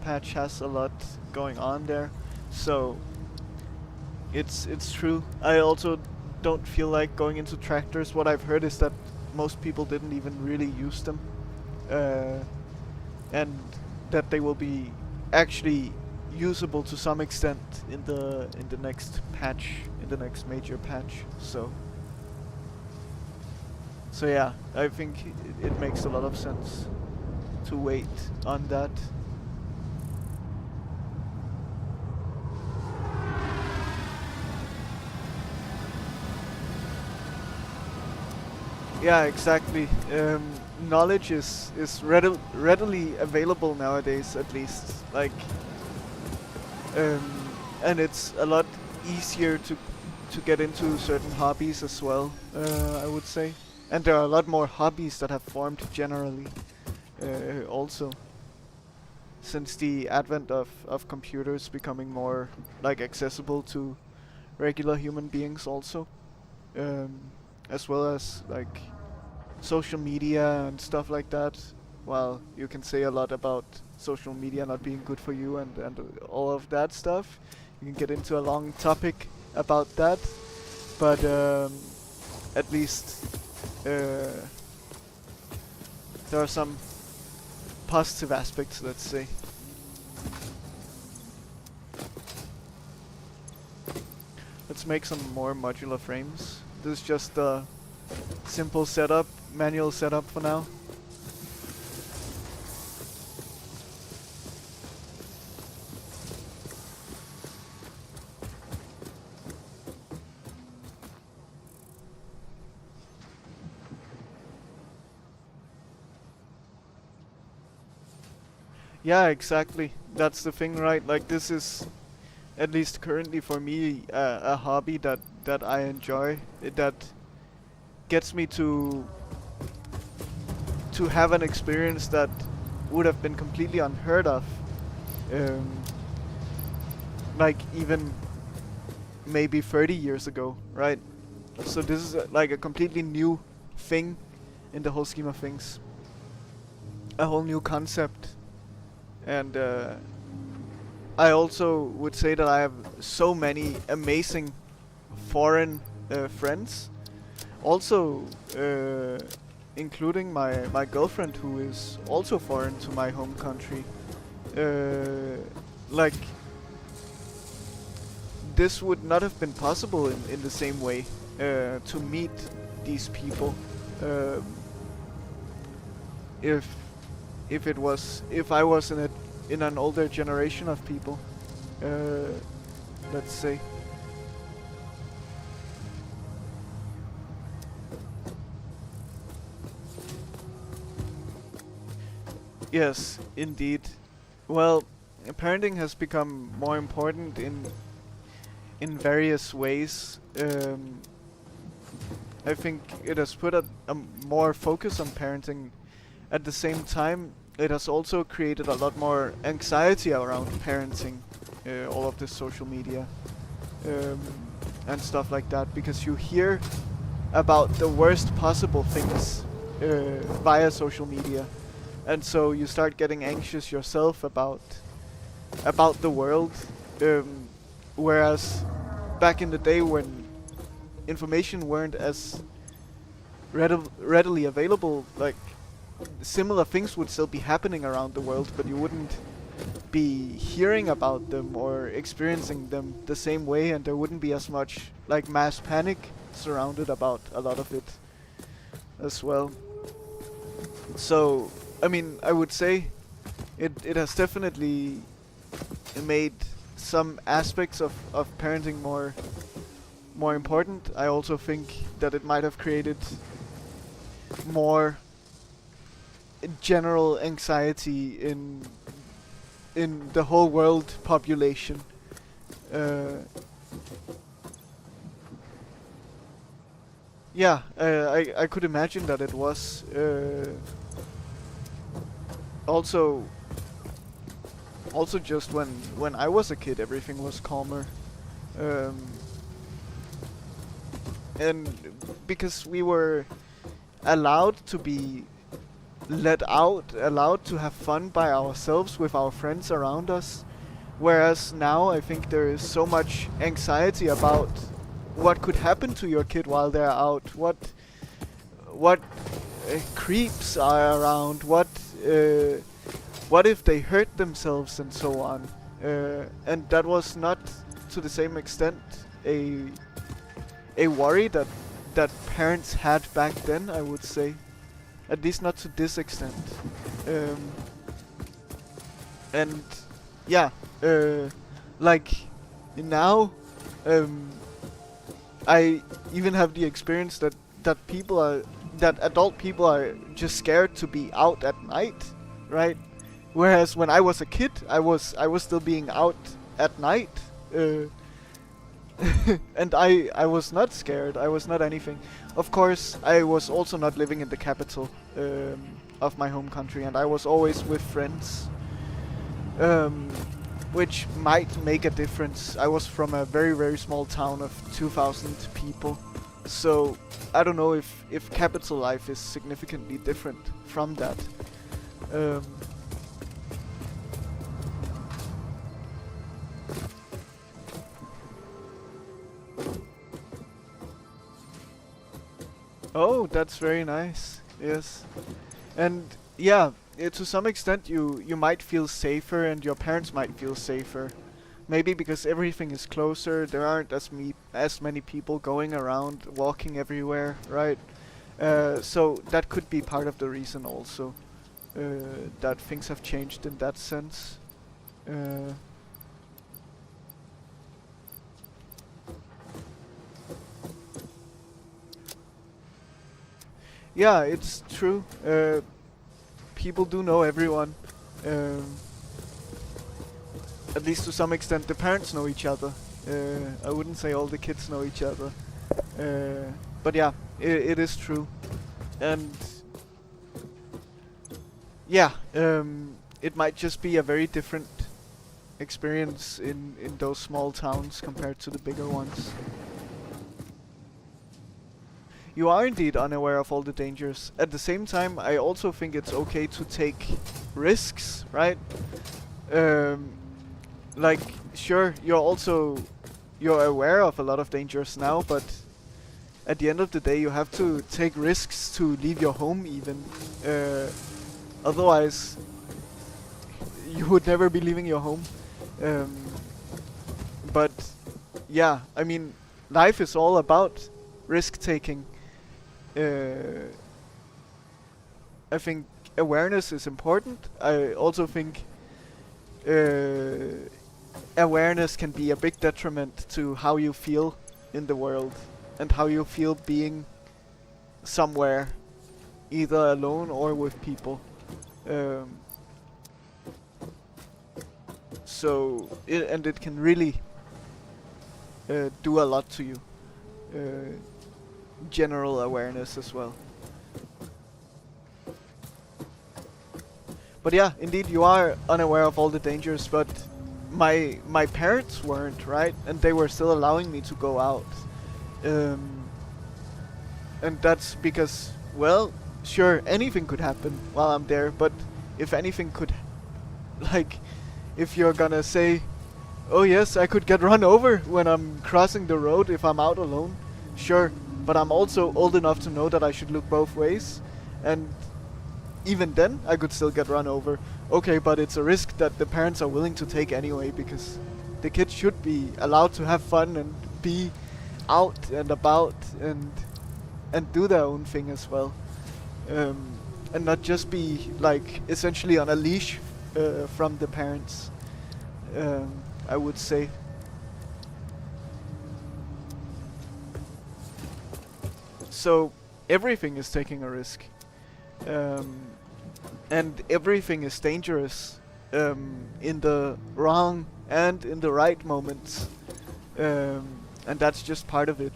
patch has a lot going on there, so it's true. I also don't feel like going into tractors. What I've heard is that most people didn't even really use them, and that they will be actually usable to some extent in the next patch, in the next major patch. So yeah, I think it makes a lot of sense to wait on that. Yeah, exactly. Knowledge is readily available nowadays, at least. Like, and it's a lot easier to get into certain hobbies as well. I would say. And there are a lot more hobbies that have formed generally, also, since the advent of computers becoming more like accessible to regular human beings also, um, as well as like social media and stuff like that. While you can say a lot about social media not being good for you and all of that stuff, you can get into a long topic about that. But at least there are some positive aspects, let's say. Let's make some more modular frames. This is just a simple setup, manual setup for now. Yeah, exactly. That's the thing, right? Like, this is, at least currently for me, a hobby that I enjoy. That gets me to have an experience that would have been completely unheard of. Um, like even maybe 30 years ago, right? So this is like a completely new thing in the whole scheme of things. A whole new concept. And I also would say that I have so many amazing foreign friends. Also, including my girlfriend, who is also foreign to my home country. Like, this would not have been possible in the same way to meet these people if I was in an older generation of people, let's say. Yes, indeed. Well, parenting has become more important in various ways. I think it has put a more focus on parenting. At the same time, it has also created a lot more anxiety around parenting, all of this social media and stuff like that, because you hear about the worst possible things via social media, and so you start getting anxious yourself about the world. Whereas back in the day when information weren't as readily available, like, similar things would still be happening around the world, but you wouldn't be hearing about them or experiencing them the same way, and there wouldn't be as much like mass panic surrounded about a lot of it as well. So, I mean, I would say it has definitely made some aspects of parenting more important. I also think that it might have created more general anxiety in the whole world population. Yeah, I could imagine that it was. Also just when I was a kid, everything was calmer. And because we were allowed to be let out, allowed to have fun by ourselves with our friends around us. Whereas now I think there is so much anxiety about what could happen to your kid while they're out, what creeps are around, what if they hurt themselves and so on. And that was not to the same extent a worry that parents had back then, I would say. At least not to this extent. And yeah, like now, I even have the experience that adult people are just scared to be out at night, right? Whereas when I was a kid, I was still being out at night. And I was not scared. I was not anything. Of course, I was also not living in the capital of my home country, and I was always with friends. which might make a difference. I was from a very, very small town of 2,000 people, so I don't know if capital life is significantly different from that. Um, oh, that's very nice. Yes. And yeah, to some extent you might feel safer and your parents might feel safer. Maybe because everything is closer, there aren't as many people going around, walking everywhere, right? So that could be part of the reason also, that things have changed in that sense. Uh, yeah, it's true. People do know everyone. Um, at least to some extent, the parents know each other. I wouldn't say all the kids know each other. But yeah, it is true. And yeah, it might just be a very different experience in those small towns compared to the bigger ones. You are indeed unaware of all the dangers. At the same time, I also think it's okay to take risks, right? Like, sure, you're aware of a lot of dangers now, but at the end of the day, you have to take risks to leave your home even. Otherwise, you would never be leaving your home. But yeah, I mean, life is all about risk-taking. I think awareness is important. I also think awareness can be a big detriment to how you feel in the world and how you feel being somewhere, either alone or with people. So it can really do a lot to you. General awareness as well. But yeah, indeed you are unaware of all the dangers, but my parents weren't, right? And they were still allowing me to go out. And that's because, well, sure, anything could happen while I'm there, but if anything could, like, if you're gonna say, oh yes, I could get run over when I'm crossing the road if I'm out alone, sure, but I'm also old enough to know that I should look both ways, and even then I could still get run over. Okay, but it's a risk that the parents are willing to take anyway, because the kids should be allowed to have fun and be out and about and do their own thing as well, and not just be like essentially on a leash from the parents, I would say. So everything is taking a risk, and everything is dangerous in the wrong and in the right moments, and that's just part of it.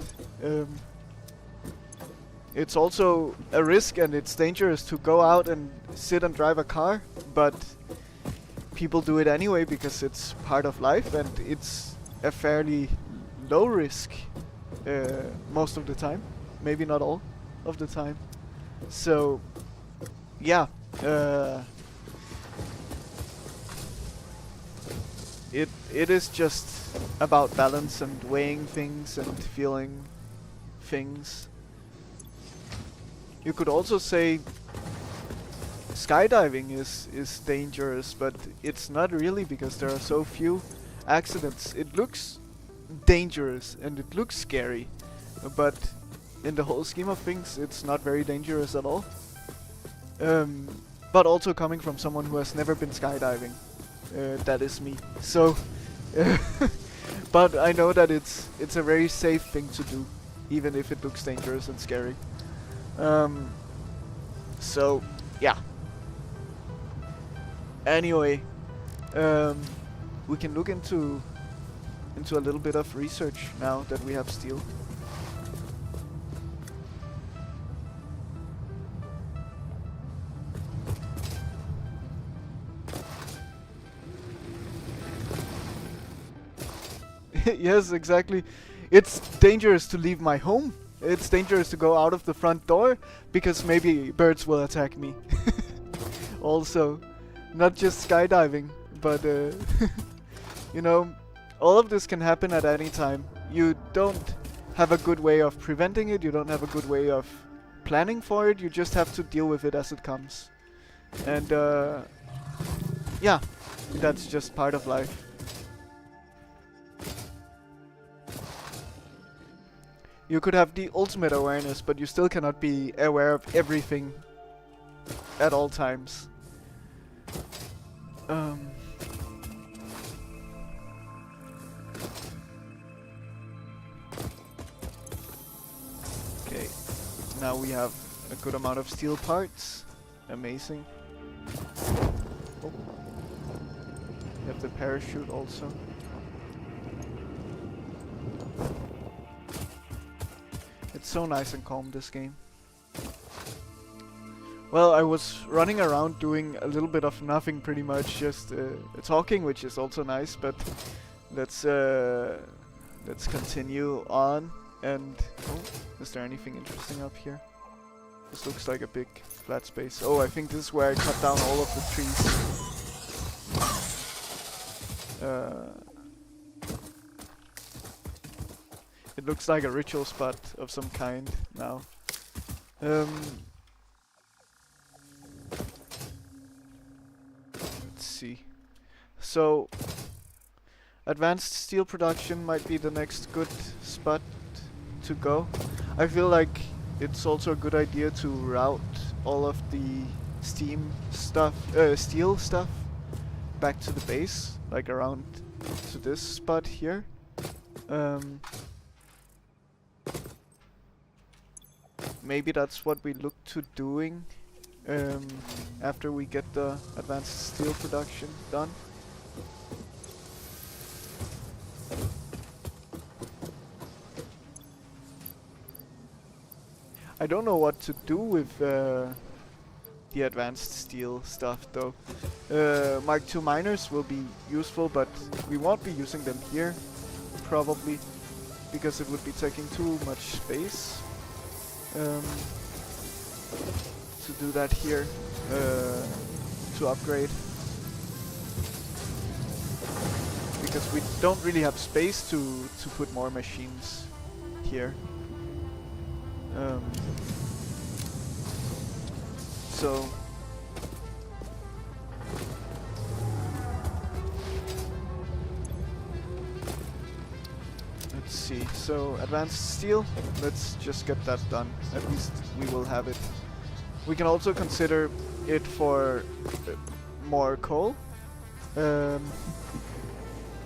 It's also a risk and it's dangerous to go out and sit and drive a car, but people do it anyway because it's part of life and it's a fairly low risk most of the time. Maybe not all of the time. So, yeah. It is just about balance and weighing things and feeling things. You could also say skydiving is dangerous, but it's not really because there are so few accidents. It looks dangerous and it looks scary, but in the whole scheme of things, it's not very dangerous at all. But also coming from someone who has never been skydiving, that is me. So, but I know that it's a very safe thing to do, even if it looks dangerous and scary. So, yeah. Anyway, we can look into a little bit of research now that we have steel. Yes, exactly. It's dangerous to leave my home. It's dangerous to go out of the front door because maybe birds will attack me. Also, not just skydiving, but you know, all of this can happen at any time. You don't have a good way of preventing it. You don't have a good way of planning for it. You just have to deal with it as it comes. And yeah, that's just part of life. You could have the ultimate awareness, but you still cannot be aware of everything at all times. Okay, now we have a good amount of steel parts. Amazing. Oh. We have the parachute also. It's so nice and calm, this game. Well, I was running around doing a little bit of nothing, pretty much, just talking, which is also nice, but let's continue on. And oh, is there anything interesting up here? This looks like a big flat space. Oh, I think this is where I cut down all of the trees. It looks like a ritual spot of some kind now. Let's see. So, advanced steel production might be the next good spot to go. I feel like it's also a good idea to route all of the steel stuff back to the base, like around to this spot here. Maybe that's what we look to doing after we get the advanced steel production done. I don't know what to do with the advanced steel stuff though. Mark II miners will be useful, but we won't be using them here, probably, because it would be taking too much space to do that here, to upgrade. Because we don't really have space to put more machines here. So let's see. So advanced steel, let's just get that done. At least we will have it. We can also consider it for more coal.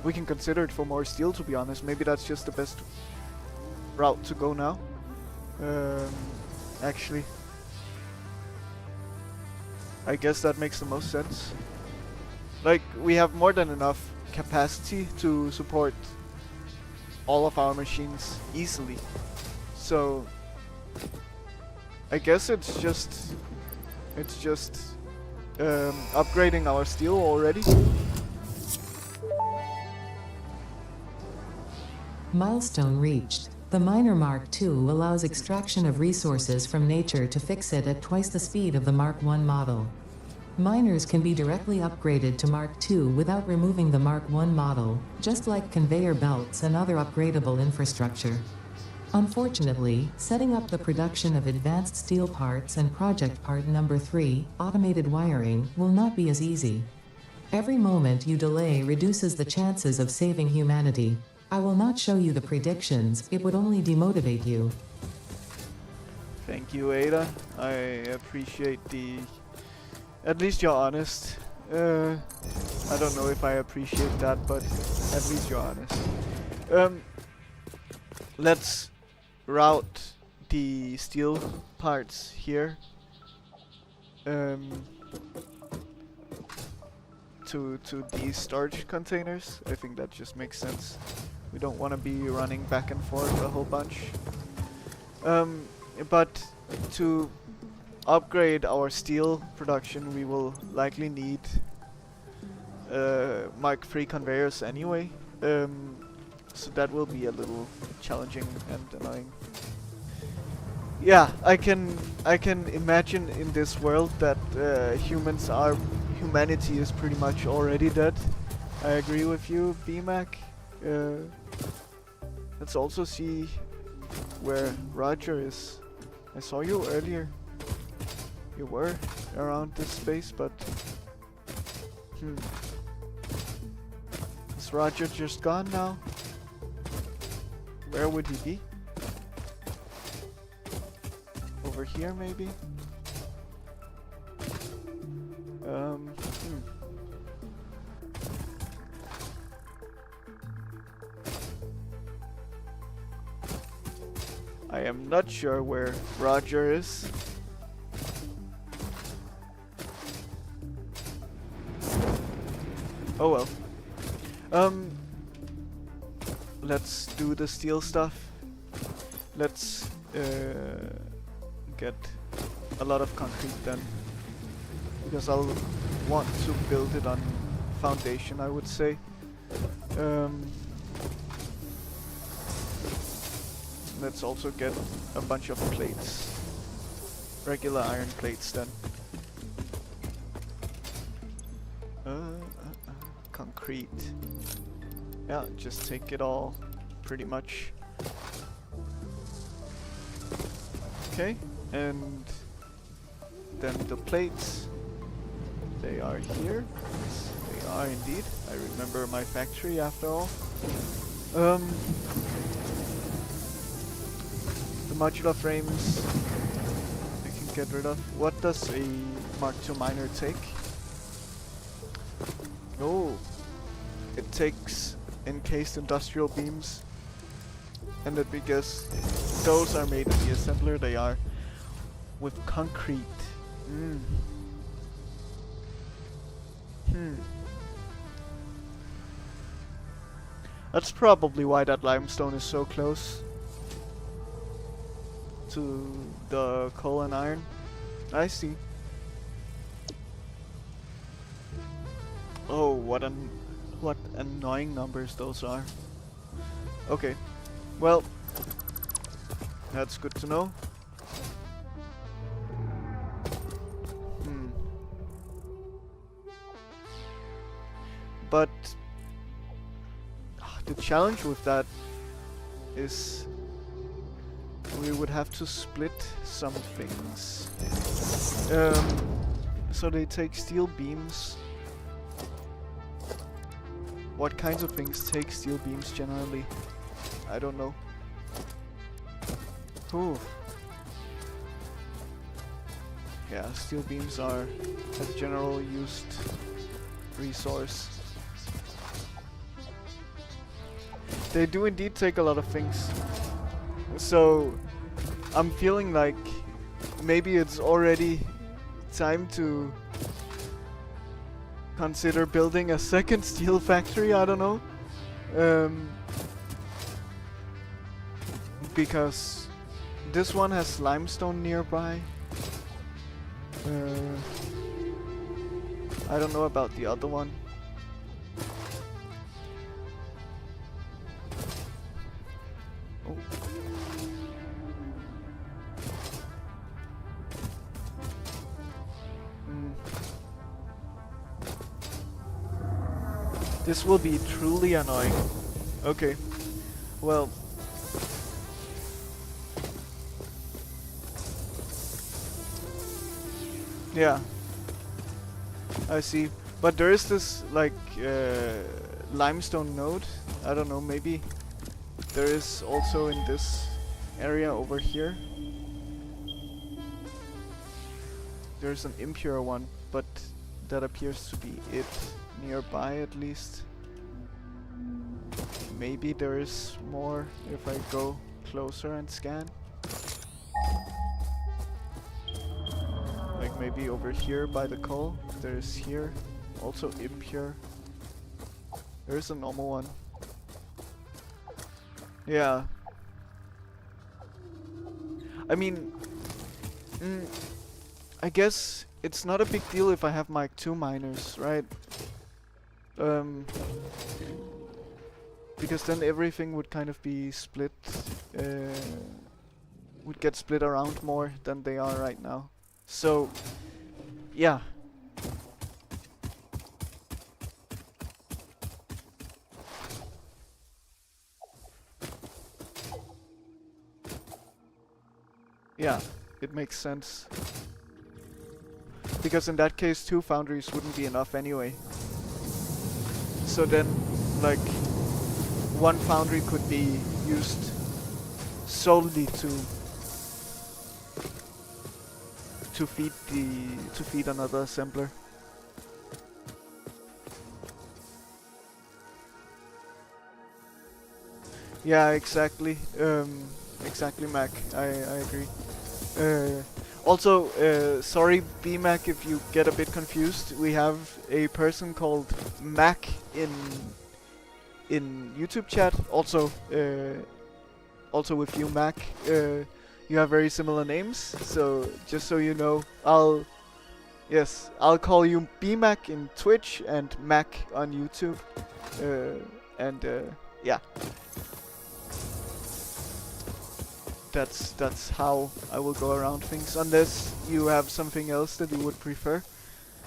We can consider it for more steel, to be honest. Maybe that's just the best route to go now. Actually, I guess that makes the most sense. Like, we have more than enough capacity to support all of our machines easily. So I guess it's just upgrading our steel already. Milestone reached. The Miner Mark II allows extraction of resources from nature to fix it at twice the speed of the Mark I model. Miners can be directly upgraded to Mark II without removing the Mark I model, just like conveyor belts and other upgradable infrastructure. Unfortunately, setting up the production of advanced steel parts and project part number 3, automated wiring, will not be as easy. Every moment you delay reduces the chances of saving humanity. I will not show you the predictions, it would only demotivate you. Thank you, Ada. I appreciate at least you're honest. I don't know if I appreciate that, but at least you're honest. Let's route the steel parts here to these storage containers. I think that just makes sense. We don't want to be running back and forth a whole bunch. But to upgrade our steel production, we will likely need Mark III conveyors anyway. So that will be a little challenging and annoying. Yeah, I can imagine in this world that humanity is pretty much already dead. I agree with you, BMAC. Let's also see where Roger is. I saw you earlier. You were around this space, but is Roger just gone now? Where would he be? Over here, maybe? I am not sure where Roger is. Oh well. Let's do the steel stuff. Let's get a lot of concrete then, because I'll want to build it on foundation, I would say. Let's also get a bunch of plates, regular iron plates then. Concrete. Yeah, just take it all, pretty much. Okay, and then the plates, they are here. Yes, they are indeed. I remember my factory after all. The modular frames I can get rid of. What does a Mark II miner take? Oh, it takes encased industrial beams. And that because those are made in the assembler, they are with concrete. That's probably why that limestone is so close to the coal and iron. I see. Oh, what annoying numbers those are. Okay. Well, that's good to know. But the challenge with that is we would have to split some things. So they take steel beams. What kinds of things take steel beams generally? I don't know. Ooh. Yeah, steel beams are a general used resource. They do indeed take a lot of things. So I'm feeling like maybe it's already time to consider building a second steel factory, I don't know. Because this one has limestone nearby. I don't know about the other one. Oh. This will be truly annoying. Okay. Well. Yeah. I see. But there is this, like, limestone node. I don't know, maybe there is also in this area over here. There's an impure one, but that appears to be it. Nearby, at least. Maybe there is more if I go closer and scan. Like maybe over here by the coal. There's here. Also impure. There's a normal one. Yeah. I mean, I guess it's not a big deal if I have Mark II miners, right? because then everything would kind of be split, would get split around more than they are right now. So, yeah. Yeah, it makes sense. Because in that case, 2 foundries wouldn't be enough anyway. So then, like, 1 foundry could be used solely to feed another assembler. Yeah, exactly. Exactly, Mac. I agree. Also, sorry, BMac, if you get a bit confused. We have a person called Mac in YouTube chat. Also, also with you, Mac. You have very similar names. So just so you know, I'll call you BMac in Twitch and Mac on YouTube. Yeah. That's how I will go around things. Unless you have something else that you would prefer,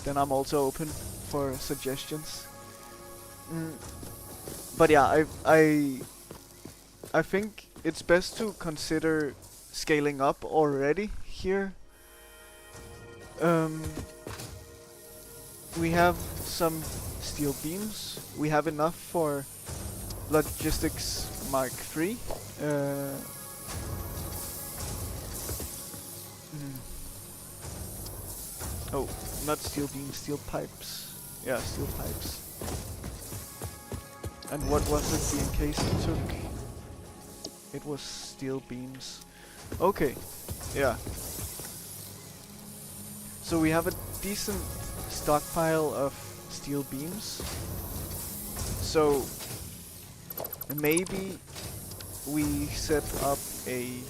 then I'm also open for suggestions. But yeah, I think it's best to consider scaling up already here. We have some steel beams. We have enough for Logistics Mark III. Oh, not steel beams, steel pipes. Yeah, steel pipes. And what was it the encasing took? It was steel beams. Okay, yeah. So we have a decent stockpile of steel beams. So maybe we set up a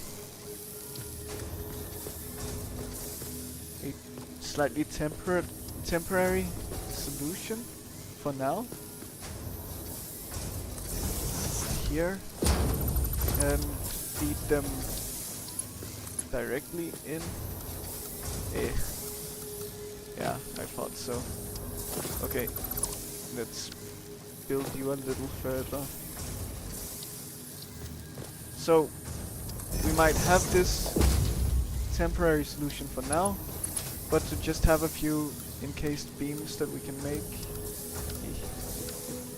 slightly temporary solution for now. Here, and feed them directly in. Yeah, I thought so. Okay, let's build you a little further. So, we might have this temporary solution for now, but to just have a few encased beams that we can make.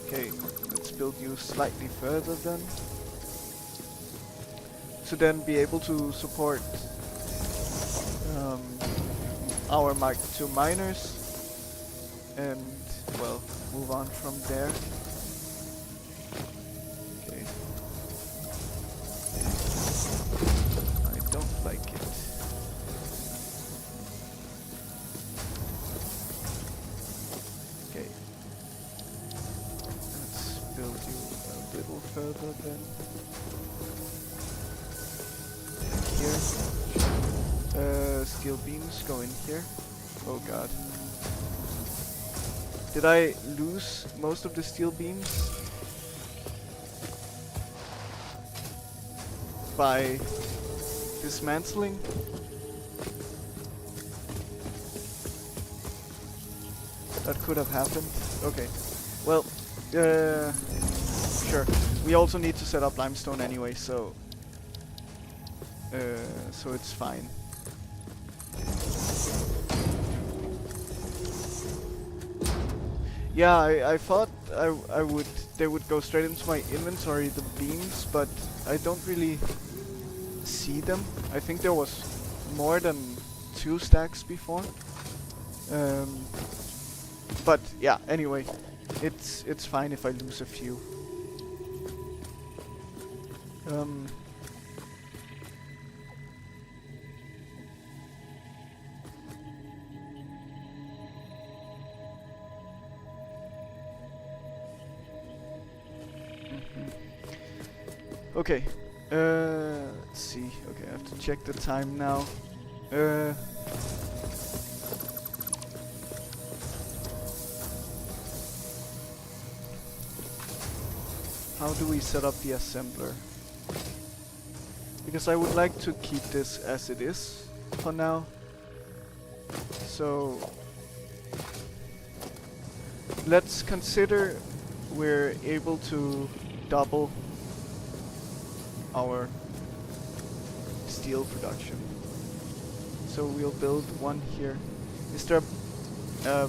Okay, let's build you slightly further then. To then be able to support our Mark II miners and, well, move on from there. Okay. I don't like it. Okay. Let's build you a little further then. Here. Steel beams go in here. Oh god. Did I lose most of the steel beams? By dismantling? That could have happened. Okay. Well, sure. We also need to set up limestone anyway, so it's fine. Yeah, I thought they would go straight into my inventory, the beams, but I don't really see them. I think there was more than 2 stacks before. But yeah, anyway, it's fine if I lose a few. Okay, let's see. Okay, I have to check the time now. how do we set up the assembler? Because I would like to keep this as it is for now. So let's consider we're able to double our steel production. So we'll build one here. Is there a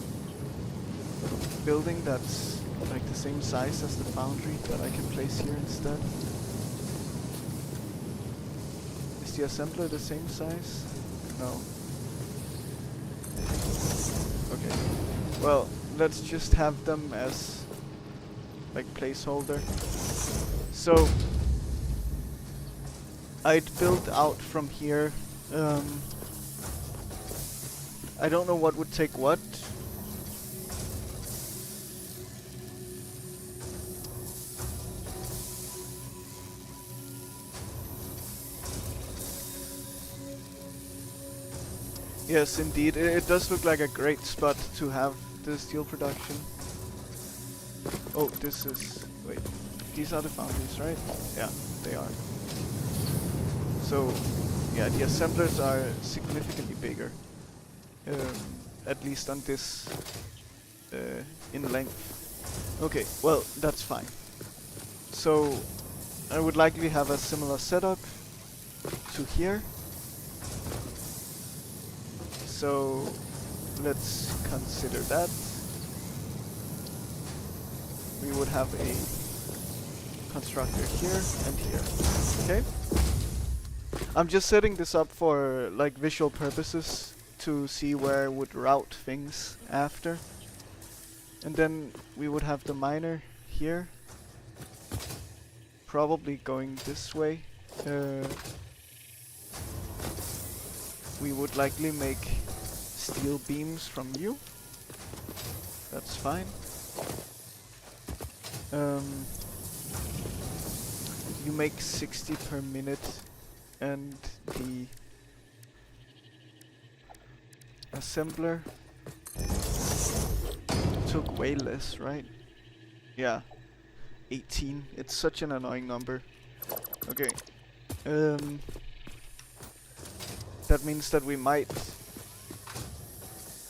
building that's like the same size as the foundry that I can place here instead? Is the assembler the same size? No. Okay. Well, let's just have them as like placeholder. So I'd build out from here. I don't know what would take what. Yes, indeed. It does look like a great spot to have the steel production. Oh, this is... wait. These are the foundries, right? Yeah, they are. So, yeah, the assemblers are significantly bigger. At least on this... in length. Okay, well, that's fine. So, I would likely have a similar setup to here. So let's consider that. We would have a constructor here and here. Okay? I'm just setting this up for like visual purposes to see where I would route things after. And then we would have the miner here. Probably going this way. We would likely make steel beams from you. That's fine. You make 60 per minute, and the assembler took way less, right? Yeah, 18. It's such an annoying number. Okay. That means that we might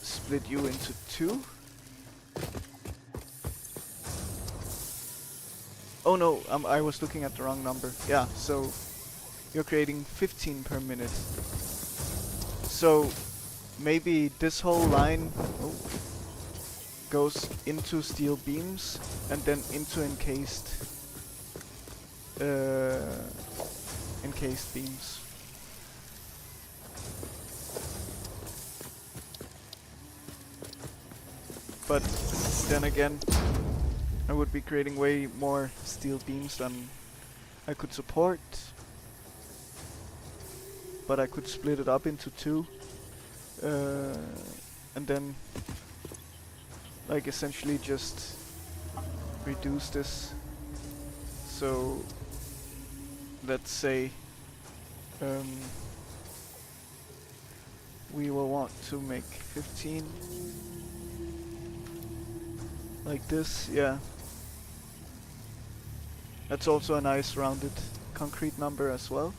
split you into two. Oh no, I was looking at the wrong number. Yeah, so you're creating 15 per minute. So maybe this whole line goes into steel beams and then into encased beams. But then again, I would be creating way more steel beams than I could support. But I could split it up into two. And then like essentially just reduce this. So let's say we will want to make 15 like this. Yeah, that's also a nice rounded concrete number as well.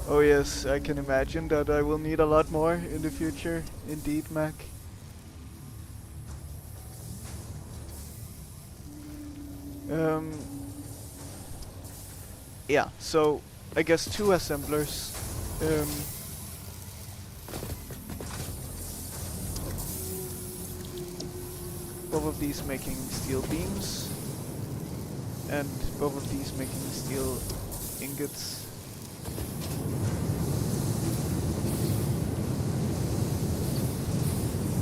Oh yes, I can imagine that I will need a lot more in the future. Indeed, Mac. Yeah, so I guess two assemblers. Both of these making steel beams, and both of these making steel ingots.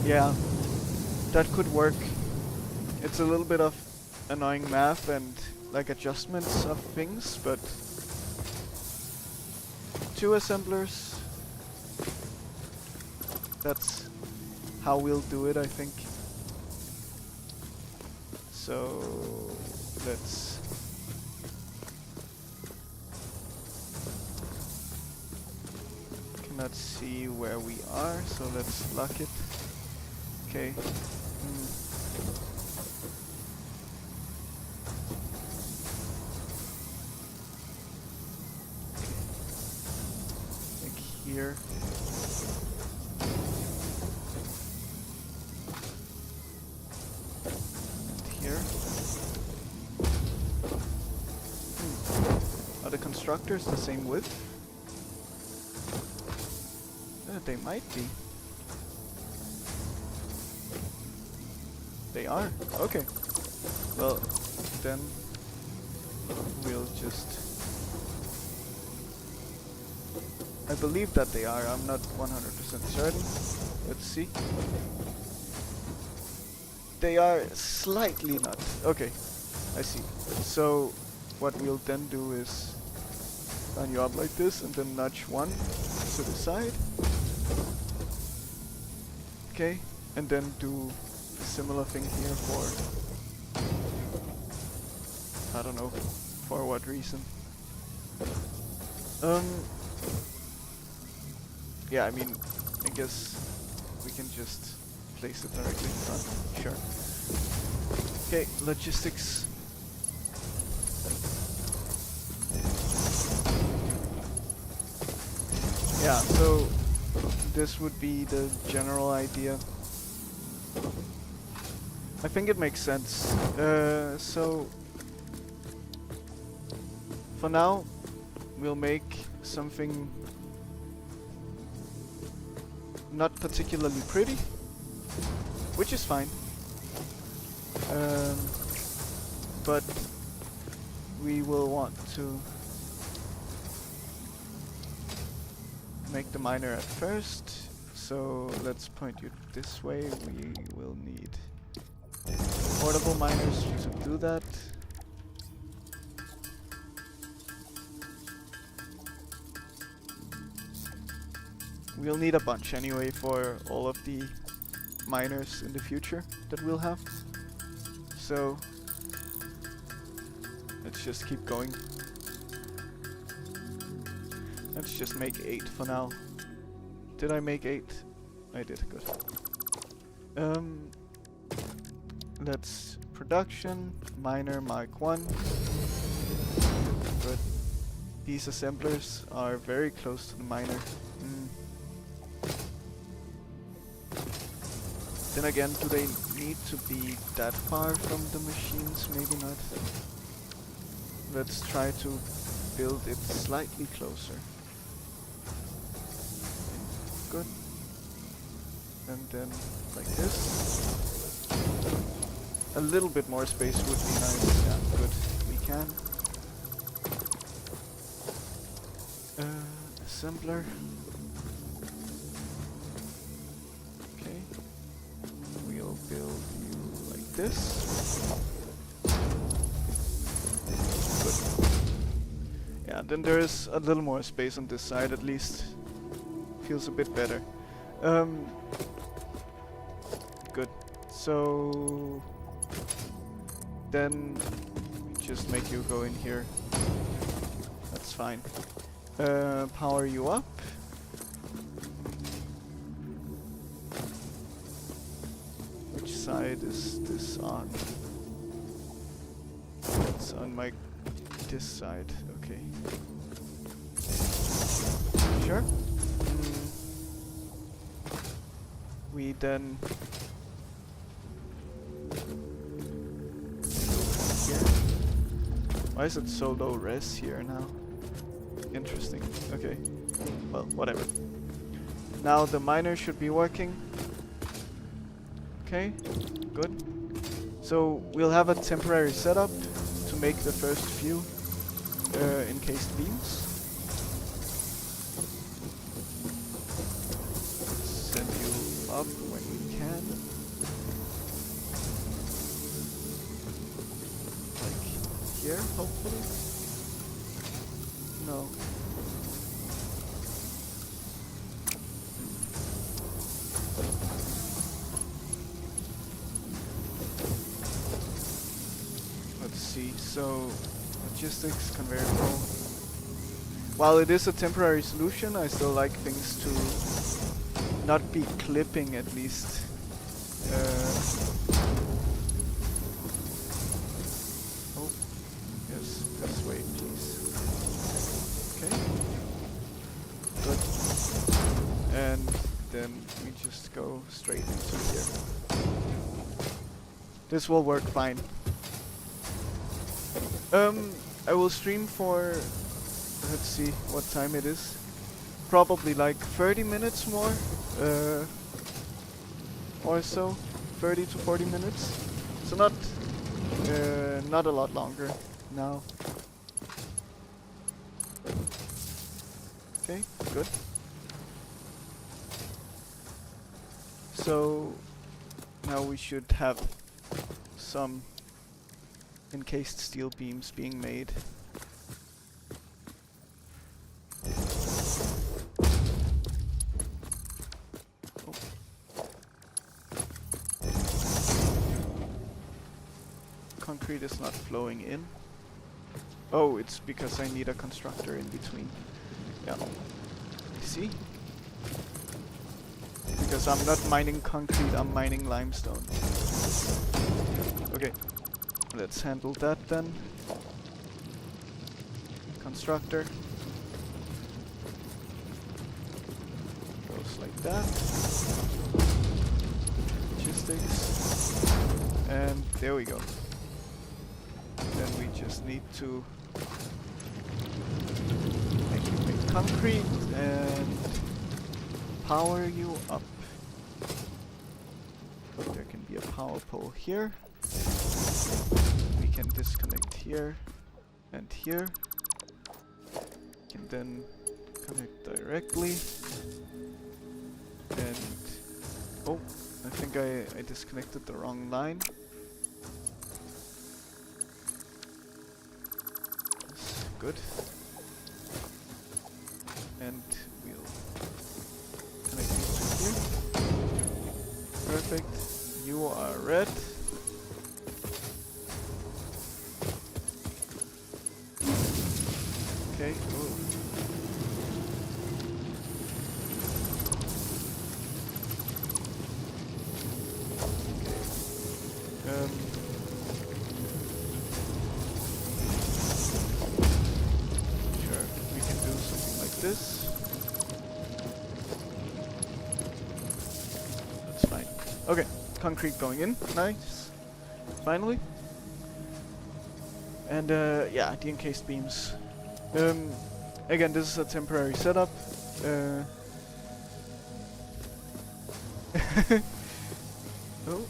Yeah, that could work. It's a little bit of annoying math and like adjustments of things, but two assemblers, that's how we'll do it, I think. So let's cannot see where we are, so let's lock it. Okay. Like here. And here. Are the constructors the same width? They might be. They are. Okay. Well, then we'll just... I believe that they are. I'm not 100% certain. Let's see. They are slightly not. Okay. I see. So what we'll then do is line you up like this and then nudge one to the side. Okay, and then do a similar thing here for, I don't know, for what reason. Yeah, I mean, I guess we can just place it directly in front. Sure. Okay, logistics. Yeah, so this would be the general idea. I think it makes sense. So for now, we'll make something not particularly pretty, which is fine. But we will want to make the miner at first, so let's point you this way. We will need portable miners to do that. We'll need a bunch anyway for all of the miners in the future that we'll have. So let's just keep going. Let's just make 8 for now. Did I make 8? I did, good. Let's production, miner Mark 1. Good. These assemblers are very close to the miner. Then again, do they need to be that far from the machines? Maybe not. Let's try to build it slightly closer. Good. And then like this. A little bit more space would be nice. Yeah, good. We can. Assembler. Okay. We'll build you like this. Good. Yeah, then there is a little more space on this side at least. Feels a bit better. Good. So then just make you go in here. That's fine. Power you up. Which side is this on? It's on my this side. Okay. Sure. We then here. Why is it so low res here now? Interesting. Okay. Well, whatever. Now the miner should be working. Okay. Good. So we'll have a temporary setup to make the first few encased beams. Send you up when we can. Like here, hopefully. No. Let's see. So logistics, conveyor belt. while it is a temporary solution, I still like things to not be clipping at least. Oh, yes, this way, please. Okay. Good. And then we just go straight into here. This will work fine. I will stream for, let's see what time it is. Probably like 30 minutes more, or so. 30 to 40 minutes. So not a lot longer now. Okay, good. So now we should have some encased steel beams being made. Oh. Concrete is not flowing in. Oh, it's because I need a constructor in between. Yeah. See? Because I'm not mining concrete, I'm mining limestone. Okay. Let's handle that then. Constructor. Goes like that. Logistics. And there we go. Then we just need to make concrete and power you up. There can be a power pole here. We can disconnect here and here. Can then connect directly. And oh, I think I disconnected the wrong line. That's good. And we'll connect these to here. Perfect. You are red. Okay. Ooh. Okay. Sure, we can do something like this. That's fine. Okay, concrete going in. Nice. Finally. And yeah, the encased beams. Again, this is a temporary setup. Oh.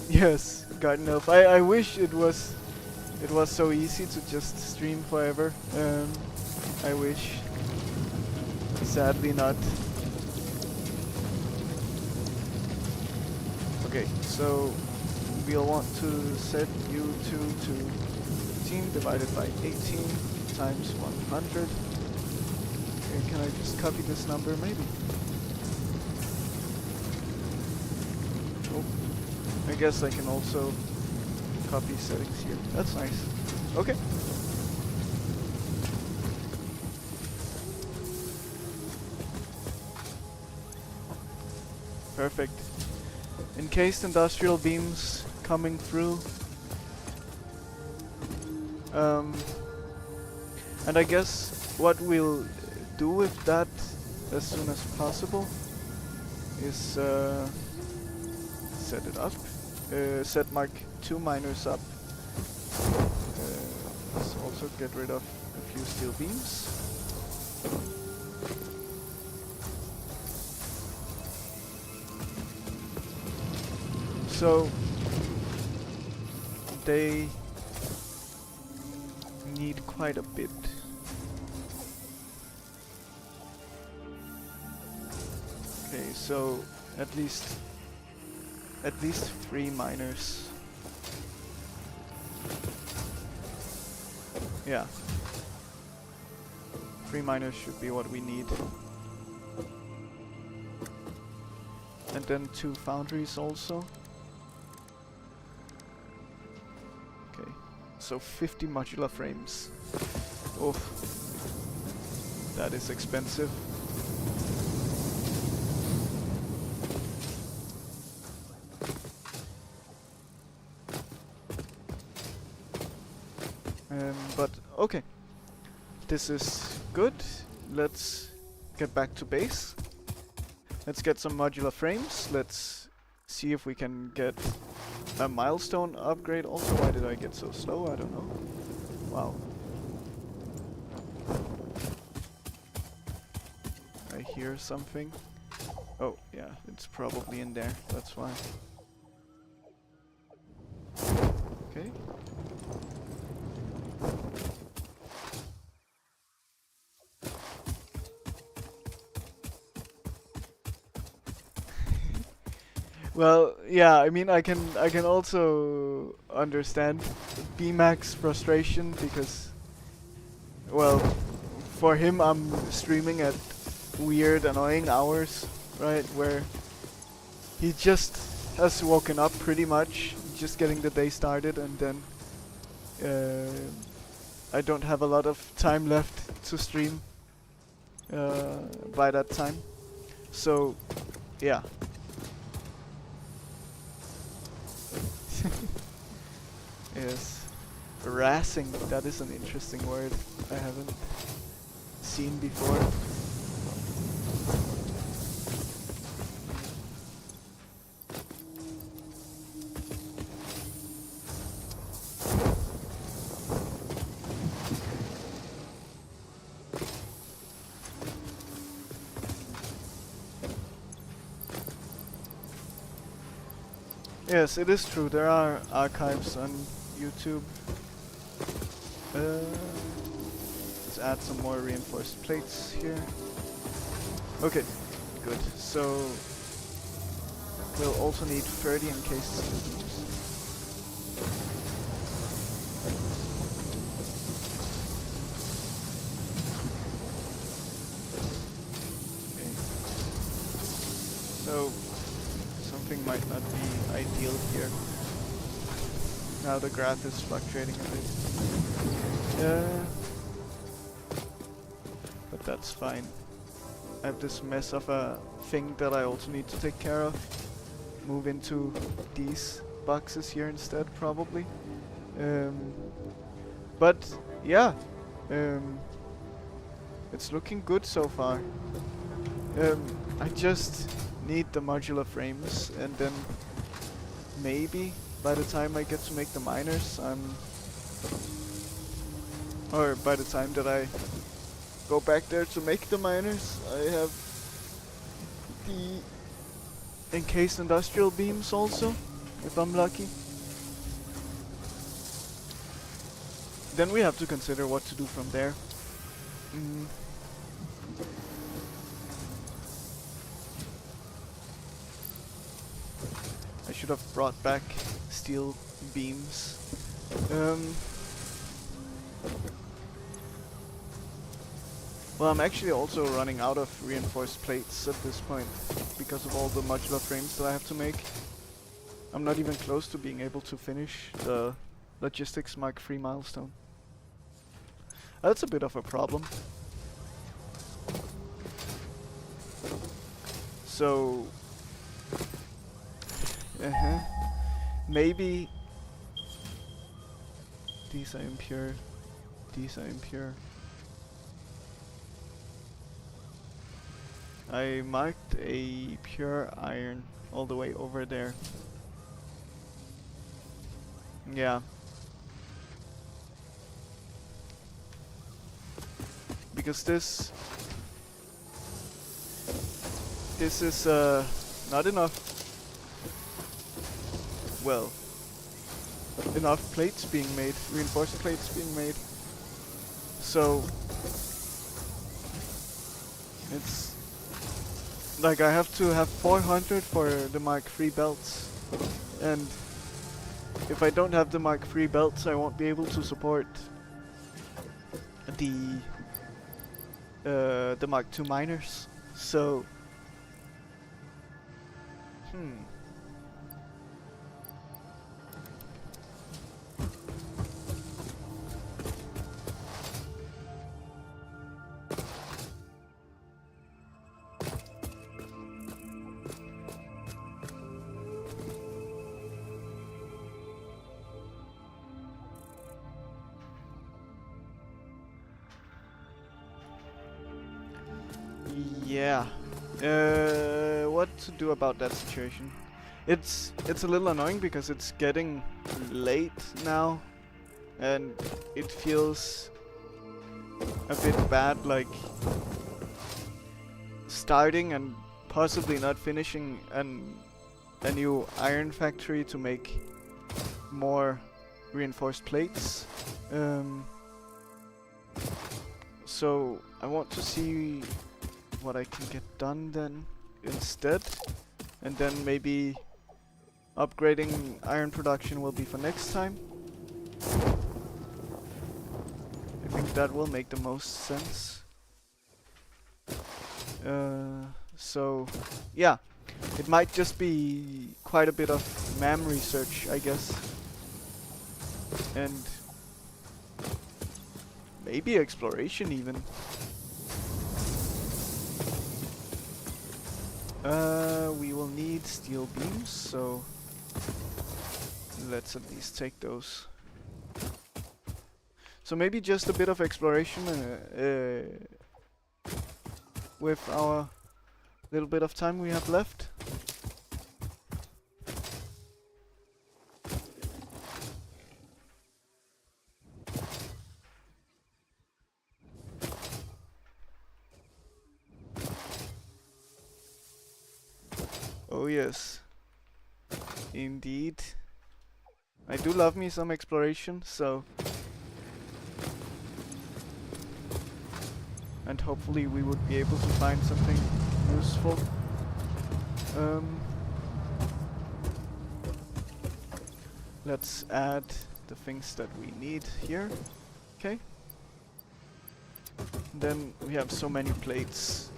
Yes, garden elf. I wish it was so easy to just stream forever. I wish. Sadly not. Okay, so we'll want to set U2 to 18 divided by 18 times 100. Okay, can I just copy this number maybe? Oh, I guess I can also copy settings here. That's nice. Okay. Perfect. Encased industrial beams coming through. And I guess what we'll do with that as soon as possible is set it up. Set Mark 2 miners up. Let's also get rid of a few steel beams. So they need quite a bit. Okay, so at least 3 miners. Yeah. 3 miners should be what we need. And then 2 foundries also. so 50 modular frames. Oof. That is expensive. But okay. This is good. Let's get back to base. Let's get some modular frames. Let's see if we can get a milestone upgrade also. Why did I get so slow? I don't know. Wow. I hear something. Oh, yeah, it's probably in there. That's why. Okay. Well, yeah, I mean, I can also understand BMAC's frustration because, well, for him, I'm streaming at weird, annoying hours, right, where he just has woken up pretty much, just getting the day started, and then I don't have a lot of time left to stream by that time. So, yeah. Yes. Harassing, that is an interesting word I haven't seen before. Yes, it is true. There are archives on YouTube. Let's add some more reinforced plates here. Okay, good. So we'll also need 30 encased systems. Okay. So something might not be ideal here. Now the graph is fluctuating a bit. But that's fine. I have this mess of a thing that I also need to take care of. Move into these boxes here instead, probably. But yeah, it's looking good so far. I just need the modular frames, and then maybe by the time I get to make the miners, or by the time that I go back there to make the miners, I have the encased industrial beams also, if I'm lucky. Then we have to consider what to do from there. I should have brought back steel beams. Well, I'm actually also running out of reinforced plates at this point because of all the modular frames that I have to make. I'm not even close to being able to finish the Logistics Mark III milestone. That's a bit of a problem. So maybe these are impure, these are impure. I marked a pure iron all the way over there. Yeah. Because this is not enough, well, enough plates being made, reinforced plates being made. So it's like I have to have 400 for the Mark III belts, and if I don't have the Mark III belts, I won't be able to support the Mark II miners. So Yeah. What to do about that situation? It's a little annoying because it's getting late now, and it feels a bit bad, like starting and possibly not finishing a new iron factory to make more reinforced plates. So I want to see what I can get done then instead, and then maybe upgrading iron production will be for next time. I think that will make the most sense. So yeah, it might just be quite a bit of MAM research, I guess, and maybe exploration even. We will need steel beams, so let's at least take those. So maybe just a bit of exploration with our little bit of time we have left. Oh yes, indeed. I do love me some exploration, so... And hopefully we would be able to find something useful. Let's add the things that we need here. Okay. Then we have so many plates.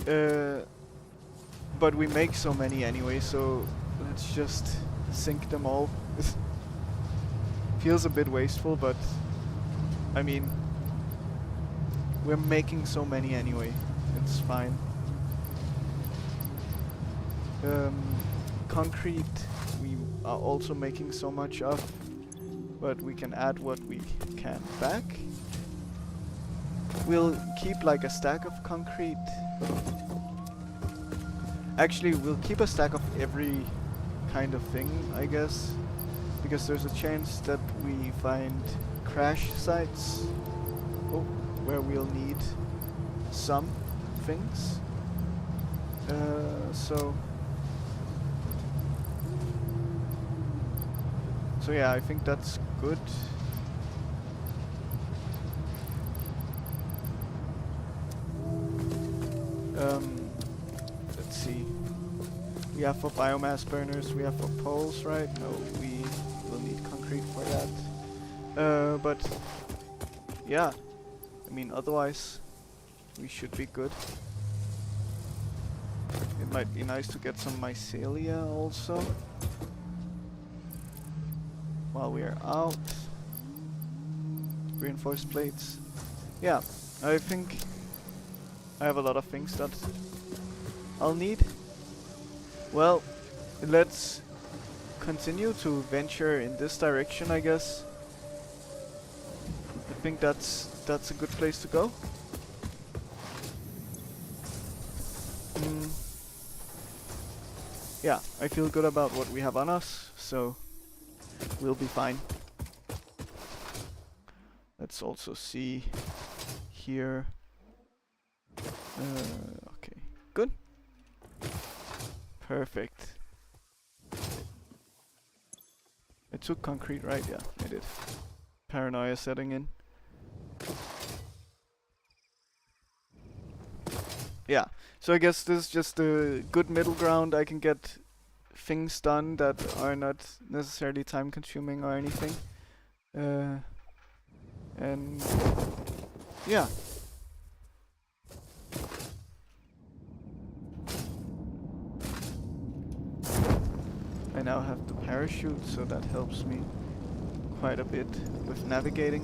But we make so many anyway, so let's just sink them all. Feels a bit wasteful, but I mean, we're making so many anyway. It's fine. Concrete we are also making so much of, but we can add what we can back. We'll keep like a stack of concrete. Actually, we'll keep a stack of every kind of thing, I guess, because there's a chance that we find crash sites where we'll need some things. So yeah, I think that's good. Let's see. We have for biomass burners, we have for poles, right? No, we will need concrete for that. But yeah, I mean, otherwise we should be good. It might be nice to get some mycelia also while we are out. Reinforced plates. Yeah, I think I have a lot of things that I'll need. Well, let's continue to venture in this direction, I guess. I think that's a good place to go. Yeah, I feel good about what we have on us, so we'll be fine. Let's also see here. Okay, good. Perfect. I took concrete, right? Yeah, I did. Paranoia setting in. Yeah, so I guess this is just a good middle ground. I can get things done that are not necessarily time consuming or anything. And yeah. I now have the parachute, so that helps me quite a bit with navigating.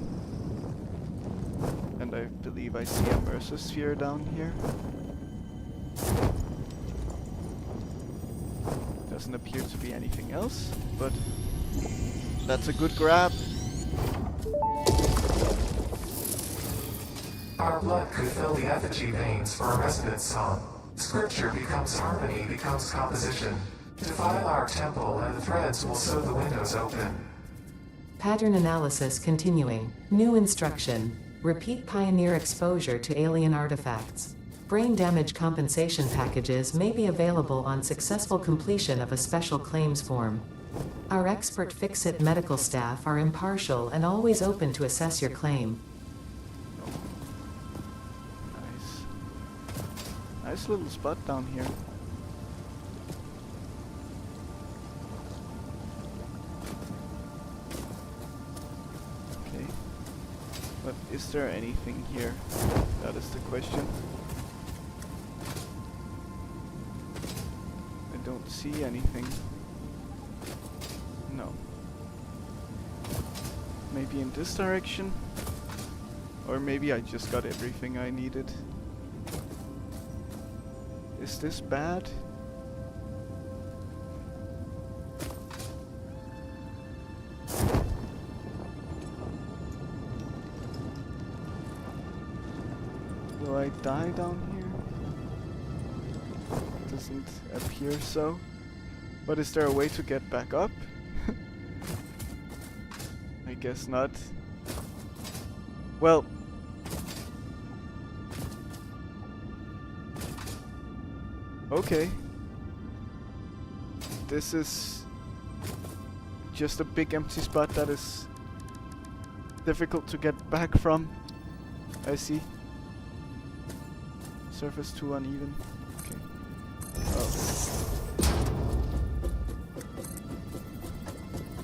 And I believe I see a Mercer down here. Doesn't appear to be anything else, but that's a good grab. Our blood could fill the effigy veins for a resonance song. Scripture becomes harmony, becomes composition. Defile our temple and the threads will sew the windows open. Pattern analysis continuing. New instruction. Repeat pioneer exposure to alien artifacts. Brain damage compensation packages may be available on successful completion of a special claims form. Our expert Fix-It medical staff are impartial and always open to assess your claim. Nice. Nice little spot down here. Okay. But is there anything here? That is the question. I don't see anything. No. Maybe in this direction? Or maybe I just got everything I needed. Is this bad? Will I die down here? Doesn't appear so. But is there a way to get back up? I guess not. Well, okay. This is just a big empty spot that is difficult to get back from. I see. Surface too uneven. Okay. Oh.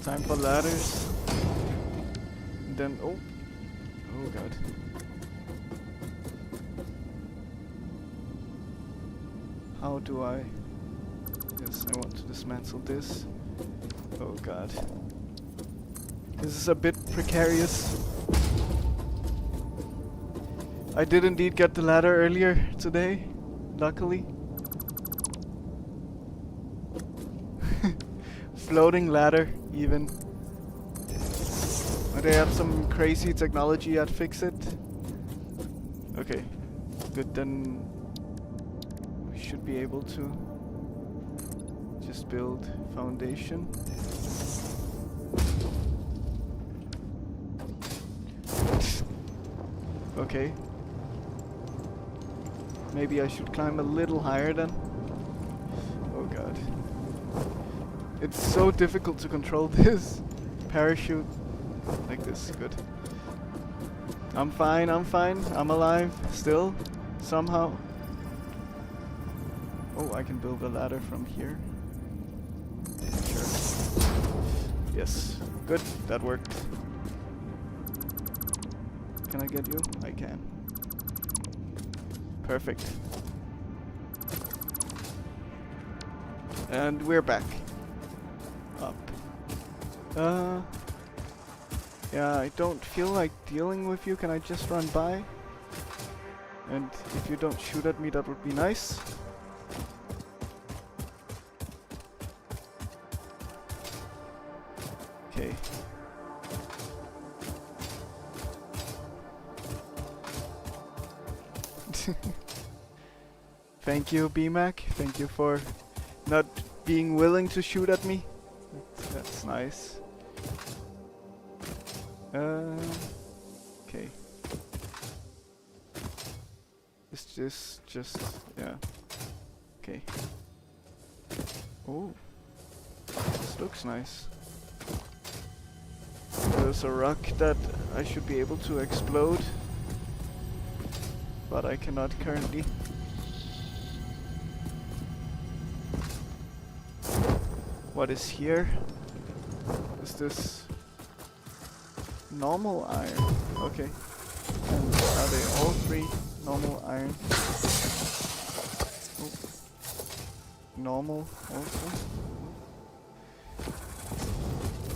Time for ladders. And then oh god. How do I? Yes, I want to dismantle this. Oh god. This is a bit precarious. I did indeed get the ladder earlier today, luckily. Floating ladder, even. They have some crazy technology at Fix-It. Okay, good, then we should be able to just build foundation. Okay. Maybe I should climb a little higher then. Oh god. It's so difficult to control this parachute like this. Good. I'm fine, I'm alive still, somehow. Oh, I can build a ladder from here. Sure. Yes, good, that worked. Can I get you? I can. Perfect. And we're back. Up. Yeah, I don't feel like dealing with you. Can I just run by? And if you don't shoot at me, that would be nice. Okay. Thank you, BMAC. Thank you for not being willing to shoot at me. That's nice. Okay. Is this just yeah. Okay. Oh, this looks nice. There's a rock that I should be able to explode, but I cannot currently. What is here? Is this normal iron? Okay. And are they all three normal iron? Oh. Normal also.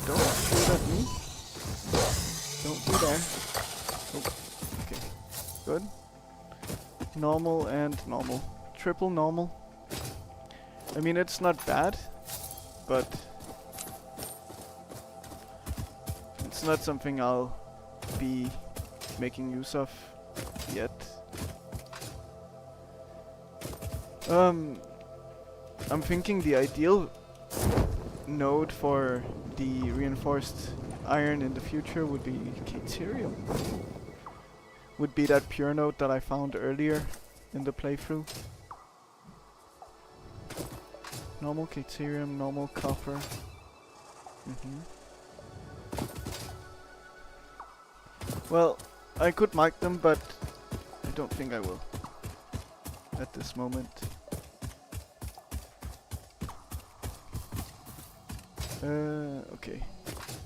Don't shoot at me. Don't do that. Oh. Okay. Good. Normal and normal. Triple normal. I mean, it's not bad, but it's not something I'll be making use of yet. Um, I'm thinking the ideal node for the reinforced iron in the future would be Caterium. Would be that pure node that I found earlier in the playthrough. Normal Caterium, normal copper. Well, I could mark them, but I don't think I will at this moment. Okay.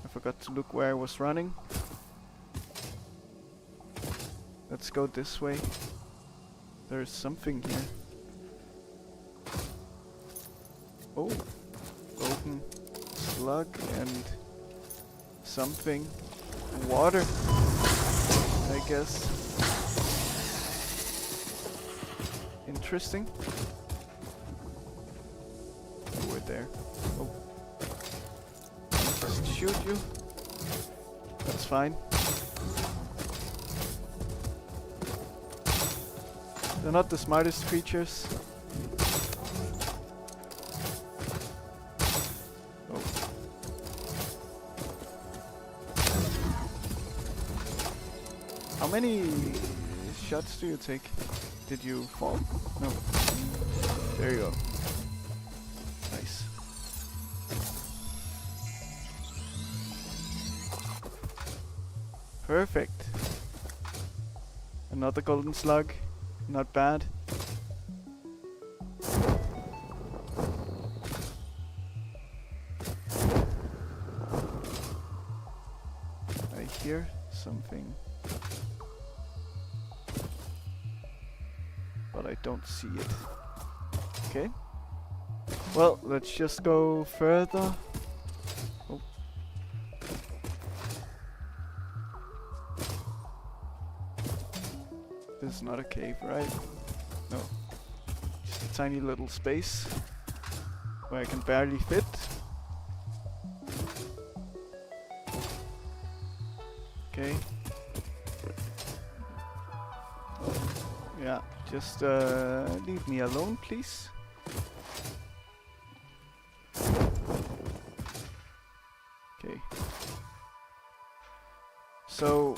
I forgot to look where I was running. Let's go this way. There's something here. Oh, golden slug and something. Water, I guess. Interesting. Over there. Oh. I'll just shoot you. That's fine. They're not the smartest creatures. Oh. How many shots do you take? Did you fall? No. There you go. Nice. Perfect. Another golden slug. Not bad. I hear something, but I don't see it. Okay. Well, let's just go further. Oh. This is not a cave, right? No. Just a tiny little space where I can barely fit. Okay. Yeah, just leave me alone, please. Okay. So,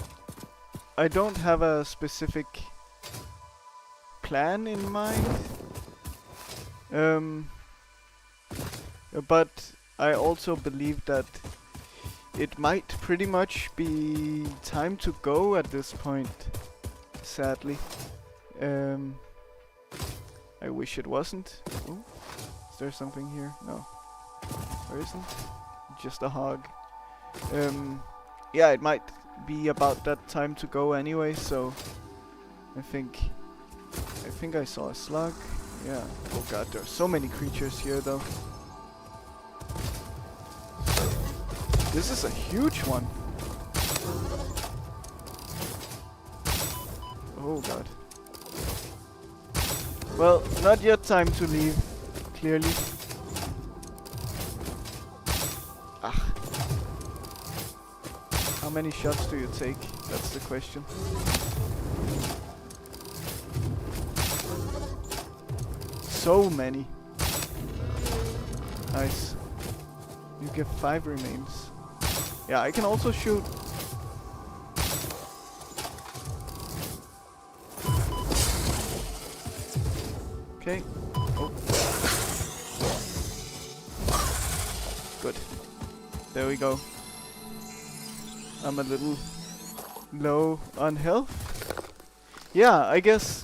I don't have a specific plan in mind. But I also believe that it might pretty much be time to go at this point, sadly. I wish it wasn't. Ooh, is there something here? No. There isn't. Just a hog. Yeah, it might be about that time to go anyway, so I think I saw a slug. Yeah. Oh god, there are so many creatures here though. This is a huge one. Oh god. Well, not yet time to leave, clearly. Ah. How many shots do you take? That's the question. So many. Nice. You get 5 remains. Yeah, I can also shoot. Okay. Oh. Good. There we go. I'm a little low on health. Yeah, I guess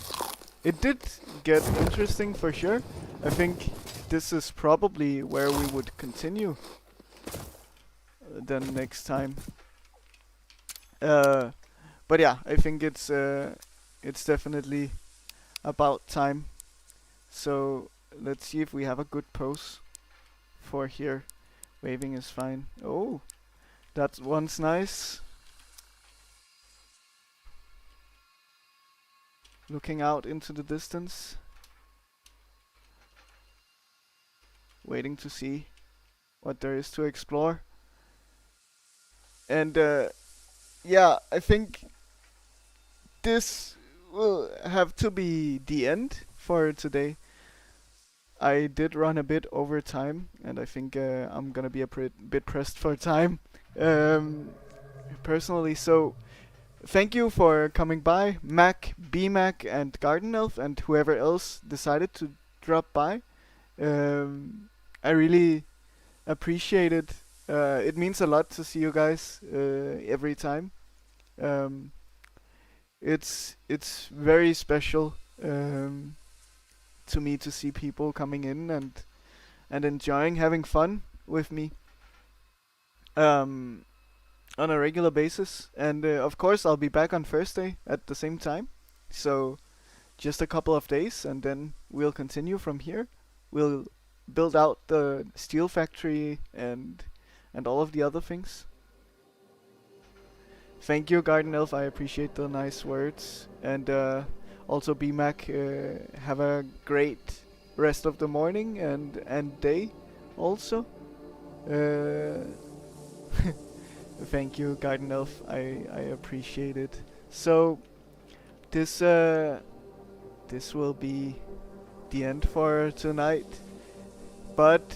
it did get interesting for sure. I think this is probably where we would continue then next time. But yeah, I think it's definitely about time. So let's see if we have a good pose for here. Waving is fine. Oh, that one's nice. Looking out into the distance. Waiting to see what there is to explore. And yeah, I think this will have to be the end for today. I did run a bit over time, and I think I'm gonna be a bit pressed for time, um, personally. So thank you for coming by, Mac, BMac, and Garden Elf, and whoever else decided to drop by. I really appreciate it. It means a lot to see you guys every time. Um, it's very special to me to see people coming in and enjoying having fun with me um, on a regular basis. And of course, I'll be back on Thursday at the same time. So just a couple of days, and then we'll continue from here. We'll build out the steel factory and all of the other things. Thank you, Garden Elf. I appreciate the nice words. And also, BMac, have a great rest of the morning and day also. Uh, thank you, Garden Elf. I appreciate it. So, this will be the end for tonight. But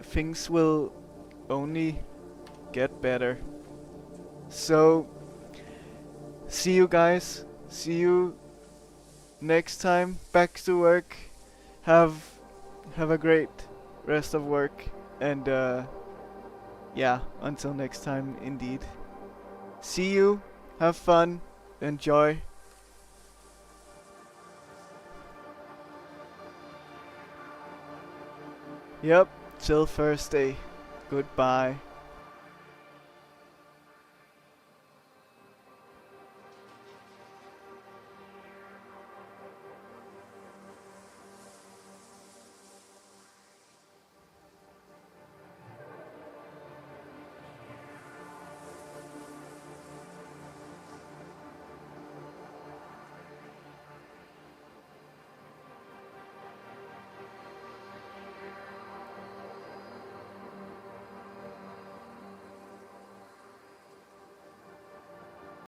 things will only get better. So, see you guys. See you next time. Back to work. Have a great rest of work. And yeah, until next time, indeed. See you. Have fun. Enjoy. Yep, till Thursday. Goodbye.